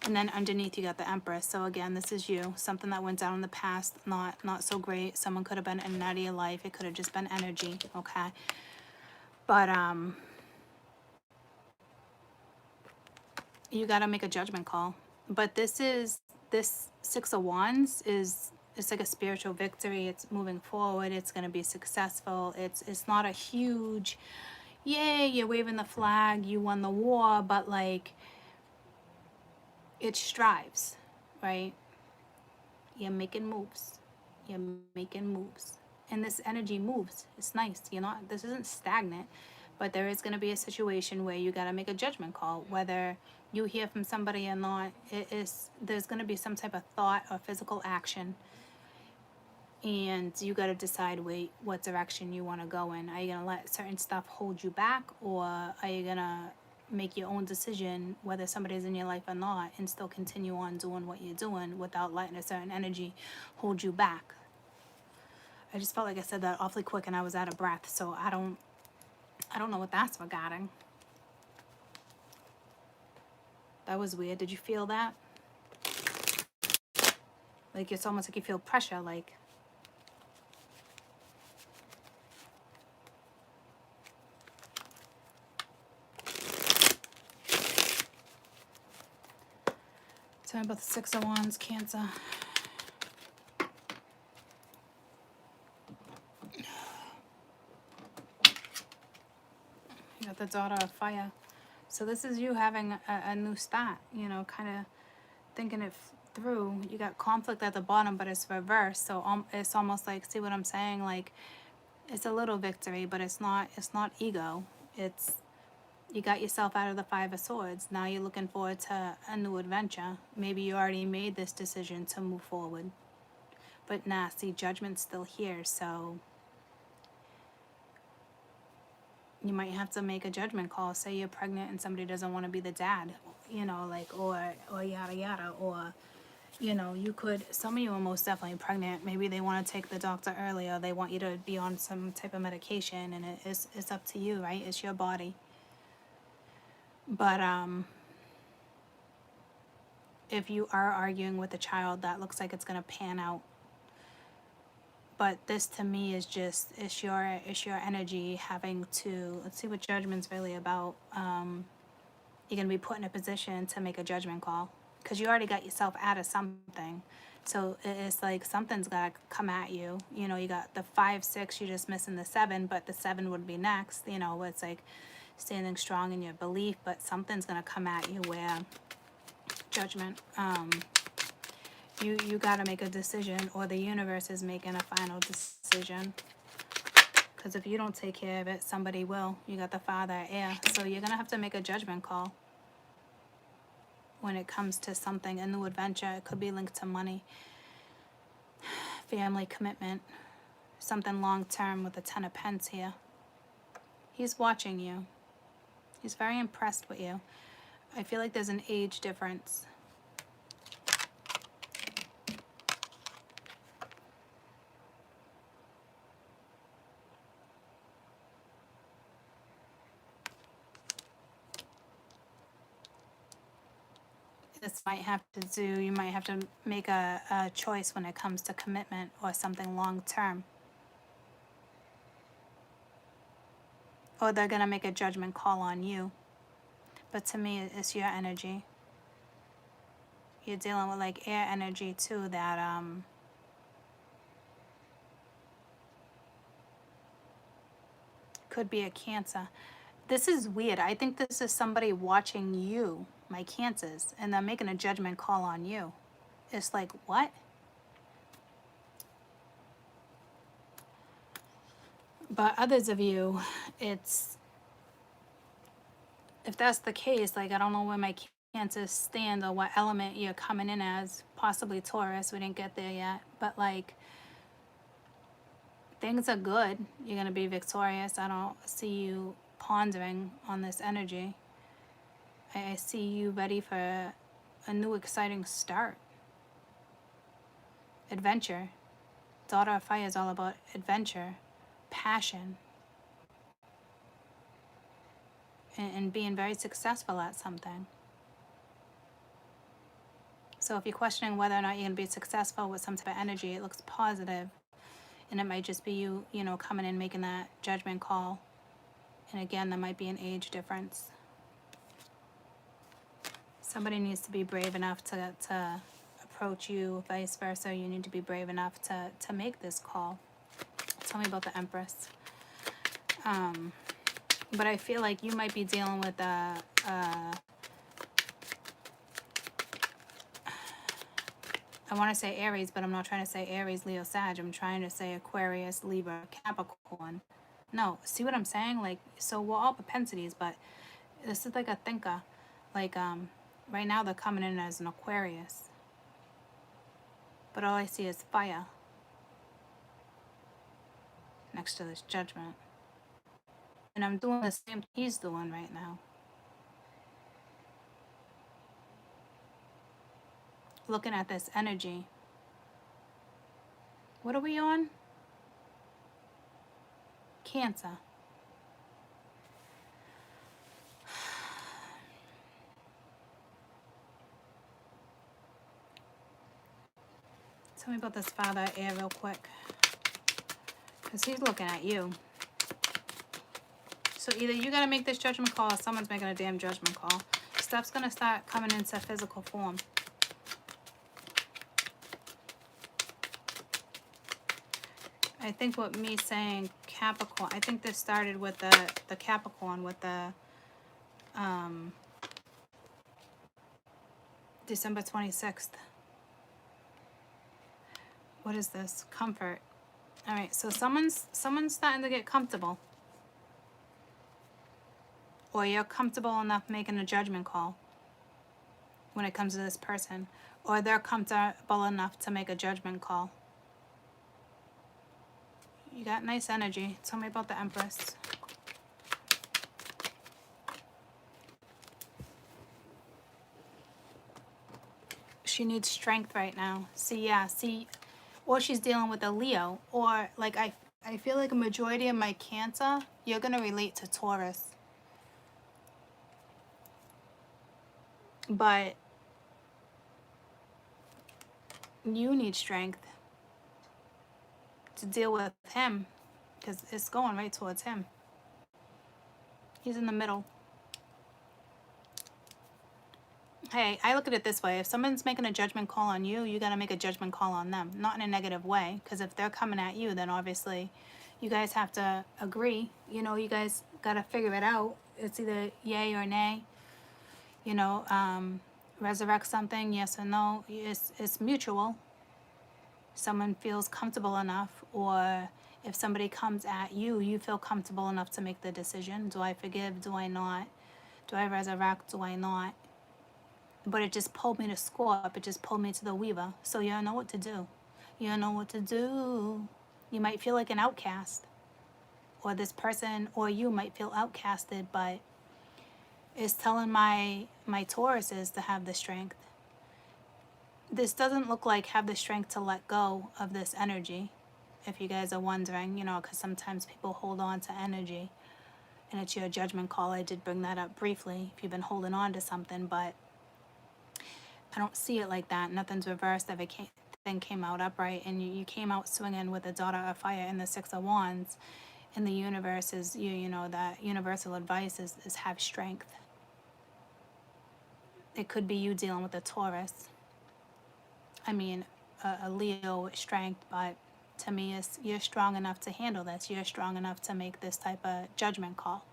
and then underneath you got the Empress. So again, this is you. Something that went down in the past, not so great. Someone could have been in and out of your life. It could have just been energy, okay? But you got to make a judgment call. But this Six of Wands it's like a spiritual victory. It's moving forward. It's going to be successful. It's not a huge, yay, you're waving the flag, you won the war, but like it strives, right? You're making moves. You're making moves. And this energy moves. It's nice. You're not, this isn't stagnant, but there is going to be a situation where you got to make a judgment call, whether you hear from somebody or not. There's going to be some type of thought or physical action, and you got to decide, wait, what direction you want to go in. Are you going to let certain stuff hold you back, or are you going to make your own decision whether somebody's in your life or not, and still continue on doing what you're doing without letting a certain energy hold you back? I just felt like I said that awfully quick and I was out of breath, so I don't know what that's regarding. That was weird. Did you feel that? Like it's almost like you feel pressure, like tell me about the Six of Wands, Cancer. You got the Daughter of Fire. So this is you having a new start, you know, kind of thinking if through. You got conflict at the bottom, but it's reversed. So it's almost like, see what I'm saying? Like, it's a little victory, but it's not ego. It's, you got yourself out of the Five of Swords. Now you're looking forward to a new adventure. Maybe you already made this decision to move forward. But nah, see, Judgment's still here, so you might have to make a judgment call. Say you're pregnant and somebody doesn't want to be the dad, you know, like, or yada yada, or, you know, you could, some of you are most definitely pregnant. Maybe they want to take the doctor early, or they want you to be on some type of medication, and it's up to you, right? It's your body. But if you are arguing with a child, that looks like it's going to pan out. But this to me is just, it's your energy having to, let's see what Judgment's really about. You're going to be put in a position to make a judgment call, because you already got yourself out of something. So it's like something's got to come at you. You know, you got the 5, 6, you're just missing the 7, but the 7 would be next. You know, it's like standing strong in your belief, but something's going to come at you where Judgment, you got to make a decision, or the universe is making a final decision. Because if you don't take care of it, somebody will. You got the Father, air. So you're going to have to make a judgment call when it comes to something, a new adventure. It could be linked to money, family commitment, something long-term with the 10 of Pence here. He's watching you. He's very impressed with you. I feel like there's an age difference. This might have to do, you might have to make a choice when it comes to commitment or something long-term. Or they're going to make a judgment call on you. But to me, it's your energy. You're dealing with like air energy too, that could be a Cancer. This is weird. I think this is somebody watching you, my Cancers, and they're making a judgment call on you. It's like, what? But others of you, it's, if that's the case, like, I don't know where my Cancers stand or what element you're coming in as. Possibly Taurus. We didn't get there yet. But like, things are good. You're going to be victorious. I don't see you pondering on this energy. I see you ready for a new exciting start. Adventure. Daughter of Fire is all about adventure, passion, and being very successful at something. So if you're questioning whether or not you're going to be successful with some type of energy, it looks positive. And it might just be you, you know, coming in, making that judgment call. And again, there might be an age difference. Somebody needs to be brave enough to approach you, vice versa. You need to be brave enough to make this call. Tell me about the Empress. But I feel like you might be dealing with I want to say Aries, but I'm not trying to say Aries, Leo, Sag. I'm trying to say Aquarius, Libra, Capricorn. No, see what I'm saying? Like, so we're all propensities, but this is like a thinker. Like, right now they're coming in as an Aquarius. But all I see is fire next to this Judgment. And I'm doing the same he's doing right now. Looking at this energy. What are we on? Cancer. Tell me about this Father air real quick. Because he's looking at you. So either you got to make this judgment call or someone's making a damn judgment call. Stuff's going to start coming into physical form. I think what me saying Capricorn, I think this started with the Capricorn, with the December 26th. What is this? Comfort. All right, so someone's starting to get comfortable. Or you're comfortable enough making a judgment call when it comes to this person. Or they're comfortable enough to make a judgment call. You got nice energy. Tell me about the Empress. She needs strength right now. See, yeah, see, or she's dealing with a Leo. Or like I feel like a majority of my Cancer, you're gonna relate to Taurus. But you need strength to deal with him, because it's going right towards him. He's in the middle. Hey, I look at it this way. If someone's making a judgment call on you, you got to make a judgment call on them. Not in a negative way, because if they're coming at you, then obviously you guys have to agree. You know, you guys got to figure it out. It's either yay or nay. You know, resurrect something, yes or no. It's mutual. Someone feels comfortable enough, or if somebody comes at you, you feel comfortable enough to make the decision. Do I forgive? Do I not? Do I resurrect? Do I not? But it just pulled me to Scorp. It just pulled me to the Weaver. So you know what to do. You know what to do. You might feel like an outcast. Or this person or you might feel outcasted, but it's telling my Tauruses to have the strength. This doesn't look like have the strength to let go of this energy. If you guys are wondering, you know, because sometimes people hold on to energy. And it's your judgment call. I did bring that up briefly if you've been holding on to something, but I don't see it like that. Nothing's reversed. Everything came out upright, and you came out swinging with the Daughter of Fire and the Six of Wands. And the universe is, you know, that universal advice is have strength. It could be you dealing with a Taurus. I mean, a Leo with strength, but to me, it's, you're strong enough to handle this. You're strong enough to make this type of judgment call.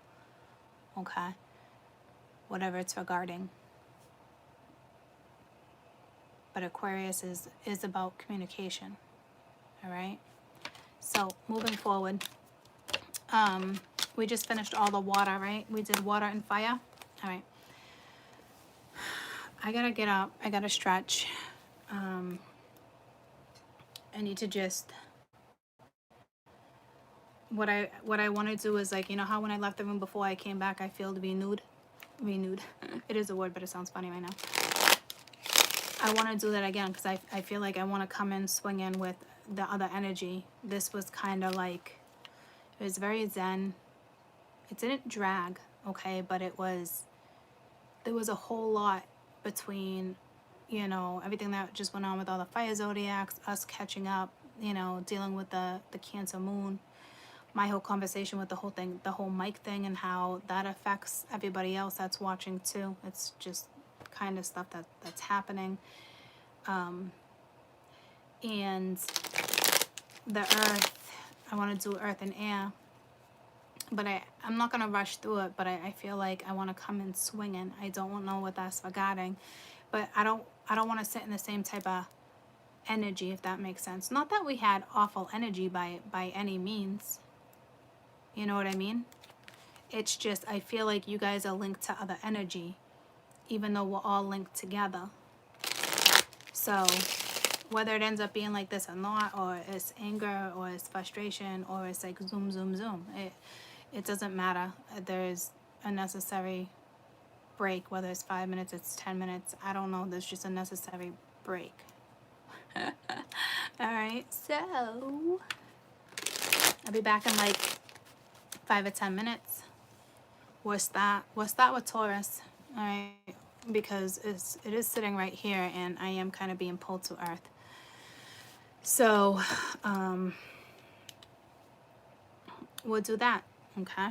Okay? Whatever it's regarding. But Aquarius is about communication. All right? So, moving forward. We just finished all the water, right? We did water and fire. All right. I gotta get up. I gotta stretch. I need to just... What I want to do is, like, you know how when I left the room before I came back, I feel renewed. It is a word, but it sounds funny right now. I want to do that again because I feel like I want to come in, swing in with the other energy. This was kind of like, it was very zen. It didn't drag, okay, but there was a whole lot between, you know, everything that just went on with all the fire zodiacs, us catching up, you know, dealing with the Cancer moon, my whole conversation with the whole thing, the whole mic thing, and how that affects everybody else that's watching too. It's just kind of stuff that's happening. And the earth, I want to do earth and air, but I'm not going to rush through it, but I feel like I want to come in swinging. I don't know what that's regarding, but I don't want to sit in the same type of energy, if that makes sense. Not that we had awful energy by any means. You know what I mean? It's just, I feel like you guys are linked to other energy, even though we're all linked together. So whether it ends up being like this or not, or it's anger, or it's frustration, or it's like zoom, zoom, zoom, it doesn't matter. There's a necessary break, whether it's 5 minutes, it's 10 minutes, I don't know. There's just a necessary break. Alright, so I'll be back in like 5 or 10 minutes. What's that with Taurus? Alright, because it is sitting right here, and I am kind of being pulled to earth. So we'll do that, okay?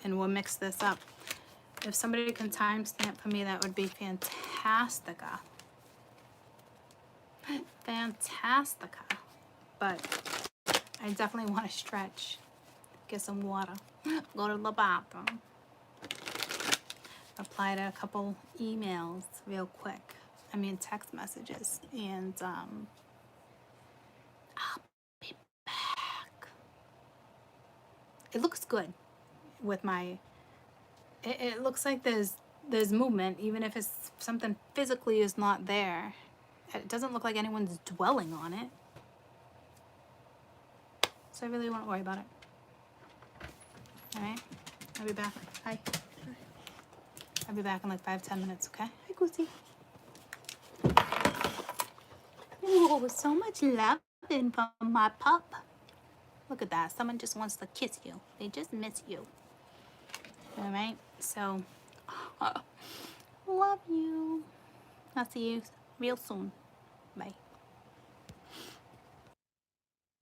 And we'll mix this up. If somebody can timestamp for me, that would be fantastica. Fantastica. But I definitely want to stretch. Get some water. Go to the bathroom. Reply to a couple emails real quick. I mean, text messages. And it looks good with my, it looks like there's movement, even if it's something physically is not there. It doesn't look like anyone's dwelling on it. So I really won't worry about it. Alright, I'll be back. Hi. I'll be back in like 5-10 minutes, okay? Hi, Goosey. Oh, so much love from my pup. Look at that. Someone just wants to kiss you. They just miss you. Alright, so love you. I'll see you real soon. Bye.